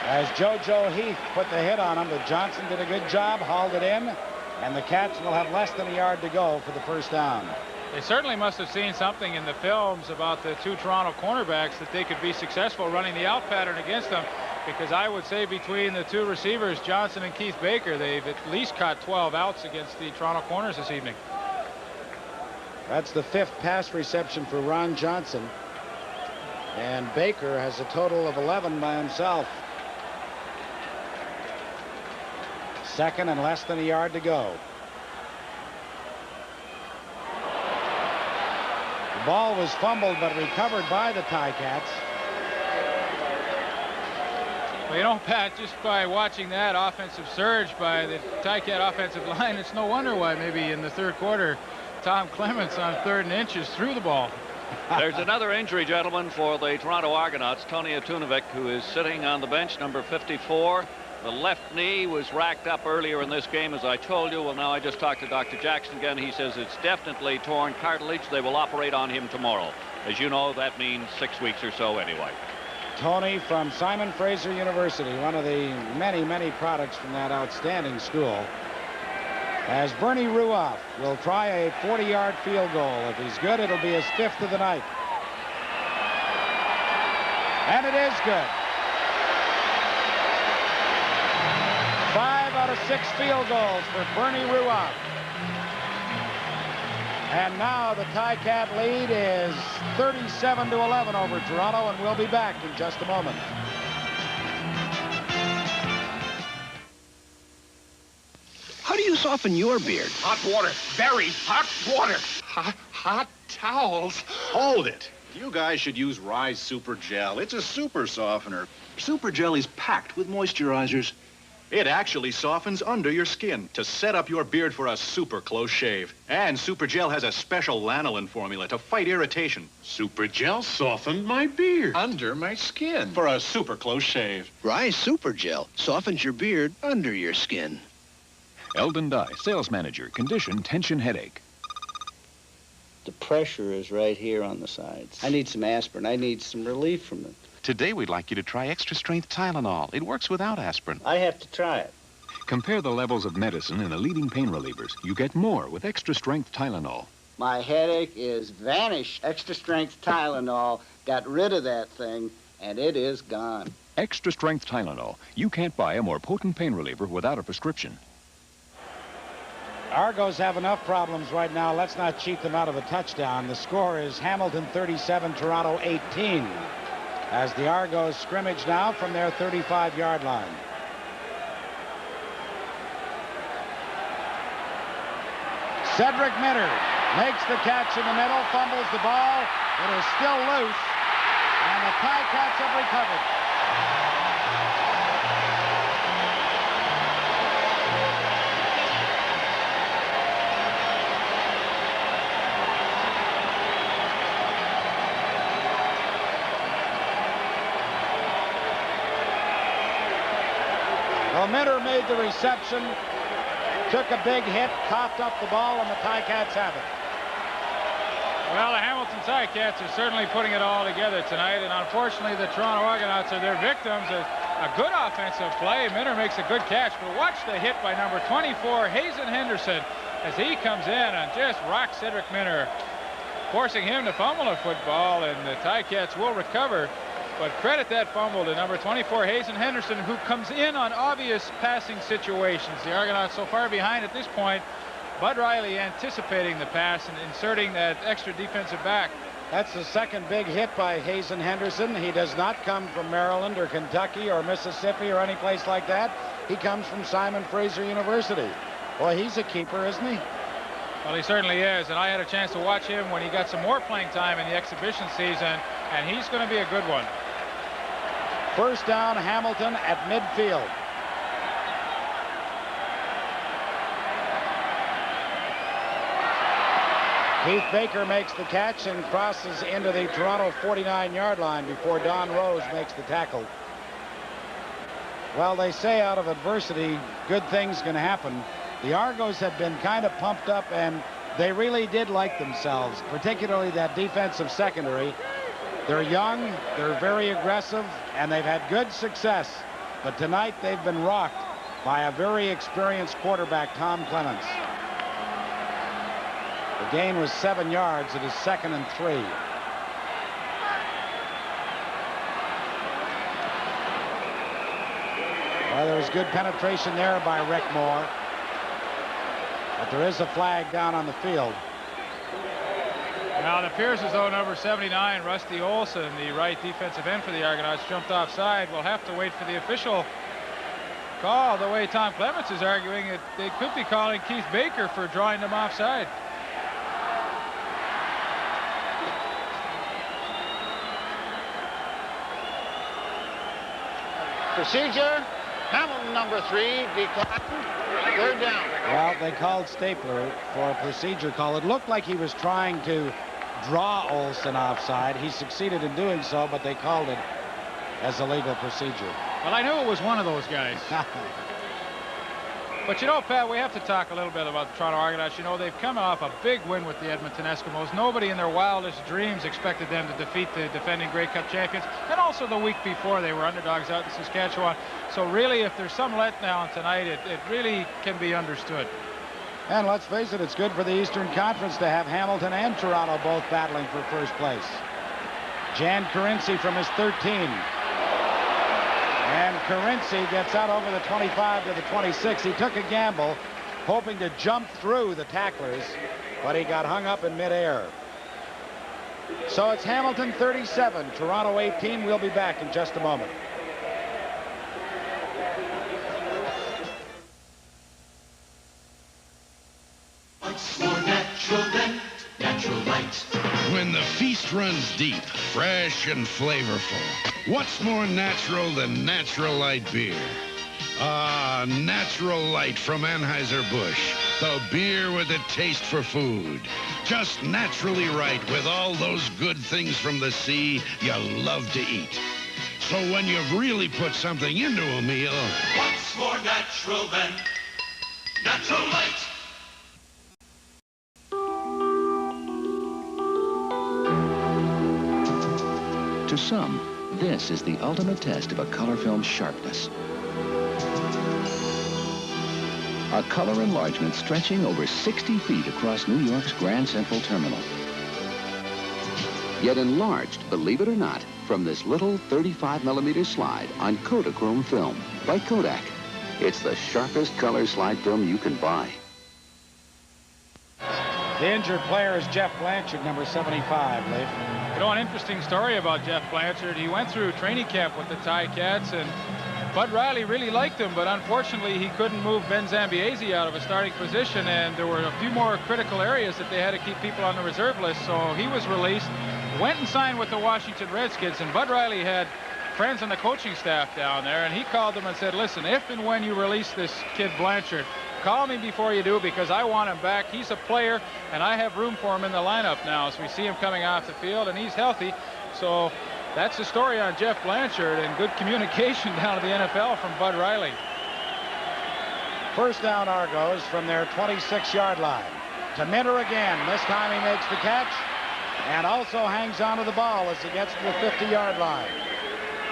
as JoJo Heath put the hit on him, but Johnson did a good job, hauled it in, and the Cats will have less than a yard to go for the first down. They certainly must have seen something in the films about the 2 Toronto cornerbacks that they could be successful running the out pattern against them, because I would say between the 2 receivers, Johnson and Keith Baker, they've at least caught 12 outs against the Toronto corners this evening. That's the 5th pass reception for Ron Johnson, and Baker has a total of 11 by himself. Second and less than a yard to go. The ball was fumbled but recovered by the Ticats. Well, you know, Pat, just by watching that offensive surge by the Ticat offensive line, it's no wonder why maybe in the third quarter Tom Clements on 3rd and inches threw the ball. There's another injury, gentlemen, for the Toronto Argonauts. Tony Atunovic, who is sitting on the bench, number 54. The left knee was racked up earlier in this game, as I told you. Well, now I just talked to Dr. Jackson again. He says it's definitely torn cartilage. They will operate on him tomorrow. As you know, that means 6 weeks or so anyway. Tony from Simon Fraser University, one of the many, many products from that outstanding school, as Bernie Ruoff will try a 40-yard field goal. If he's good, it'll be his 5th of the night. And it is good. 5 out of 6 field goals for Bernie Ruoff. And now the Ticat lead is 37-11 over Toronto, and we'll be back in just a moment. How do you soften your beard? Hot water. Very hot water. Hot towels. Hold it. You guys should use Rise Super Gel. It's a super softener. Super Gel is packed with moisturizers. It actually softens under your skin to set up your beard for a super close shave. And Super Gel has a special lanolin formula to fight irritation. Super Gel softened my beard. Under my skin. For a super close shave. Rise Super Gel softens your beard under your skin. Eldon Dye, sales manager, condition tension headache. The pressure is right here on the sides. I need some aspirin. I need some relief from it. Today, we'd like you to try Extra Strength Tylenol. It works without aspirin. I have to try it. Compare the levels of medicine in the leading pain relievers. You get more with Extra Strength Tylenol. My headache is vanished. Extra Strength Tylenol got rid of that thing, and it is gone. Extra Strength Tylenol. You can't buy a more potent pain reliever without a prescription. Argos have enough problems right now. Let's not cheat them out of a touchdown. The score is Hamilton 37, Toronto 18. As the Argos scrimmage now from their 35-yard line. Cedric Minter makes the catch in the middle, fumbles the ball. It is still loose, and the Ticats have recovered. Well, Minter made the reception, took a big hit, coughed up the ball, and the Ticats have it. Well, the Hamilton Ticats are certainly putting it all together tonight, and unfortunately the Toronto Argonauts are their victims. A good offensive play. Minter makes a good catch, but watch the hit by number 24, Hazen Henderson, as he comes in and just rocks Cedric Minter, forcing him to fumble a football, and the Ticats will recover. But credit that fumble to number 24, Hazen Henderson, who comes in on obvious passing situations. The Argonauts so far behind at this point. Bud Riley anticipating the pass and inserting that extra defensive back. That's the second big hit by Hazen Henderson. He does not come from Maryland or Kentucky or Mississippi or any place like that. He comes from Simon Fraser University. Boy, he's a keeper, isn't he? Well, he certainly is, and I had a chance to watch him when he got some more playing time in the exhibition season, and he's going to be a good one. First down, Hamilton at midfield. Keith Baker makes the catch and crosses into the Toronto 49-yard line before Don Rose makes the tackle. Well, they say out of adversity, good things can happen. The Argos have been kind of pumped up, and they really did like themselves, particularly that defensive secondary. They're young, they're very aggressive, and they've had good success. But tonight they've been rocked by a very experienced quarterback, Tom Clements. The gain was 7 yards. It is 2nd and 3. Well, there was good penetration there by Rick Moore. But there is a flag down on the field. Now, it appears as though number 79, Rusty Olson, the right defensive end for the Argonauts, jumped offside. We'll have to wait for the official call. The way Tom Clements is arguing it, they could be calling Keith Baker for drawing them offside. Procedure, Hamilton number 3, declined. 3rd down. Well, they called Stapler for a procedure call. It looked like he was trying to draw Olson offside. He succeeded in doing so, but they called it as a legal procedure. Well, I knew it was one of those guys. But, you know, Pat, we have to talk a little bit about the Toronto Argonauts. You know, they've come off a big win with the Edmonton Eskimos. Nobody in their wildest dreams expected them to defeat the defending Grey Cup champions. And also the week before, they were underdogs out in Saskatchewan. So really, if there's some letdown tonight, it really can be understood. And let's face it, it's good for the Eastern Conference to have Hamilton and Toronto both battling for first place. Jan Carinci from his 13. And Carinci gets out over the 25 to the 26. He took a gamble, hoping to jump through the tacklers, but he got hung up in midair. So it's Hamilton 37, Toronto 18. We'll be back in just a moment. What's more natural than natural light? When the feast runs deep, fresh and flavorful, what's more natural than Natural Light beer? Ah, Natural Light from Anheuser-Busch, the beer with a taste for food. Just naturally right with all those good things from the sea you love to eat. So when you've really put something into a meal... What's more natural than Natural Light? some, this is the ultimate test of a color film's sharpness. A color enlargement stretching over 60 feet across New York's Grand Central Terminal. Yet enlarged, believe it or not, from this little 35mm slide on Kodachrome film by Kodak. It's the sharpest color slide film you can buy. The injured player is Jeff Blanchard, number 75, Leif. You know, an interesting story about Jeff Blanchard. He went through training camp with the Ticats, and Bud Riley really liked him, but unfortunately he couldn't move Ben Zambiese out of a starting position, and there were a few more critical areas that they had to keep people on the reserve list, so he was released, went and signed with the Washington Redskins, and Bud Riley had friends on the coaching staff down there, and he called them and said, listen, if and when you release this kid Blanchard, call me before you do, because I want him back. He's a player, and I have room for him in the lineup now as we see him coming off the field, and he's healthy. So that's the story on Jeff Blanchard, and good communication down at the NFL from Bud Riley. First down, Argos from their 26-yard line. To Minter again. This time he makes the catch and also hangs onto the ball as he gets to the 50-yard line.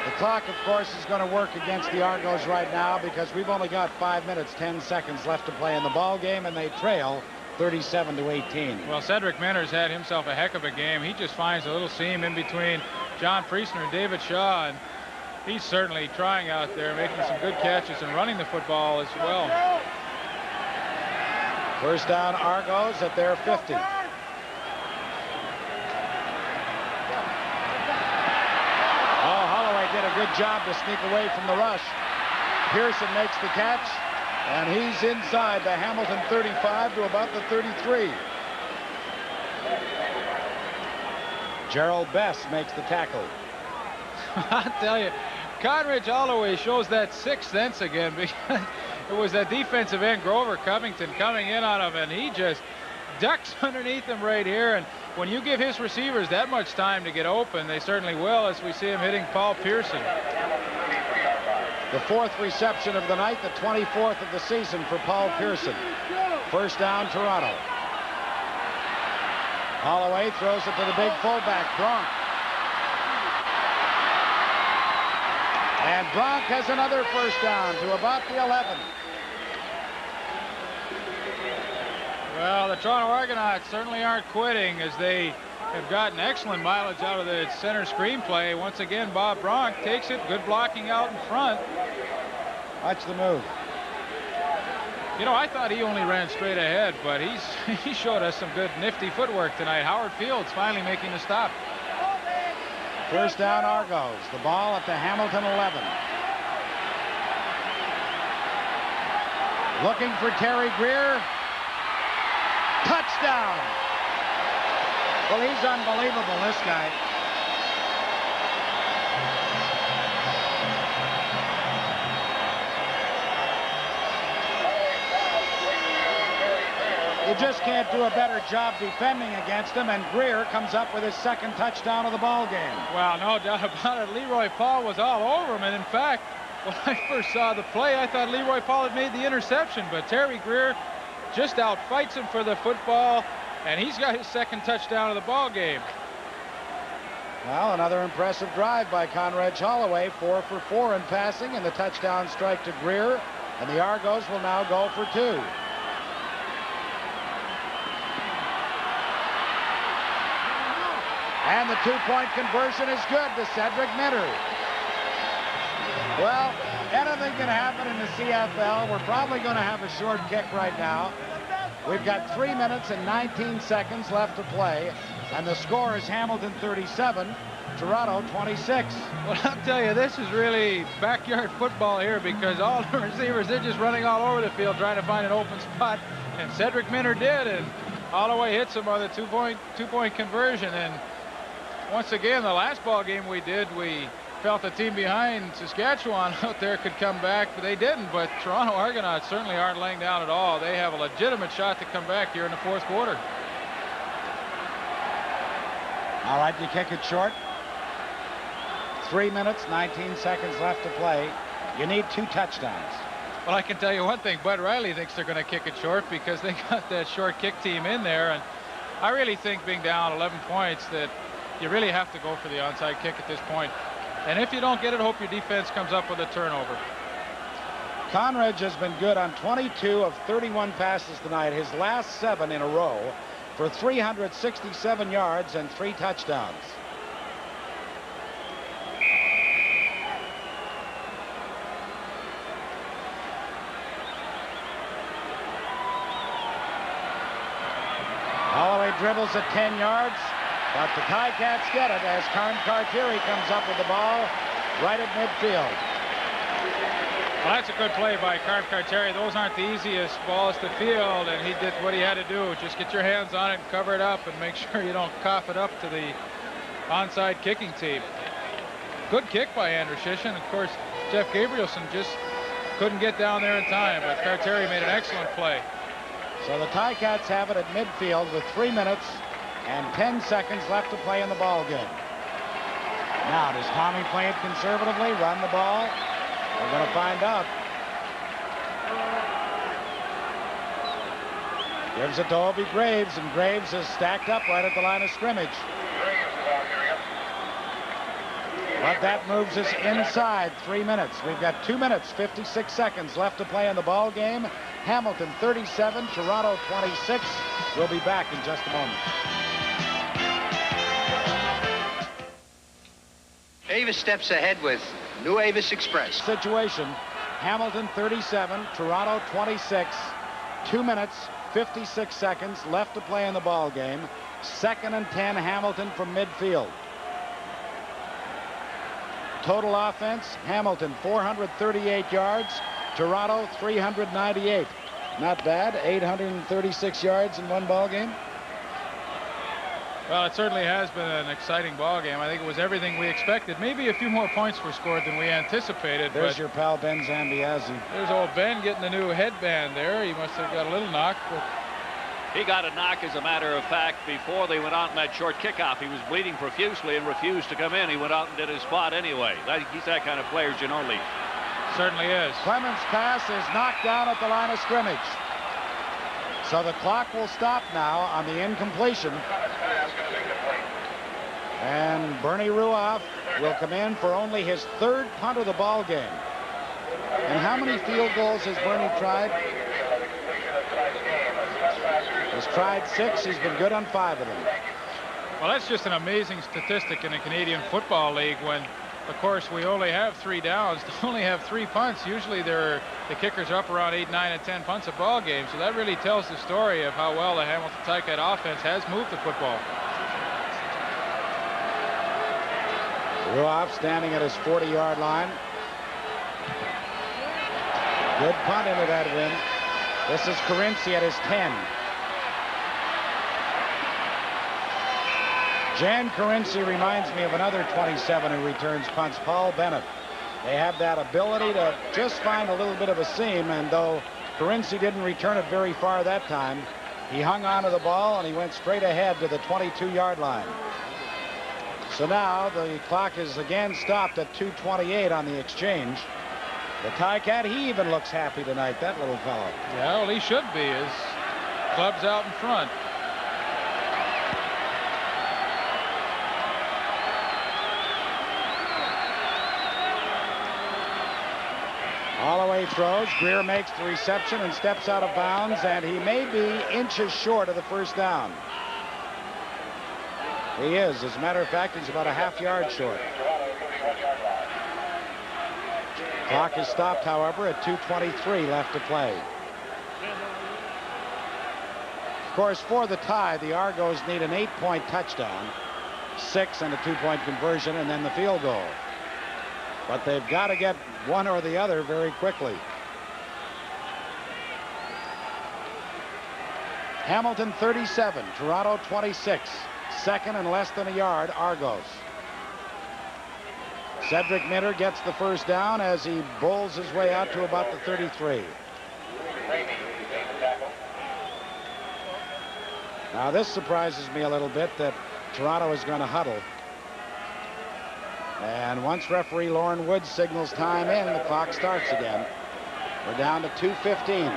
The clock, of course, is going to work against the Argos right now because we've only got 5 minutes, 10 seconds left to play in the ball game, and they trail 37-18. Well, Cedric Minter's had himself a heck of a game. He just finds a little seam in between John Priestner and David Shaw, and he's certainly trying out there, making some good catches and running the football as well. First down, Argos at their 50. Did a good job to sneak away from the rush. Pearson makes the catch, and he's inside the Hamilton 35 to about the 33. Gerald Best makes the tackle. I tell you, Conridge Holloway shows that sixth sense again, because it was that defensive end, Grover Covington, coming in on him, and he just ducks underneath him right here. And when you give his receivers that much time to get open, they certainly will, as we see him hitting Paul Pearson. The fourth reception of the night, the 24th of the season for Paul Pearson. First down, Toronto. Holloway throws it to the big fullback, Bronk. And Bronk has another first down to about the 11. Well, the Toronto Argonauts certainly aren't quitting, as they have gotten excellent mileage out of the center screen play. Once again, Bob Bronk takes it. Good blocking out in front. Watch the move. You know, I thought he only ran straight ahead, but he showed us some good nifty footwork tonight. Howard Fields finally making a stop. First down, Argos. The ball at the Hamilton 11. Looking for Terry Greer. Touchdown. Well, he's unbelievable, this guy. You just can't do a better job defending against him, and Greer comes up with his second touchdown of the ball game. Well, no doubt about it. Leroy Paul was all over him, and in fact, when I first saw the play, I thought Leroy Paul had made the interception, but Terry Greer just outfights him for the football, and he's got his second touchdown of the ball game. Well, another impressive drive by Conridge Holloway, 4 for 4 in passing, and the touchdown strike to Greer, and the Argos will now go for 2. And the two-point conversion is good to Cedric Minter. Well, anything can happen in the CFL. We're probably going to have a short kick right now. We've got 3 minutes and 19 seconds left to play, and the score is Hamilton 37, Toronto 26. Well, I'll tell you, this is really backyard football here, because all the receivers, they're just running all over the field trying to find an open spot, and Cedric Minter did, and Holloway hits him on the two-point conversion. And once again, the last ball game we did, we felt the team behind Saskatchewan out there could come back, but they didn't. But Toronto Argonauts certainly aren't laying down at all. They have a legitimate shot to come back here in the fourth quarter. All right, you kick it short. 3 minutes, 19 seconds left to play. You need 2 touchdowns. Well, I can tell you one thing. Bud Riley thinks they're going to kick it short because they got that short kick team in there. And I really think, being down 11 points, that you really have to go for the onside kick at this point. And if you don't get it, hope your defense comes up with a turnover. Conrad has been good on 22 of 31 passes tonight, his last 7 in a row, for 367 yards and 3 touchdowns. Holloway dribbles at 10 yards, but the Ticats get it as Karn Cartieri comes up with the ball right at midfield. Well, that's a good play by Karn Cartieri. Those aren't the easiest balls to field, and he did what he had to do. Just get your hands on it and cover it up and make sure you don't cough it up to the onside kicking team. Good kick by Andrew Shishin. Of course, Jeff Gabrielson just couldn't get down there in time, but Cartieri made an excellent play. So the Ticats have it at midfield with 3 minutes and 10 seconds left to play in the ball game. Now, does Tommy play it conservatively, run the ball? We're going to find out. Gives it to Obie Graves, and Graves is stacked up right at the line of scrimmage. But that moves us inside 3 minutes. We've got 2 minutes, 56 seconds left to play in the ball game. Hamilton 37, Toronto 26. We'll be back in just a moment. Avis steps ahead with New Avis Express. Situation, Hamilton 37, Toronto 26. 2 minutes, 56 seconds left to play in the ball game. 2nd and 10, Hamilton from midfield. Total offense, Hamilton 438 yards, Toronto 398. Not bad, 836 yards in one ball game. Well, it certainly has been an exciting ball game. I think it was everything we expected. Maybe a few more points were scored than we anticipated. There's your pal Ben Zambiazzi. There's old Ben getting a new headband there. He must have got a little knock. But he got a knock, as a matter of fact, before they went out in that short kickoff. He was bleeding profusely and refused to come in. He went out and did his spot anyway. He's that kind of player, Ginoli. Certainly is. Clemens' pass is knocked down at the line of scrimmage. So the clock will stop now on the incompletion. And Bernie Ruoff will come in for only his 3rd punt of the ball game. And how many field goals has Bernie tried? He's tried 6. He's been good on 5 of them. Well, that's just an amazing statistic in the Canadian Football League when, of course, we only have 3 downs, to only have 3 punts. Usually the kickers are up around 8, 9, and 10 punts a ball game. So that really tells the story of how well the Hamilton Ticat offense has moved the football. Ruoff standing at his 40-yard line. Good punt into that win. This is Carinci at his 10. Jan Carinci reminds me of another 27 who returns punts, Paul Bennett. They have that ability to just find a little bit of a seam, and though Carinci didn't return it very far that time, he hung onto the ball and he went straight ahead to the 22-yard line. So now the clock is again stopped at 2:28 on the exchange. The Ticat, he even looks happy tonight, that little fellow. Yeah, well, he should be. His club's out in front. Holloway throws. Greer makes the reception and steps out of bounds, and he may be inches short of the 1st down. He is. As a matter of fact, he's about a half-yard short. Clock is stopped, however, at 2:23 left to play. Of course, for the tie, the Argos need an 8-point touchdown, 6 and a 2-point conversion, and then the field goal. But they've got to get one or the other very quickly. Hamilton 37, Toronto 26. 2nd and less than a yard, Argos. Cedric Minter gets the 1st down as he bowls his way out to about the 33. Now this surprises me a little bit that Toronto is going to huddle. And once referee Lauren Woods signals time in, the clock starts again. We're down to 2:15.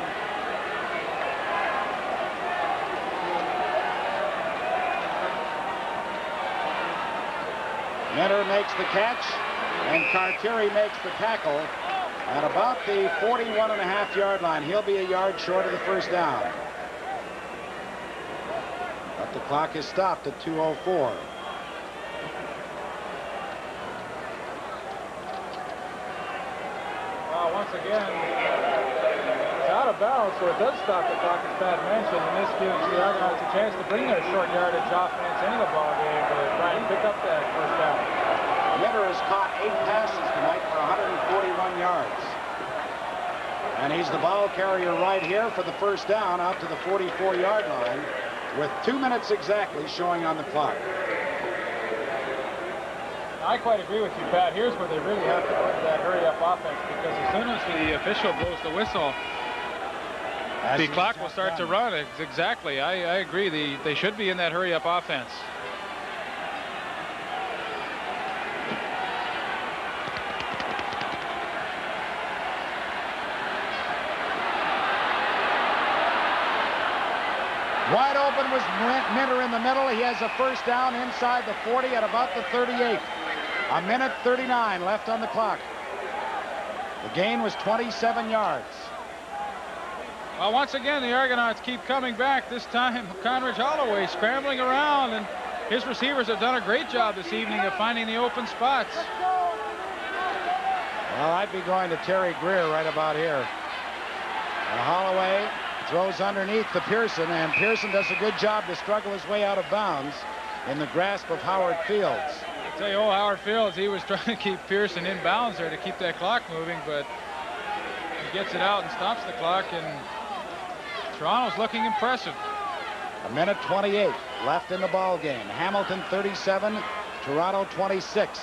Minter makes the catch, and Cartieri makes the tackle at about the 41.5-yard line. He'll be a yard short of the first down. But the clock is stopped at 2:04. Well, once again, it's out of bounds, so it does stop the clock, as Pat mentioned, and this gives the Argonauts a chance to bring their short yardage offense into the ball game to try and pick up that first down. Minter has caught 8 passes tonight for 141 yards. And he's the ball carrier right here for the first down out to the 44-yard line with 2 minutes exactly showing on the clock. I quite agree with you, Pat. Here's where they really have to go to that hurry-up offense, because as soon as the official blows the whistle, the clock will start to run. Exactly. I agree. They should be in that hurry-up offense. Wide open was Minter in the middle. He has a first down inside the 40 at about the 38. 1:39 left on the clock. The gain was 27 yards. Well, once again, the Argonauts keep coming back. This time, Conridge Holloway scrambling around, and his receivers have done a great job this evening of finding the open spots. Well, I'd be going to Terry Greer right about here. Holloway throws underneath to Pearson, and Pearson does a good job to struggle his way out of bounds in the grasp of Howard Fields. I tell you, old Howard Fields, he was trying to keep Pearson in bounds there to keep that clock moving, but he gets it out and stops the clock, and Toronto's looking impressive. 1:28 left in the ball game. Hamilton 37, Toronto 26.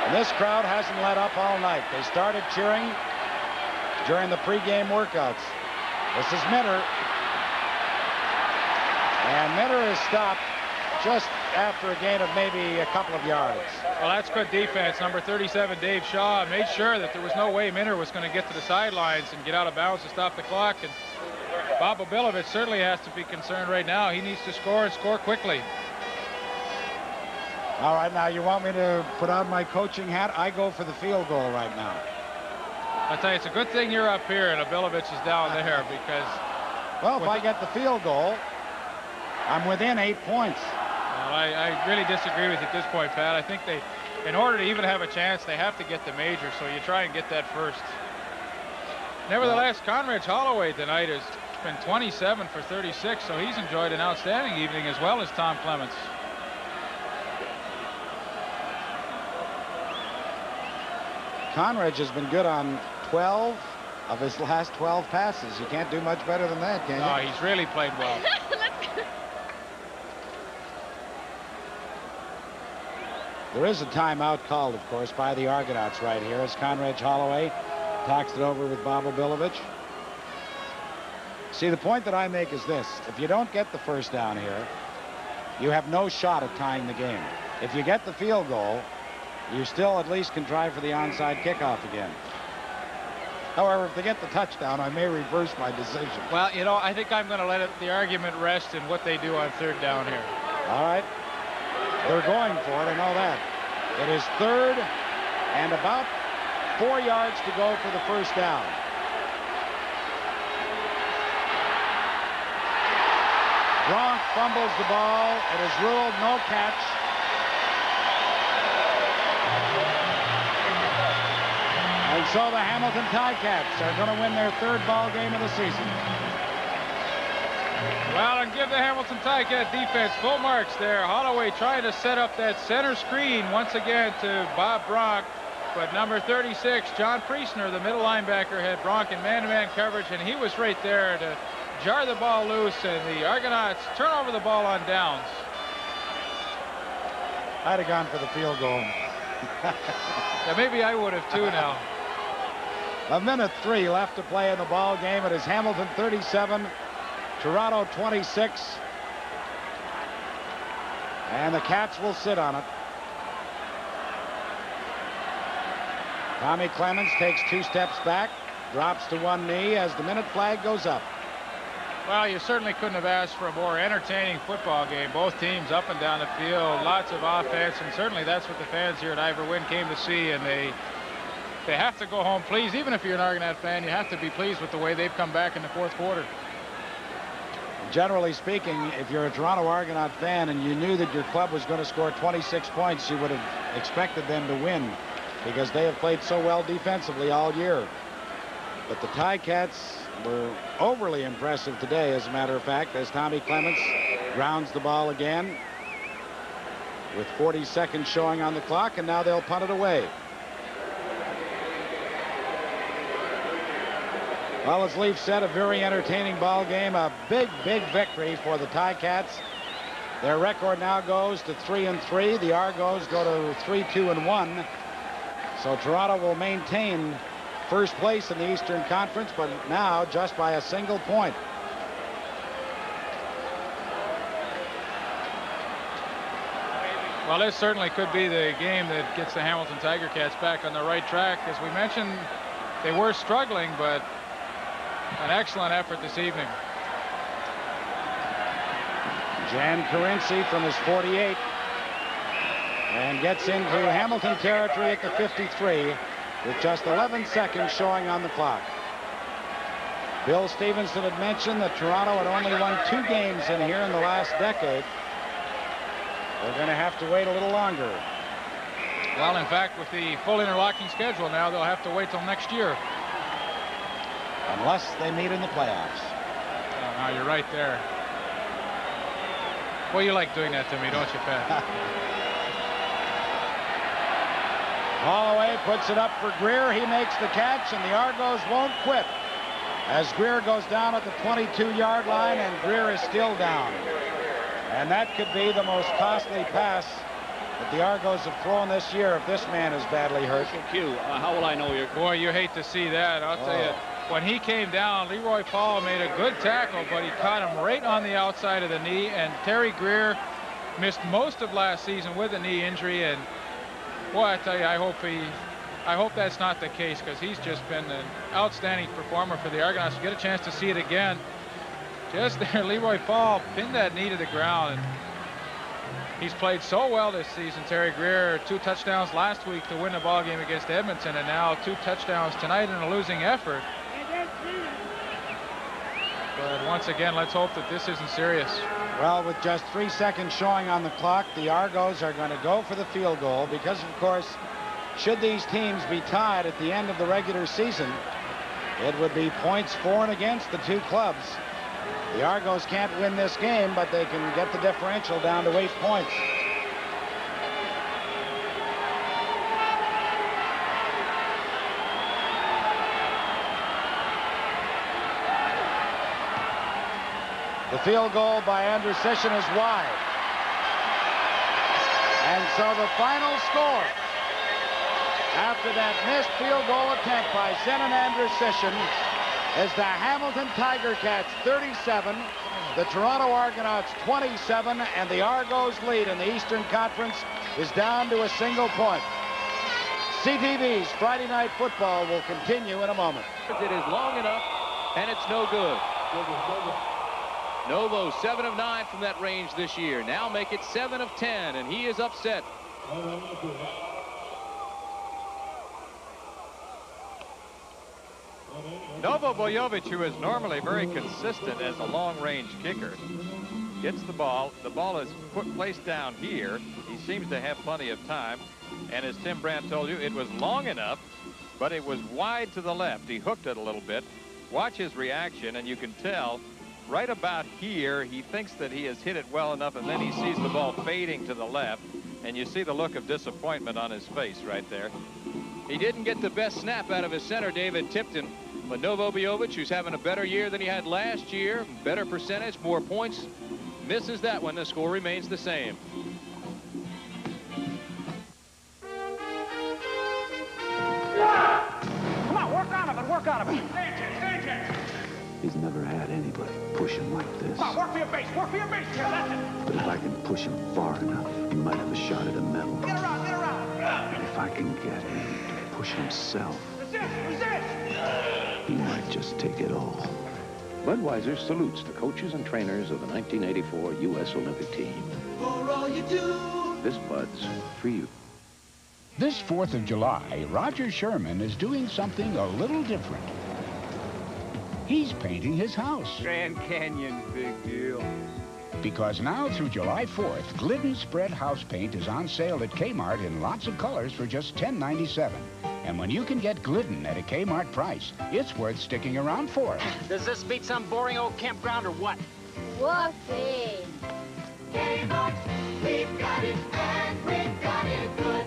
And this crowd hasn't let up all night. They started cheering during the pregame workouts. This is Minter. And Minter is stopped just after a gain of maybe a couple of yards. Well, that's good defense. Number 37, Dave Shaw, made sure that there was no way Minter was going to get to the sidelines and get out of bounds to stop the clock. And Bob Obilovich certainly has to be concerned right now. He needs to score and score quickly. All right, now you want me to put on my coaching hat? I go for the field goal right now. I tell you, it's a good thing you're up here and Obilovich is down there, because... Well, if I get the field goal, I'm within 8 points. Well, I really disagree with you at this point, Pat. I think they, in order to even have a chance, they have to get the major, so you try and get that first. Nevertheless, Conridge Holloway tonight has been 27 for 36, so he's enjoyed an outstanding evening, as well as Tom Clements. Conridge has been good on 12 of his last 12 passes. You can't do much better than that, can you? No, he's really played well. There is a timeout called, of course, by the Argonauts right here as Conridge Holloway talks it over with Bob Obilovich. See, the point that I make is this. If you don't get the first down here, you have no shot at tying the game. If you get the field goal, you still at least can try for the onside kickoff again. However, if they get the touchdown, I may reverse my decision. Well, you know, I think I'm going to let the argument rest in what they do on third down here. All right. They're going for it, I know that. It is third and about 4 yards to go for the first down. Gronk fumbles the ball. It is ruled no catch. And so the Hamilton Ticats are going to win their third ball game of the season. Well, and give the Hamilton Ticat defense full marks there. Holloway trying to set up that center screen once again to Bob Bronk. But number 36, John Priestner, the middle linebacker, had Bronk in man-to-man coverage, and he was right there to jar the ball loose, and the Argonauts turn over the ball on downs. I'd have gone for the field goal. Yeah, maybe I would have too now. 1:03 left to play in the ball game. It is Hamilton 37, Toronto 26. And the Cats will sit on it. Tommy Clemens takes 2 steps back, drops to one knee as the minute flag goes up. Well, you certainly couldn't have asked for a more entertaining football game. Both teams up and down the field, lots of offense, and certainly that's what the fans here at Ivor Wynne came to see, and they have to go home pleased. Even if you're an Argonaut fan, you have to be pleased with the way they've come back in the fourth quarter. Generally speaking, if you're a Toronto Argonaut fan and you knew that your club was going to score 26 points, you would have expected them to win because they have played so well defensively all year. But the Ticats were overly impressive today, as a matter of fact, as Tommy Clements grounds the ball again with 40 seconds showing on the clock, and now they'll punt it away. Well, as Leaf said, a very entertaining ball game, a big victory for the Ticats. Their record now goes to 3-3. The Argos go to 3-2-1. So Toronto will maintain first place in the Eastern Conference, but now just by a single point. Well, this certainly could be the game that gets the Hamilton Tiger Cats back on the right track. As we mentioned, they were struggling, but an excellent effort this evening. Jan Carinci from his 48 and gets into Hamilton territory at the 53 with just 11 seconds showing on the clock. Bill Stevenson had mentioned that Toronto had only won 2 games in here in the last decade. They're going to have to wait a little longer. Well, in fact, with the full interlocking schedule now, they'll have to wait till next year. Unless they meet in the playoffs. Oh, now you're right there. Well, you like doing that to me, don't you, Pat? Holloway puts it up for Greer. He makes the catch, and the Argos won't quit. As Greer goes down at the 22-yard line, and Greer is still down. And that could be the most costly pass that the Argos have thrown this year if this man is badly hurt. Q, how will I know you're... Boy, you hate to see that. I'll tell you. When he came down, Leroy Paul made a good tackle, but he caught him right on the outside of the knee, and Terry Greer missed most of last season with a knee injury, and boy, I tell you, I hope that's not the case, because he's just been an outstanding performer for the Argonauts. You get a chance to see it again. Just there, Leroy Paul pinned that knee to the ground, and he's played so well this season. Terry Greer, 2 touchdowns last week to win the ball game against Edmonton, and now 2 touchdowns tonight in a losing effort. But once again, let's hope that this isn't serious. Well, with just 3 seconds showing on the clock, the Argos are going to go for the field goal because, of course, should these teams be tied at the end of the regular season, it would be points for and against the 2 clubs. The Argos can't win this game, but they can get the differential down to 8 points. The field goal by Andrusician is wide. And so the final score after that missed field goal attempt by Zenon Andrusician is the Hamilton Tiger Cats 37, the Toronto Argonauts 27, and the Argos lead in the Eastern Conference is down to a single point. CTV's Friday Night Football will continue in a moment. It is long enough, and it's no good. Novo 7 of 9 from that range this year. Now make it 7 of 10, and he is upset. Novo Bojovic, who is normally very consistent as a long-range kicker, gets the ball is placed down here. He seems to have plenty of time, and as Tim Brandt told you, it was long enough, but it was wide to the left. He hooked it a little bit. Watch his reaction, and you can tell right about here he thinks that he has hit it well enough, and then he sees the ball fading to the left, and you see the look of disappointment on his face right there. He didn't get the best snap out of his center, David Tipton. But Novo Bojovic, who's having a better year than he had last year, better percentage, more points, misses that one. The score remains the same. Come on, work out of it, work out of it. He's never had anybody push him like this. Come on, work for your base, kid, that's it. But if I can push him far enough, he might have a shot at a medal. Get around. And if I can get him to push himself, Resist. He might just take it all. Budweiser salutes the coaches and trainers of the 1984 U.S. Olympic team. For all you do. This Bud's for you. This 4th of July, Roger Sherman is doing something a little different. He's painting his house. Grand Canyon, big deal. Because now through July 4th, Glidden Spread House Paint is on sale at Kmart in lots of colors for just $10.97. And when you can get Glidden at a Kmart price, it's worth sticking around for. Does this beat some boring old campground or what? Whoopee. Kmart, we've got it, and we've got it good.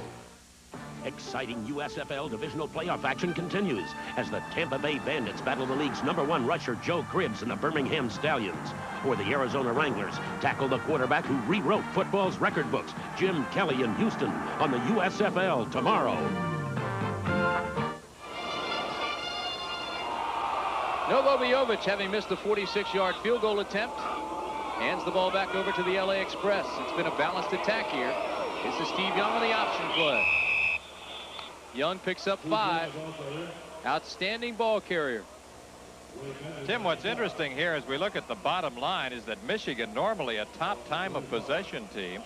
Exciting USFL divisional playoff action continues as the Tampa Bay Bandits battle the league's #1 rusher Joe Cribbs and the Birmingham Stallions. Or the Arizona Wranglers tackle the quarterback who rewrote football's record books, Jim Kelly in Houston, on the USFL tomorrow. Novoviovich, having missed the 46-yard field goal attempt, hands the ball back over to the LA Express. It's been a balanced attack here. This is Steve Young on the option play. Young picks up 5. Outstanding ball carrier. Tim, what's interesting here as we look at the bottom line is that Michigan, normally a top time of possession team,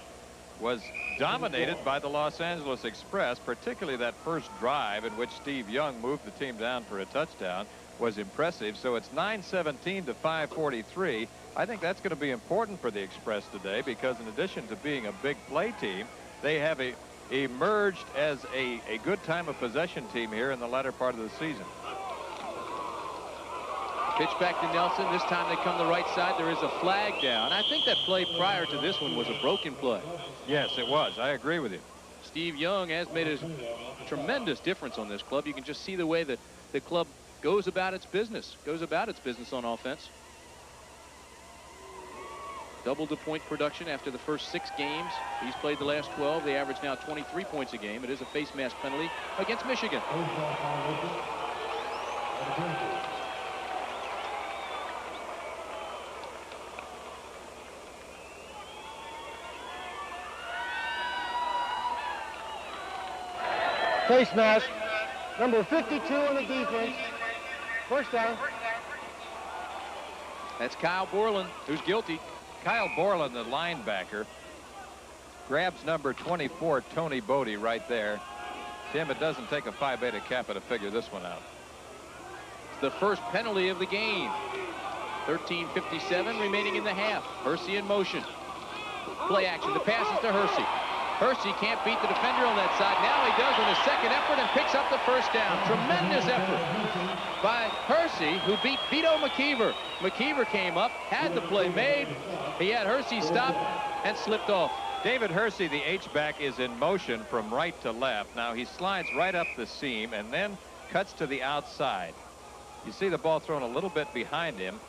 was dominated by the Los Angeles Express, particularly that first drive in which Steve Young moved the team down for a touchdown was impressive. So it's 9-17 to 5:43. I think that's going to be important for the Express today because in addition to being a big play team, they have emerged as a good time of possession team here in the latter part of the season. Pitch back to Nelson. This time they come the right side. There is a flag down. I think that play prior to this one was a broken play. Yes, it was. I agree with you. Steve Young has made a tremendous difference on this club. You can just see the way that the club goes about its business on offense. Doubled the point production after the first 6 games. He's played the last 12. They average now 23 points a game. It is a face mask penalty against Michigan. Face mask. Number 52 on the defense. First down. That's Kyle Borland, who's guilty. Kyle Borland, the linebacker, grabs number 24, Tony Bodie, right there. Tim, it doesn't take a Phi Beta Kappa to figure this one out. It's the first penalty of the game. 13:57 remaining in the half. Hersey in motion. Play action. The pass is to Hersey. Hersey can't beat the defender on that side. Now he does on his second effort and picks up the first down. Tremendous effort by Hersey, who beat Vito McKeever. McKeever came up, had the play made. He had Hersey stop and slipped off. David Hersey, the H-back, is in motion from right to left. Now he slides right up the seam and then cuts to the outside. You see the ball thrown a little bit behind him.